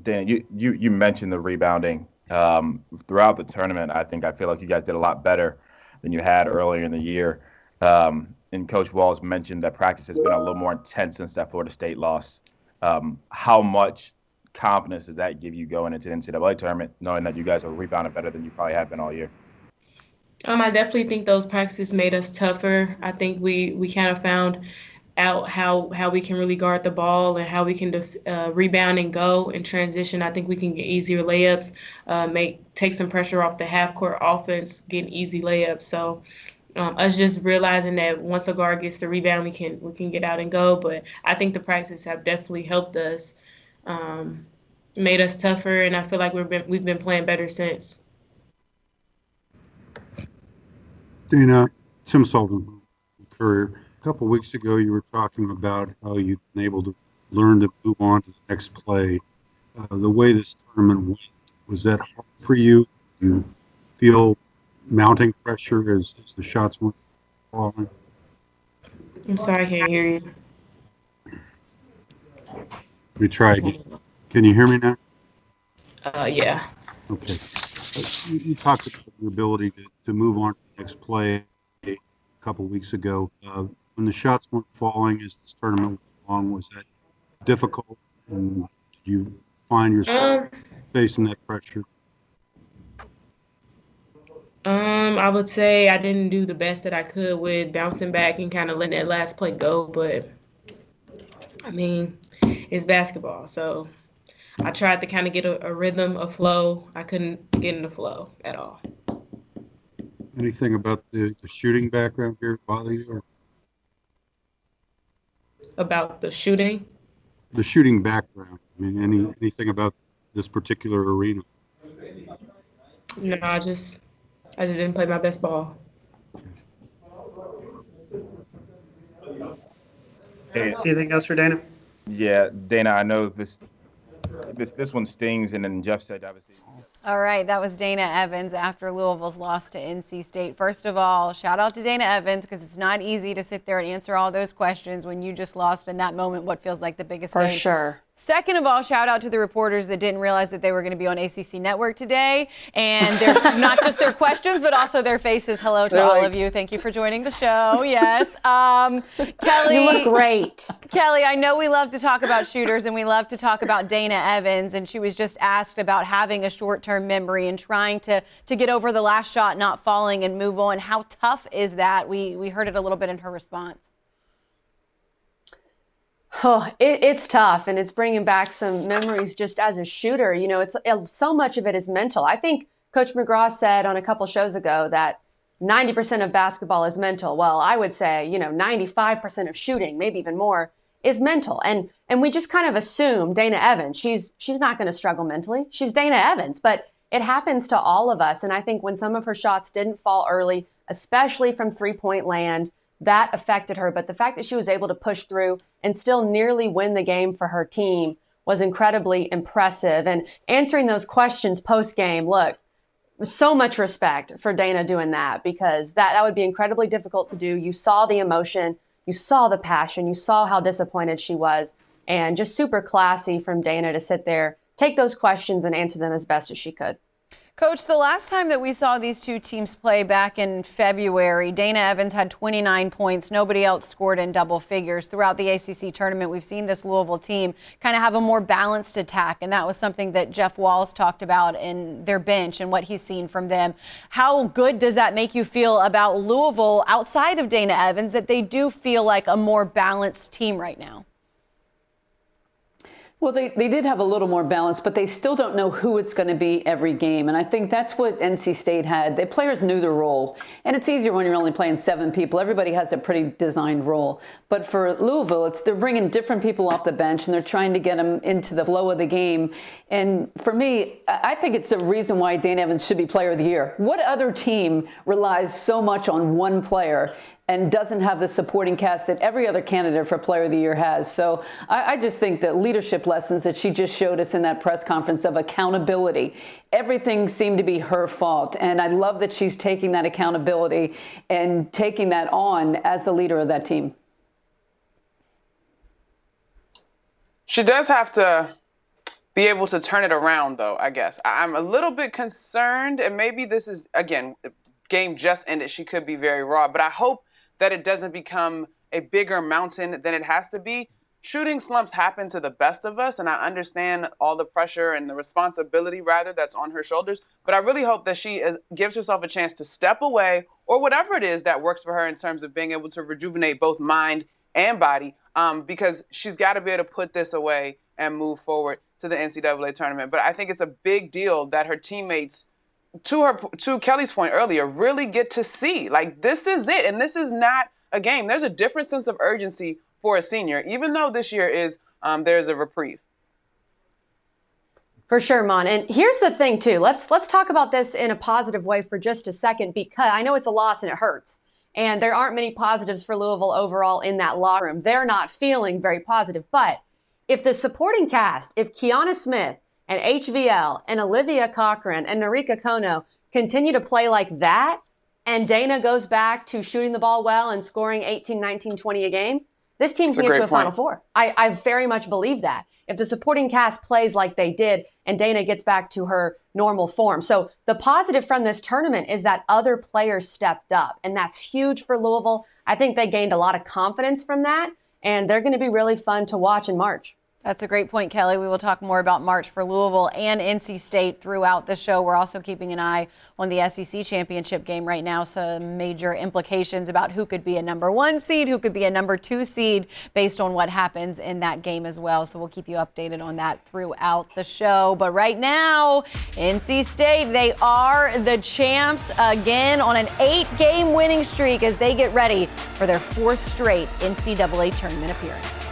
Dan, you mentioned the rebounding throughout the tournament. I feel like you guys did a lot better than you had earlier in the year. And Coach Walls mentioned that practice has been a little more intense since that Florida State loss. How much confidence does that give you going into the NCAA tournament, knowing that you guys are rebounding better than you probably have been all year? I definitely think those practices made us tougher. I think we kind of found out how we can really guard the ball and how we can rebound and go and transition. I think we can get easier layups, take some pressure off the half court offense, getting easy layups. So us just realizing that once a guard gets the rebound, we can get out and go. But I think the practices have definitely helped us, made us tougher, and I feel like we've been playing better since. Dana, Tim Sullivan, Courier. A couple weeks ago, you were talking about how you've been able to learn to move on to the next play. The way this tournament went, was that hard for you? You feel mounting pressure as the shots went falling? I'm sorry, I can't hear you. Let me try again. Can you hear me now? Yeah. Okay. You talked about your ability to move on to the next play a couple weeks ago. When the shots weren't falling as this tournament went along, was that difficult? And did you find yourself facing that pressure? I would say I didn't do the best that I could with bouncing back and kind of letting that last play go, but I mean, it's basketball, so I tried to kind of get a rhythm, a flow. I couldn't get in the flow at all. Anything about the shooting background here bother you? Or? About the shooting? The shooting background. I mean, anything about this particular arena? No, I just didn't play my best ball. Anything else for Dana? Yeah, Dana, I know this one stings, and then Jeff said obviously. All right, that was Dana Evans after Louisville's loss to NC State. First of all, shout out to Dana Evans, because it's not easy to sit there and answer all those questions when you just lost in that moment what feels like the biggest For game. sure. Second of all, shout out to the reporters that didn't realize that they were going to be on ACC Network today. And they're not just their questions, but also their faces. Hello to all of you. Thank you for joining the show. Yes. Kelly. You look great. Kelly, I know we love to talk about shooters and we love to talk about Dana Evans. And she was just asked about having a short-term memory and trying to get over the last shot not falling and move on. How tough is that? We heard it a little bit in her response. Oh, it's tough, and it's bringing back some memories just as a shooter. You know, it's so much of it is mental. I think Coach McGraw said on a couple shows ago that 90% of basketball is mental. Well, I would say, 95% of shooting, maybe even more, is mental. And we just kind of assume Dana Evans, she's not going to struggle mentally. She's Dana Evans, but it happens to all of us. And I think when some of her shots didn't fall early, especially from three-point land, that affected her. But the fact that she was able to push through and still nearly win the game for her team was incredibly impressive. And answering those questions post-game, look, so much respect for Dana doing that, because that would be incredibly difficult to do. You saw the emotion, you saw the passion, you saw how disappointed she was, and just super classy from Dana to sit there, take those questions and answer them as best as she could. Coach, the last time that we saw these two teams play back in February, Dana Evans had 29 points. Nobody else scored in double figures. Throughout the ACC tournament, we've seen this Louisville team kind of have a more balanced attack, and that was something that Jeff Walls talked about in their bench and what he's seen from them. How good does that make you feel about Louisville outside of Dana Evans, that they do feel like a more balanced team right now? Well, they did have a little more balance, but they still don't know who it's going to be every game. And I think that's what NC State had. The players knew their role. And it's easier when you're only playing 7 people. Everybody has a pretty designed role. But for Louisville, they're bringing different people off the bench, and they're trying to get them into the flow of the game. And for me, I think it's a reason why Dane Evans should be Player of the Year. What other team relies so much on one player and doesn't have the supporting cast that every other candidate for Player of the Year has? So I just think that leadership lessons that she just showed us in that press conference of accountability, everything seemed to be her fault. And I love that she's taking that accountability and taking that on as the leader of that team. She does have to be able to turn it around, though, I guess. I'm a little bit concerned, and maybe this is, again, game just ended. She could be very raw, but I hope that it doesn't become a bigger mountain than it has to be. Shooting slumps happen to the best of us, and I understand all the pressure and the responsibility, rather, that's on her shoulders. But I really hope that she gives herself a chance to step away, or whatever it is that works for her in terms of being able to rejuvenate both mind and body, because she's got to be able to put this away and move forward to the NCAA tournament. But I think it's a big deal that her teammates, to Kelly's point earlier, really get to see, like, this is it. And this is not a game. There's a different sense of urgency for a senior, even though this year is, there's a reprieve. For sure, Mon. And here's the thing, too. Let's talk about this in a positive way for just a second, because I know it's a loss and it hurts. And there aren't many positives for Louisville overall in that locker room. They're not feeling very positive. But if the supporting cast, if Kiana Smith and HVL and Olivia Cochran and Narika Kono continue to play like that, and Dana goes back to shooting the ball well and scoring 18, 19, 20 a game, this team can get to a Final Four. I very much believe that. If the supporting cast plays like they did and Dana gets back to her normal form. So the positive from this tournament is that other players stepped up, and that's huge for Louisville. I think they gained a lot of confidence from that, and they're going to be really fun to watch in March. That's a great point, Kelly. We will talk more about March for Louisville and NC State throughout the show. We're also keeping an eye on the SEC championship game right now. Some major implications about who could be a number 1 seed, who could be a number 2 seed based on what happens in that game as well. So we'll keep you updated on that throughout the show. But right now, NC State, they are the champs again on an 8-game winning streak as they get ready for their 4th straight NCAA tournament appearance.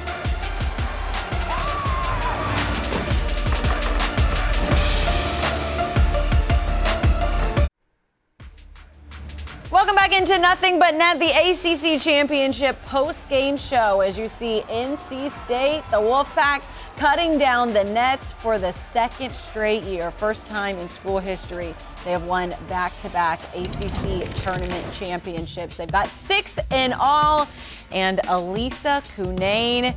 Welcome back into Nothing But Net, the ACC Championship post-game show. As you see, NC State, the Wolfpack, cutting down the nets for the 2nd straight year. First time in school history they have won back-to-back ACC tournament championships. They've got 6 in all, and Elisa Cunane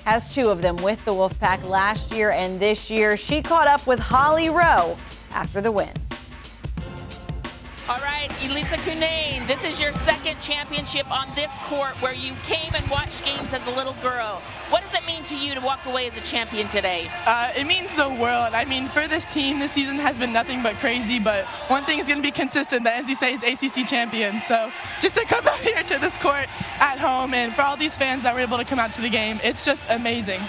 has 2 of them with the Wolfpack last year and this year. She caught up with Holly Rowe after the win. All right, Elisa Cunane, this is your 2nd championship on this court where you came and watched games as a little girl. What does it mean to you to walk away as a champion today? It means the world. I mean, for this team, this season has been nothing but crazy, but one thing is going to be consistent, that NC State is ACC champion. So just to come out here to this court at home, and for all these fans that were able to come out to the game, it's just amazing.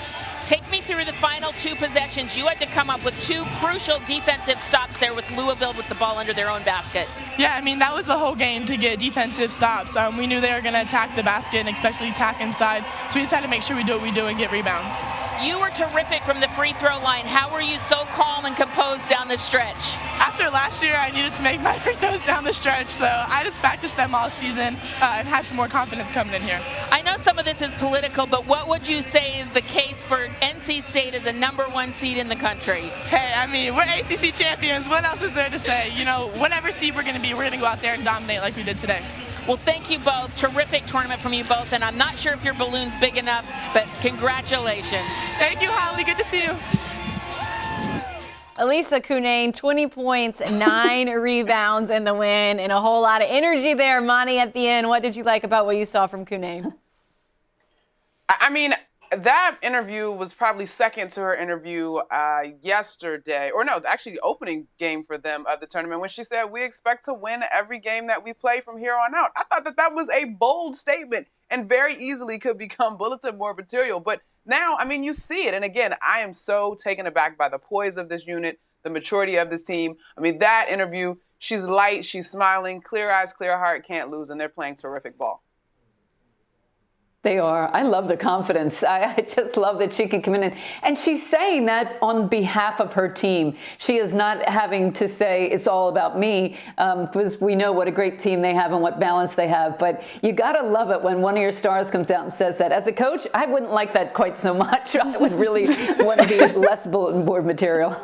Take me through the final 2 possessions. You had to come up with 2 crucial defensive stops there with Louisville with the ball under their own basket. Yeah, I mean, that was the whole game, to get defensive stops. We knew they were going to attack the basket and especially attack inside, so we just had to make sure we do what we do and get rebounds. You were terrific from the free throw line. How were you so calm and composed down the stretch? After last year, I needed to make my free throws down the stretch, so I just practiced them all season and had some more confidence coming in here. I know some of this is political, but what would you say is the case for NC State as a number 1 seed in the country? Hey, I mean, we're ACC champions. What else is there to say? You know, whatever seed we're going to be, we're going to go out there and dominate like we did today. Well, thank you both. Terrific tournament from you both, and I'm not sure if your balloon's big enough, but congratulations. Thank you, Holly. Good to see you. Elisa Cunane, 20 points, 9 rebounds in the win, and a whole lot of energy there, Monty, at the end. What did you like about what you saw from Cunane? I mean, that interview was probably second to her interview yesterday, or no, actually the opening game for them of the tournament, when she said, we expect to win every game that we play from here on out. I thought that was a bold statement and very easily could become bulletin board material. But now, I mean, you see it. And again, I am so taken aback by the poise of this unit, the maturity of this team. I mean, that interview, she's light, she's smiling, clear eyes, clear heart, can't lose, and they're playing terrific ball. They are. I love the confidence. I just love that she can come in and she's saying that on behalf of her team. She is not having to say it's all about me, because we know what a great team they have and what balance they have. But you got to love it when one of your stars comes out and says that. As a coach, I wouldn't like that quite so much. I would really want to be less bulletin board material.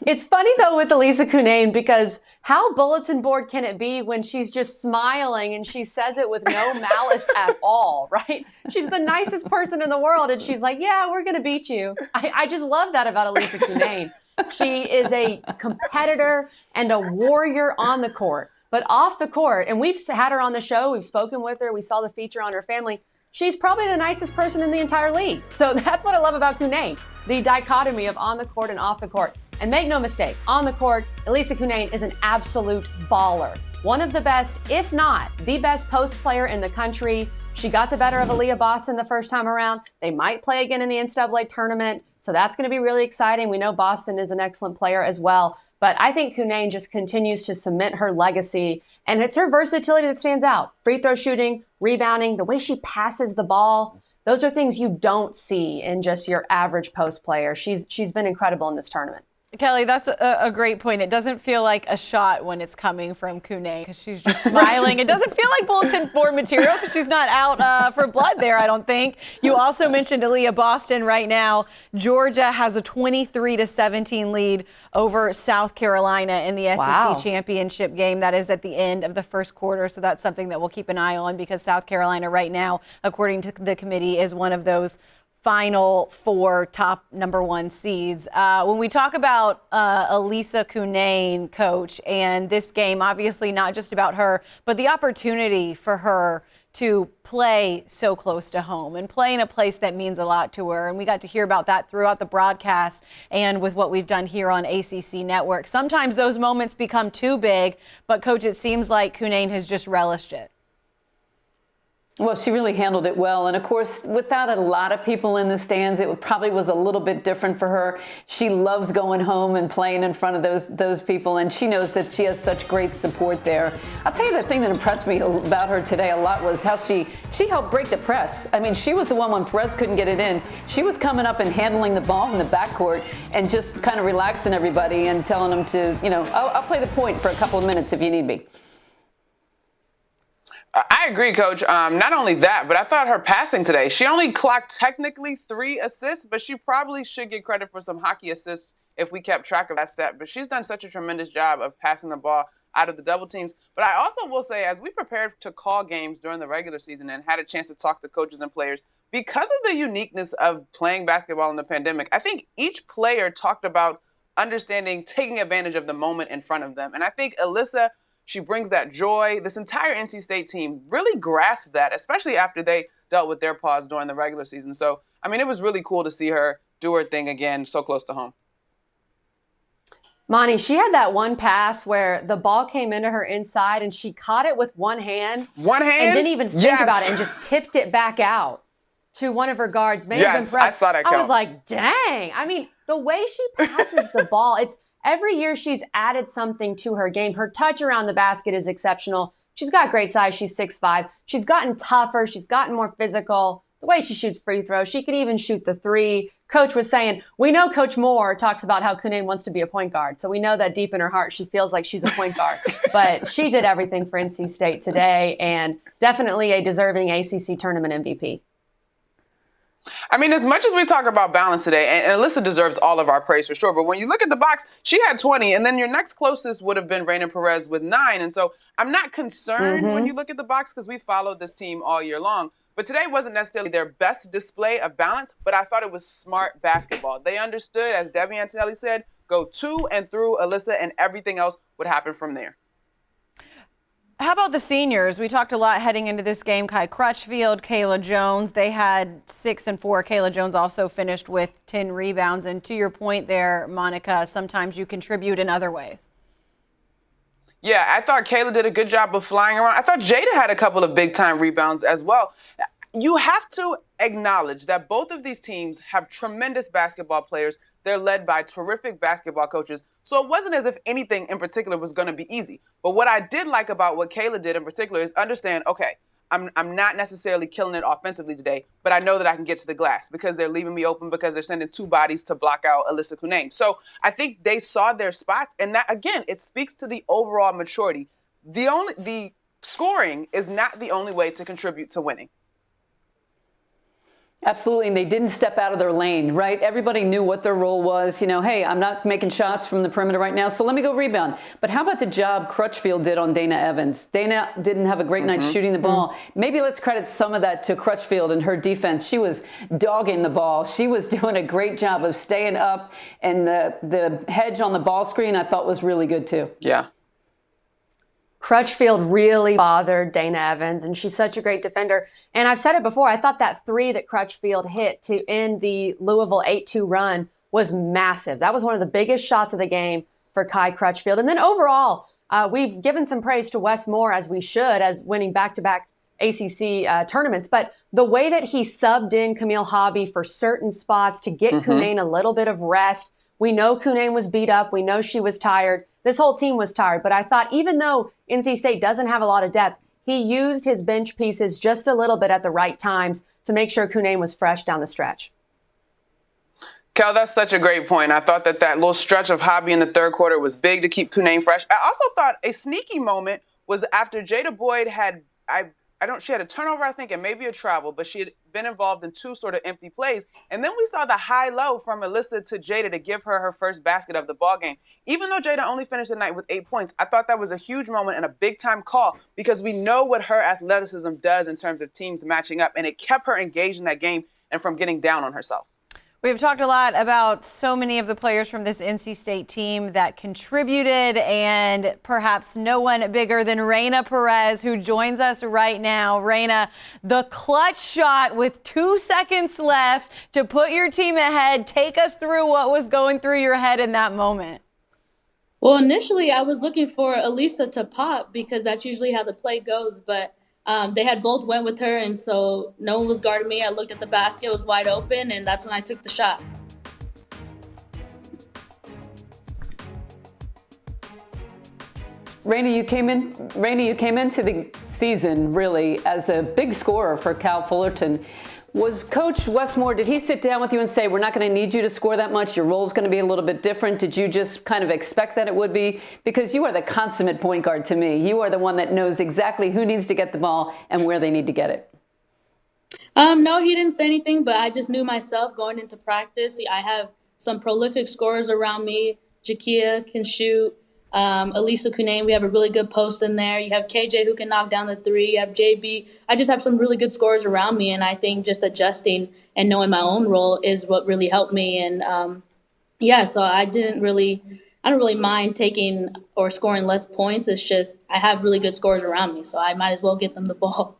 It's funny, though, with Elisa Cunane, because how bulletin board can it be when she's just smiling and she says it with no malice at all, right? She's the nicest person in the world, and she's like, yeah, we're going to beat you. I just love that about Elisa Cunane. She is a competitor and a warrior on the court, but off the court, and we've had her on the show, we've spoken with her, we saw the feature on her family. She's probably the nicest person in the entire league. So that's what I love about Cunane, the dichotomy of on the court and off the court. And make no mistake, on the court, Elisa Cunane is an absolute baller. One of the best, if not the best post player in the country. She got the better of Aaliyah Boston the first time around. They might play again in the NCAA tournament, so that's going to be really exciting. We know Boston is an excellent player as well. But I think Cunane just continues to cement her legacy, and it's her versatility that stands out. Free throw shooting, rebounding, the way she passes the ball. Those are things you don't see in just your average post player. She's been incredible in this tournament. Kelly, that's a great point. It doesn't feel like a shot when it's coming from Cunane because she's just smiling. It doesn't feel like bulletin board material because she's not out for blood there, I don't think. You also mentioned Aaliyah Boston right now. Georgia has a 23-17 lead over South Carolina in the SEC championship game. That is at the end of the first quarter, so that's something that we'll keep an eye on because South Carolina right now, according to the committee, is one of those Final Four top #1 seeds. When we talk about Elisa Cunane, Coach, and this game, obviously not just about her, but the opportunity for her to play so close to home and play in a place that means a lot to her. And we got to hear about that throughout the broadcast and with what we've done here on ACC Network. Sometimes those moments become too big, but Coach, it seems like Cunane has just relished it. Well, she really handled it well. And of course, without a lot of people in the stands, it probably was a little bit different for her. She loves going home and playing in front of those people. And she knows that she has such great support there. I'll tell you the thing that impressed me about her today a lot was how she helped break the press. I mean, she was the one when Perez couldn't get it in. She was coming up and handling the ball in the backcourt and just kind of relaxing everybody and telling them to, I'll play the point for a couple of minutes if you need me. I agree, Coach. Not only that, but I thought her passing today, she only clocked technically 3 assists, but she probably should get credit for some hockey assists if we kept track of that stat. But she's done such a tremendous job of passing the ball out of the double teams. But I also will say, as we prepared to call games during the regular season and had a chance to talk to coaches and players, because of the uniqueness of playing basketball in the pandemic, I think each player talked about understanding, taking advantage of the moment in front of them. And I think Alyssa, she brings that joy. This entire NC State team really grasped that, especially after they dealt with their pause during the regular season. So, I mean, it was really cool to see her do her thing again, so close to home. Monty, she had that one pass where the ball came into her inside and she caught it with one hand. One hand? And didn't even think about it and just tipped it back out to one of her guards. Yes, I saw that count. I was like, dang. I mean, the way she passes the ball, every year she's added something to her game. Her touch around the basket is exceptional. She's got great size. She's 6'5". She's gotten tougher. She's gotten more physical. The way she shoots free throws, she can even shoot the 3. Coach was saying, we know Coach Moore talks about how Cunane wants to be a point guard. So we know that deep in her heart, she feels like she's a point guard. But she did everything for NC State today and definitely a deserving ACC tournament MVP. I mean, as much as we talk about balance today, and Alyssa deserves all of our praise for sure, but when you look at the box, she had 20, and then your next closest would have been Raina Perez with 9. And so I'm not concerned when you look at the box because we followed this team all year long. But today wasn't necessarily their best display of balance, but I thought it was smart basketball. They understood, as Debbie Antonelli said, go to and through Alyssa, and everything else would happen from there. How about the seniors? We talked a lot heading into this game. Kai Crutchfield, Kayla Jones, they had 6 and 4. Kayla Jones also finished with 10 rebounds. And to your point there, Monica, sometimes you contribute in other ways. Yeah, I thought Kayla did a good job of flying around. I thought Jada had a couple of big-time rebounds as well. you have to acknowledge that both of these teams have tremendous basketball players. They're led by terrific basketball coaches. So it wasn't as if anything in particular was going to be easy. But what I did like about what Kayla did in particular is understand, okay, I'm not necessarily killing it offensively today, but I know that I can get to the glass because they're leaving me open because they're sending two bodies to block out Alyssa Kunane. So I think they saw their spots. And that, again, it speaks to the overall maturity. The scoring is not the only way to contribute to winning. Absolutely, and they didn't step out of their lane, right? Everybody knew what their role was. You know, hey, I'm not making shots from the perimeter right now, so let me go rebound. But how about the job Crutchfield did on Dana Evans? Dana didn't have a great night shooting the ball. Maybe let's credit some of that to Crutchfield and her defense. She was dogging the ball. She was doing a great job of staying up, and the hedge on the ball screen I thought was really good too. Yeah. Crutchfield really bothered Dana Evans, and she's such a great defender. And I've said it before, I thought that three that Crutchfield hit to end the Louisville 8-2 run was massive. That was one of the biggest shots of the game for Kai Crutchfield. And then overall, we've given some praise to Wes Moore, as we should, as winning back-to-back ACC tournaments. But the way that he subbed in Camille Hobby for certain spots to get Kunane a little bit of rest. We know Kunane was beat up. We know she was tired. This whole team was tired, but I thought even though NC State doesn't have a lot of depth, he used his bench pieces just a little bit at the right times to make sure Kunane was fresh down the stretch. Kel, that's such a great point. I thought that little stretch of Hobby in the third quarter was big to keep Kunane fresh. I also thought a sneaky moment was after Jada Boyd had, she had a turnover, I think, and maybe a travel, but she had been involved in two sort of empty plays. And then we saw the high-low from Alyssa to Jada to give her first basket of the ball game. Even though Jada only finished the night with 8 points, I thought that was a huge moment and a big-time call because we know what her athleticism does in terms of teams matching up, and it kept her engaged in that game and from getting down on herself. We've talked a lot about so many of the players from this NC State team that contributed, and perhaps no one bigger than Reyna Perez, who joins us right now. Reyna, the clutch shot with 2 seconds left to put your team ahead. Take us through what was going through your head in that moment. Well, initially I was looking for Elisa to pop because that's usually how the play goes, but they had both went with her, and so no one was guarding me. I looked at the basket, it was wide open, and that's when I took the shot. Reyna, you came into the season really as a big scorer for Cal Fullerton. Was Coach Wes Moore, did he sit down with you and say, we're not going to need you to score that much, your role's going to be a little bit different? Did you just kind of expect that it would be? Because you are the consummate point guard to me. You are the one that knows exactly who needs to get the ball and where they need to get it. No, he didn't say anything, but I just knew myself going into practice. I have some prolific scorers around me. Jakia can shoot. Elisa Kunane, we have a really good post in there. You have KJ who can knock down the three. You have JB. I just have some really good scorers around me, and I think just adjusting and knowing my own role is what really helped me. And so I don't really mind taking or scoring less points. It's just I have really good scorers around me, so I might as well get them the ball.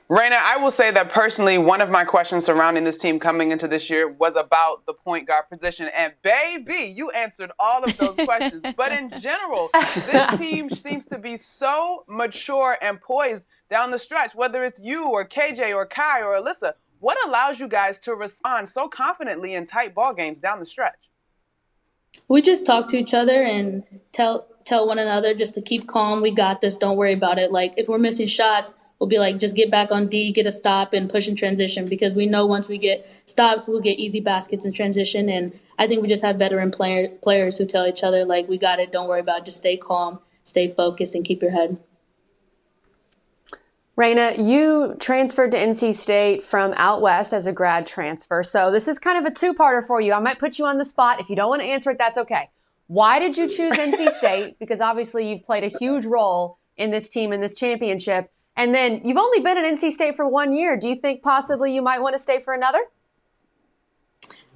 Reyna, I will say that personally, one of my questions surrounding this team coming into this year was about the point guard position. And baby, you answered all of those questions. But in general, this team seems to be so mature and poised down the stretch, whether it's you or KJ or Kai or Alyssa. What allows you guys to respond so confidently in tight ball games down the stretch? We just talk to each other and tell one another just to keep calm. We got this. Don't worry about it. Like if we're missing shots, we'll be like, just get back on D, get a stop, and push in transition because we know once we get stops, we'll get easy baskets in transition. And I think we just have veteran players who tell each other, like, we got it, don't worry about it, just stay calm, stay focused, and keep your head. Reyna, you transferred to NC State from out west as a grad transfer. So this is kind of a two-parter for you. I might put you on the spot. If you don't want to answer it, that's okay. Why did you choose NC State? Because obviously you've played a huge role in this team, in this championship. And then you've only been at NC State for 1 year. Do you think possibly you might want to stay for another?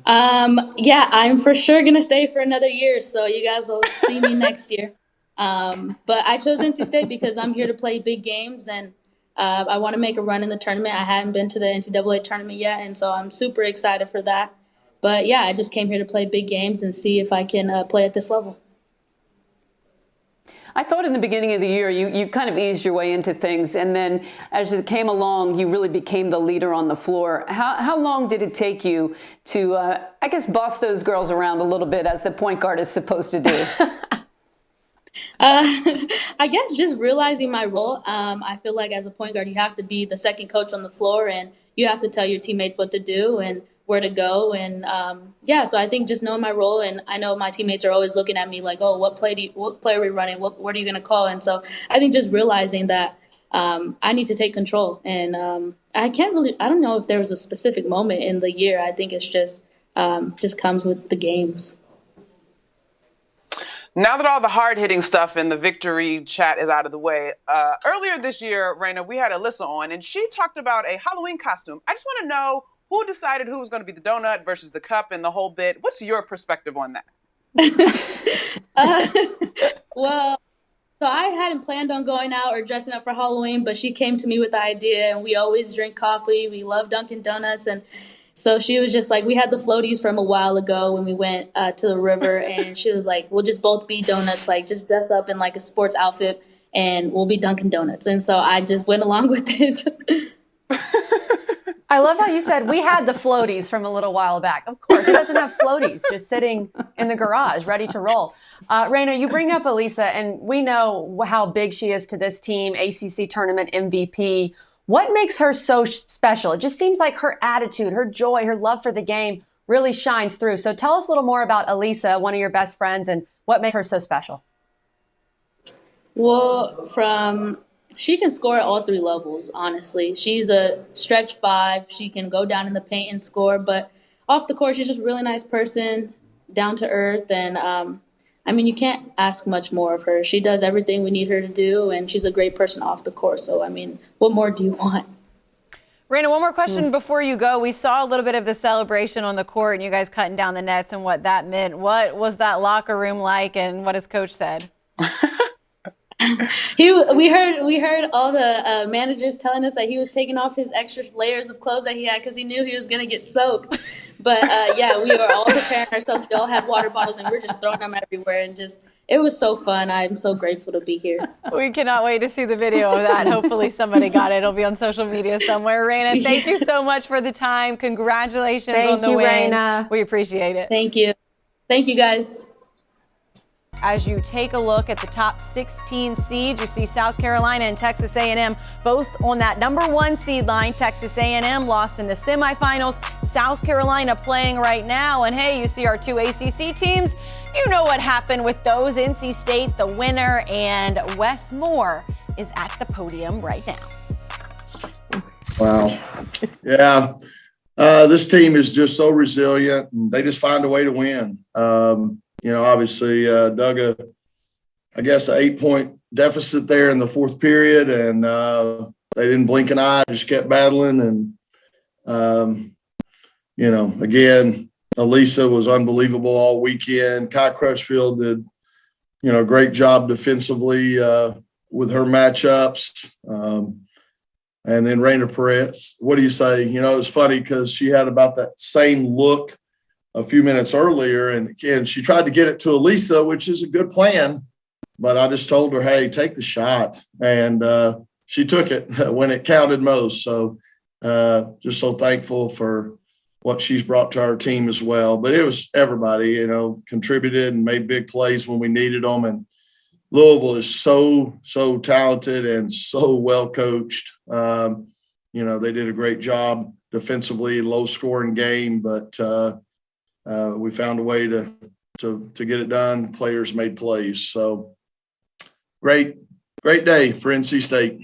Yeah, I'm for sure going to stay for another year. So you guys will see me next year. But I chose NC State because I'm here to play big games. And I want to make a run in the tournament. I hadn't been to the NCAA tournament yet. And so I'm super excited for that. But yeah, I just came here to play big games and see if I can play at this level. I thought in the beginning of the year, you kind of eased your way into things. And then as it came along, you really became the leader on the floor. How long did it take you to, I guess, boss those girls around a little bit as the point guard is supposed to do? I guess just realizing my role. I feel like as a point guard, you have to be the second coach on the floor, and you have to tell your teammates what to do and where to go. And so I think just knowing my role, and I know my teammates are always looking at me like, oh, what play are we running? What are you going to call? And so I think just realizing that I need to take control. And I don't know if there was a specific moment in the year. I think it's just comes with the games. Now that all the hard-hitting stuff in the victory chat is out of the way, earlier this year, Raina, we had Alyssa on, and she talked about a Halloween costume. I just want to know who decided who was going to be the donut versus the cup and the whole bit. What's your perspective on that? Well, so I hadn't planned on going out or dressing up for Halloween, but she came to me with the idea, and we always drink coffee. We love Dunkin' Donuts, and so she was just like, we had the floaties from a while ago when we went to the river, and she was like, we'll just both be donuts, like just dress up in like a sports outfit, and we'll be Dunkin' Donuts. And so I just went along with it. I love how you said we had the floaties from a little while back. Of course, who doesn't have floaties just sitting in the garage ready to roll? Raina, you bring up Alisa, and we know how big she is to this team, ACC tournament MVP. What makes her so special? It just seems like her attitude, her joy, her love for the game really shines through. So tell us a little more about Alisa, one of your best friends, and what makes her so special. Well, she can score at all three levels, honestly. She's a stretch five. She can go down in the paint and score, but off the court, she's just a really nice person, down to earth, and you can't ask much more of her. She does everything we need her to do, and she's a great person off the court. So, what more do you want? Raina, one more question before you go. We saw a little bit of the celebration on the court and you guys cutting down the nets and what that meant. What was that locker room like, and what has Coach said? We heard all the managers telling us that he was taking off his extra layers of clothes that he had because he knew he was going to get soaked. But we were all preparing ourselves. We all had water bottles, and we were just throwing them everywhere. And it was so fun. I'm so grateful to be here. We cannot wait to see the video of that. Hopefully somebody got it. It'll be on social media somewhere. Raina, thank you so much for the time. Congratulations on the win. Thank you, Raina. We appreciate it. Thank you. Thank you, guys. As you take a look at the top 16 seeds, you see South Carolina and Texas A&M both on that number 1 seed line. Texas A&M lost in the semifinals. South Carolina playing right now. And hey, you see our 2 ACC teams. You know what happened with those. NC State, the winner, and Wes Moore is at the podium right now. Wow. Yeah. This team is just so resilient, and they just find a way to win. Obviously dug an 8-point deficit there in the fourth period, and they didn't blink an eye, just kept battling. And, again, Alisa was unbelievable all weekend. Kai Crutchfield did, a great job defensively with her matchups. And then Raina Perez, what do you say? It's funny because she had about that same look a few minutes earlier, and again, she tried to get it to Alisa, which is a good plan, but I just told her, hey, take the shot. And she took it when it counted most. So just so thankful for what she's brought to our team as well. But it was everybody, contributed and made big plays when we needed them. And Louisville is so talented and so well coached. They did a great job defensively, low scoring game, but we found a way to get it done. Players made plays. So great day for NC State.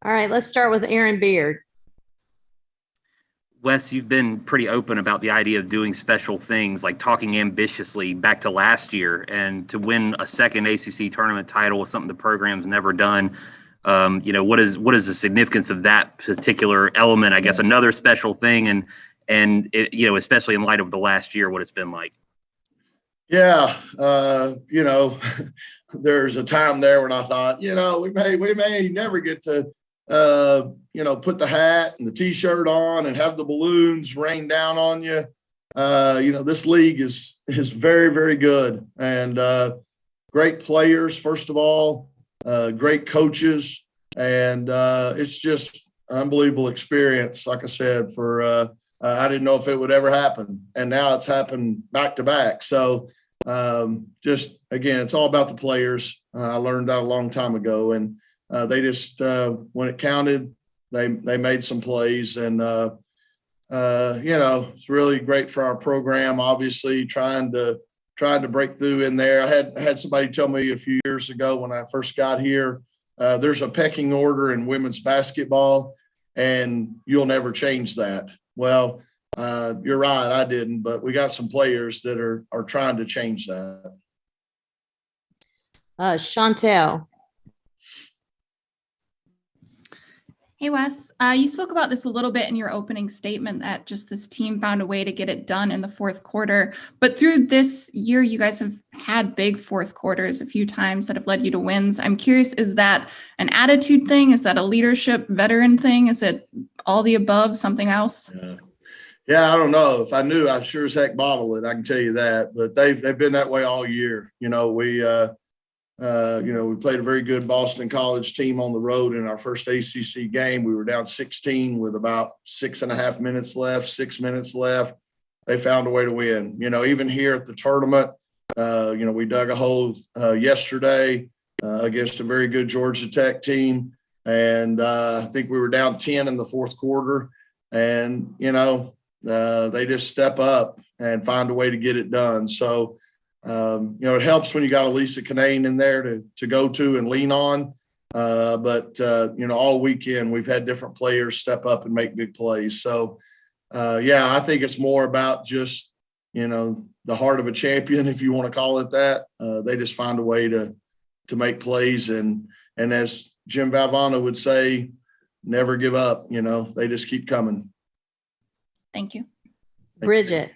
All right, let's start with Aaron Beard. Wes, you've been pretty open about the idea of doing special things, like talking ambitiously back to last year, and to win a second ACC tournament title with something the program's never done. What is the significance of that particular element? I guess another special thing, and it, especially in light of the last year, what it's been like. Yeah, there's a time there when I thought, we may never get to, put the hat and the T-shirt on and have the balloons rain down on you. This league is very, very good, and great players, first of all, great coaches, and it's just unbelievable experience. Like I said, for I didn't know if it would ever happen, and now it's happened back to back. So just again, it's all about the players. I learned that a long time ago, and they just when it counted, they made some plays, and it's really great for our program. Obviously, trying to break through in there. I had somebody tell me a few years ago when I first got here, there's a pecking order in women's basketball, and you'll never change that. Well, you're right, I didn't, but we got some players that are trying to change that. Chantel. Hey, Wes. You spoke about this a little bit in your opening statement that just this team found a way to get it done in the fourth quarter. But through this year, you guys have had big fourth quarters a few times that have led you to wins. I'm curious, is that an attitude thing? Is that a leadership veteran thing? Is it all the above, something else? Yeah, I don't know. If I knew, I'd sure as heck bottle it. I can tell you that. But they've been that way all year. We played a very good Boston College team on the road in our first ACC game. We were down 16 with about 6.5 minutes left, 6 minutes left. They found a way to win. Even here at the tournament, we dug a hole yesterday against a very good Georgia Tech team. And I think we were down 10 in the fourth quarter. And, they just step up and find a way to get it done. So, it helps when you got a Lisa Canane in there to go to and lean on. But all weekend we've had different players step up and make big plays. So, I think it's more about just, the heart of a champion, if you want to call it that. They just find a way to make plays. And as Jim Valvano would say, never give up. They just keep coming. Thank you. Bridget.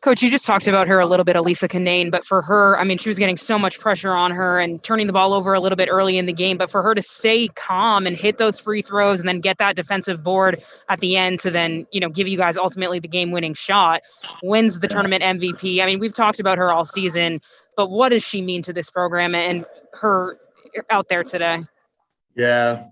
Coach, you just talked about her a little bit, Elisa Canane, but for her, she was getting so much pressure on her and turning the ball over a little bit early in the game, but for her to stay calm and hit those free throws and then get that defensive board at the end to then, give you guys ultimately the game-winning shot, wins the tournament MVP. We've talked about her all season, but what does she mean to this program and her out there today? Yeah.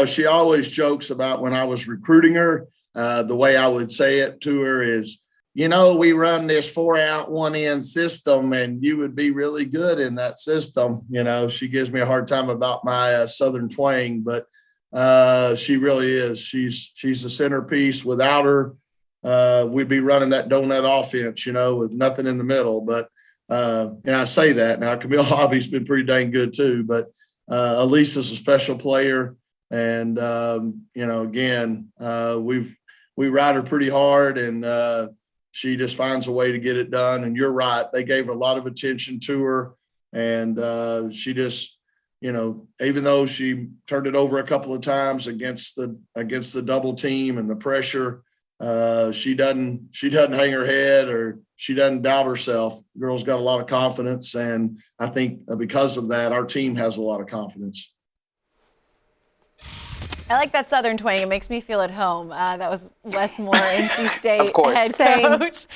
She always jokes about when I was recruiting her, the way I would say it to her is, we run this 4-out, 1-in system, and you would be really good in that system. She gives me a hard time about my Southern twang, but she really is. She's a centerpiece. Without her, we'd be running that donut offense, with nothing in the middle. But I say that now. Camille Hobby's been pretty dang good too, but Elisa's a special player, and again, we ride her pretty hard, and she just finds a way to get it done. And you're right. They gave a lot of attention to her. And she just, even though she turned it over a couple of times against the double team and the pressure, she doesn't hang her head or she doesn't doubt herself. The girl's got a lot of confidence. And I think because of that, our team has a lot of confidence. I like that Southern twang. It makes me feel at home. That was Wes Moore, NC State head coach.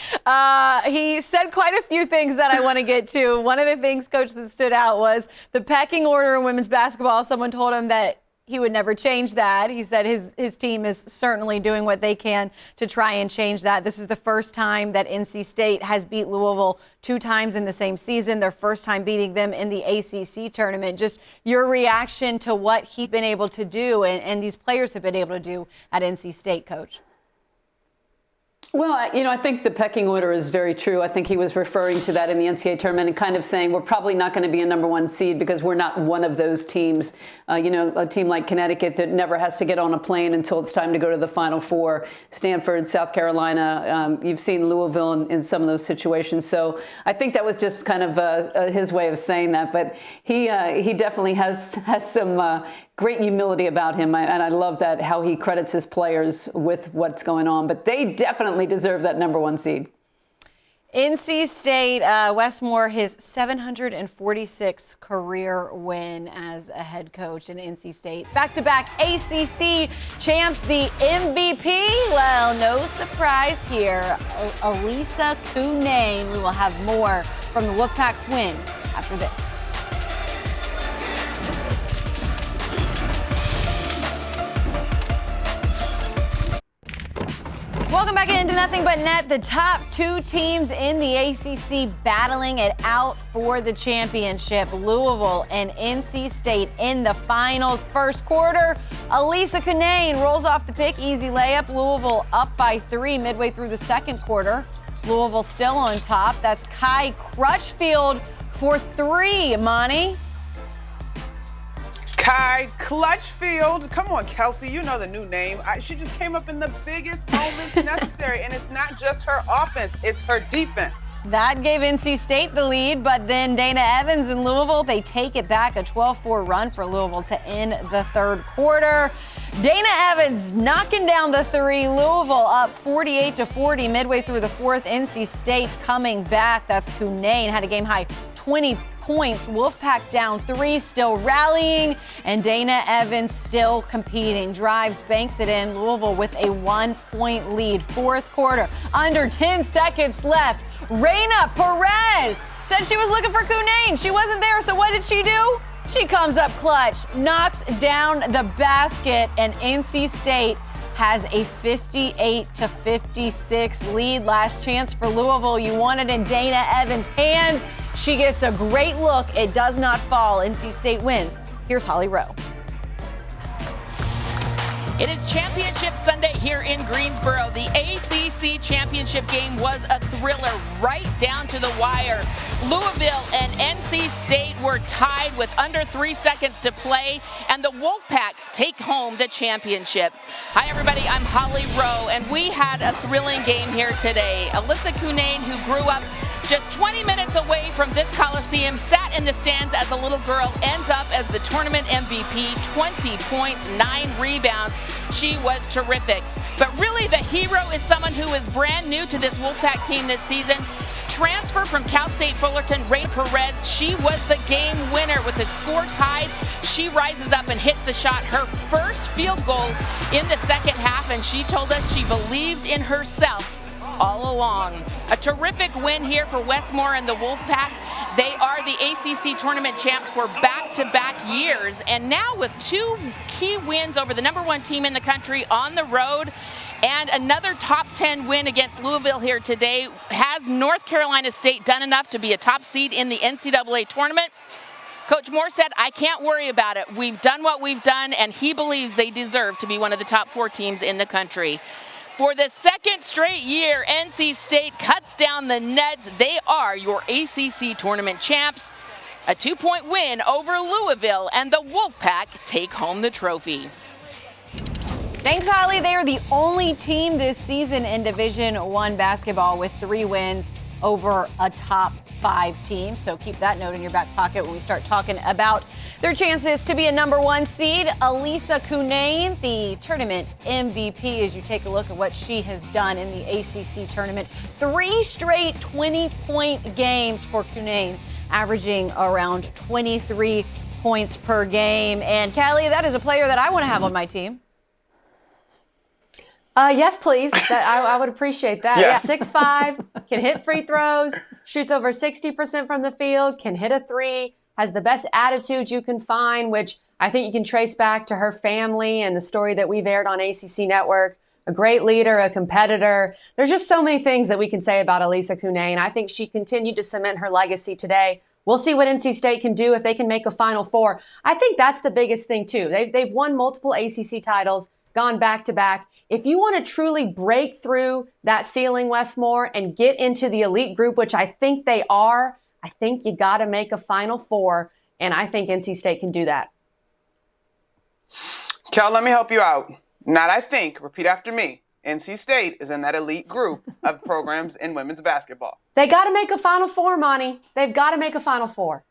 He said quite a few things that I want to get to. One of the things, Coach, that stood out was the pecking order in women's basketball. Someone told him that he would never change that. He said his team is certainly doing what they can to try and change that. This is the first time that NC State has beat Louisville 2 times in the same season, their first time beating them in the ACC tournament. Just your reaction to what he's been able to do and these players have been able to do at NC State, Coach. Well, I think the pecking order is very true. I think he was referring to that in the NCAA tournament and kind of saying we're probably not going to be a #1 seed because we're not one of those teams. A team like Connecticut that never has to get on a plane until it's time to go to the Final Four. Stanford, South Carolina, you've seen Louisville in some of those situations. So I think that was just kind of his way of saying that. But he definitely has some great humility about him, and I love that how he credits his players with what's going on. But they definitely deserve that #1 seed. NC State, Wes Moore, his 746th career win as a head coach in NC State. Back-to-back ACC champs, the MVP. Well, no surprise here. Elisa Canane. We will have more from the Wolfpack's win after this. Welcome back into Nothing But Net. The top two teams in the ACC battling it out for the championship. Louisville and NC State in the finals. First quarter, Elisa Cunane rolls off the pick. Easy layup. Louisville up by 3 midway through the second quarter. Louisville still on top. That's Kai Crutchfield for 3, Monty. Kai Clutchfield. Come on, Kelsey. You know the new name. She just came up in the biggest moments necessary. And it's not just her offense, it's her defense. That gave NC State the lead, but then Dana Evans and Louisville, they take it back, a 12-4 run for Louisville to end the third quarter. Dana Evans knocking down the 3. Louisville up 48-40 midway through the fourth. NC State coming back. That's Cunane, had a game-high 20 points. Wolfpack down 3, still rallying, and Dana Evans still competing. Drives, banks it in. Louisville with a 1-point lead. Fourth quarter, under 10 seconds left. Reyna Perez said she was looking for Cunane. She wasn't there, so what did she do? She comes up clutch, knocks down the basket, and NC State has a 58-56 lead. Last chance for Louisville. You want it in Dana Evans' hands. She gets a great look. It does not fall. NC State wins. Here's Holly Rowe. It is Championship Sunday here in Greensboro. The ACC Championship game was a thriller right down to the wire. Louisville and NC State were tied with under 3 seconds to play, and the Wolfpack take home the championship. Hi, everybody. I'm Holly Rowe, and we had a thrilling game here today. Alyssa Cunane, who grew up just 20 minutes away from this Coliseum, sat in the stands as a little girl, ends up as the tournament MVP, 20 points, 9 rebounds. She was terrific. But really, the hero is someone who is brand new to this Wolfpack team this season. Transfer from Cal State Fullerton, Reyna Perez. She was the game winner with the score tied. She rises up and hits the shot, her first field goal in the second half, and she told us she believed in herself all along. A terrific win here for Westmore and the Wolfpack. They are the ACC tournament champs for back-to-back years, and now with 2 key wins over the #1 team in the country on the road and another top 10 win against Louisville here today. Has North Carolina State done enough to be a top seed in the NCAA tournament? Coach Moore said, I can't worry about it. We've done what we've done, and he believes they deserve to be one of the top 4 teams in the country. For the second straight year, NC State cuts down the Nets. They are your ACC tournament champs. A 2-point win over Louisville, and the Wolfpack take home the trophy. Thanks, Holly. They are the only team this season in Division I basketball with 3 wins over a top 5 team. So keep that note in your back pocket when we start talking about their chances to be a #1 seed. Elisa Cunane, the tournament MVP, as you take a look at what she has done in the ACC tournament. 3 straight 20-point games for Cunane, averaging around 23 points per game. And Callie, that is a player that I want to have on my team. Yes, please. I would appreciate that. Yes. Yeah, 6'5", can hit free throws, shoots over 60% from the field, can hit a 3, has the best attitude you can find, which I think you can trace back to her family and the story that we've aired on ACC Network. A great leader, a competitor. There's just so many things that we can say about Elisa Cunane. I think she continued to cement her legacy today. We'll see what NC State can do if they can make a Final Four. I think that's the biggest thing, too. They've won multiple ACC titles, gone back-to-back. If you want to truly break through that ceiling, Westmore, and get into the elite group, which I think they are, I think you got to make a Final Four, and I think NC State can do that. Kel, let me help you out. Not I think, repeat after me. NC State is in that elite group of programs in women's basketball. They got to make a Final Four, Monty. They've got to make a Final Four.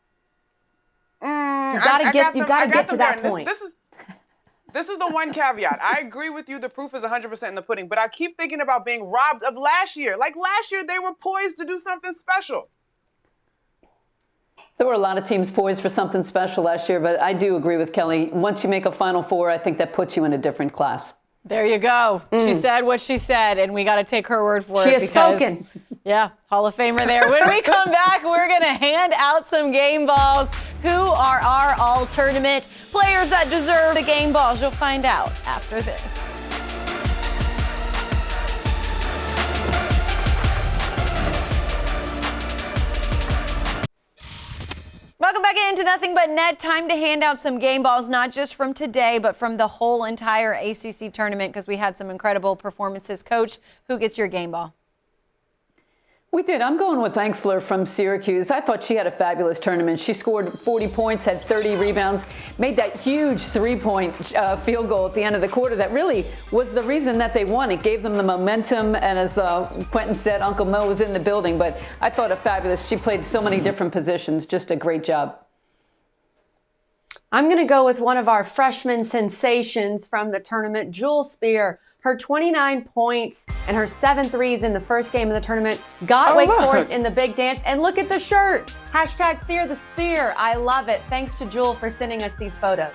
You got to get to that point. This is the one caveat. I agree with you. The proof is 100% in the pudding. But I keep thinking about being robbed of last year. Like last year, they were poised to do something special. There were a lot of teams poised for something special last year, but I do agree with Kelly. Once you make a Final Four, I think that puts you in a different class. There you go. She said what she said, and we got to take her word for it. She has spoken. Yeah, Hall of Famer there. When we come back, we're going to hand out some game balls. Who are our all-tournament players that deserve the game balls? You'll find out after this. Welcome back into Nothing But Net. Time to hand out some game balls, not just from today, but from the whole entire ACC tournament, because we had some incredible performances. Coach, who gets your game ball? We did. I'm going with Angsler from Syracuse. I thought she had a fabulous tournament. She scored 40 points, had 30 rebounds, made that huge three-point field goal at the end of the quarter that really was the reason that they won. It gave them the momentum, and as Quentin said, Uncle Mo was in the building, but I thought she played so many different positions. Just a great job. I'm going to go with one of our freshman sensations from the tournament, Jewel Spear. Her 29 points and her 7 threes in the first game of the tournament got Wake Forest in the big dance. And look at the shirt. Hashtag Fear the Spear. I love it. Thanks to Jewel for sending us these photos.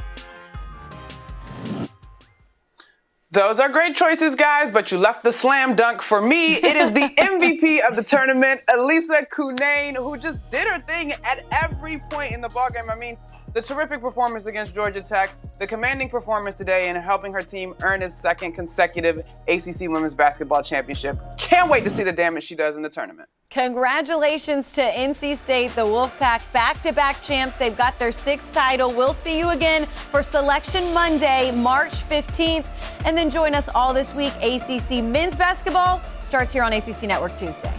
Those are great choices, guys, but you left the slam dunk for me. It is the MVP of the tournament, Elisa Cunane, who just did her thing at every point in the ballgame. I mean, the terrific performance against Georgia Tech, the commanding performance today in helping her team earn its second consecutive ACC Women's Basketball Championship. Can't wait to see the damage she does in the tournament. Congratulations to NC State, the Wolfpack, back-to-back champs. They've got their 6th title. We'll see you again for Selection Monday, March 15th. And then join us all this week. ACC Men's Basketball starts here on ACC Network Tuesday.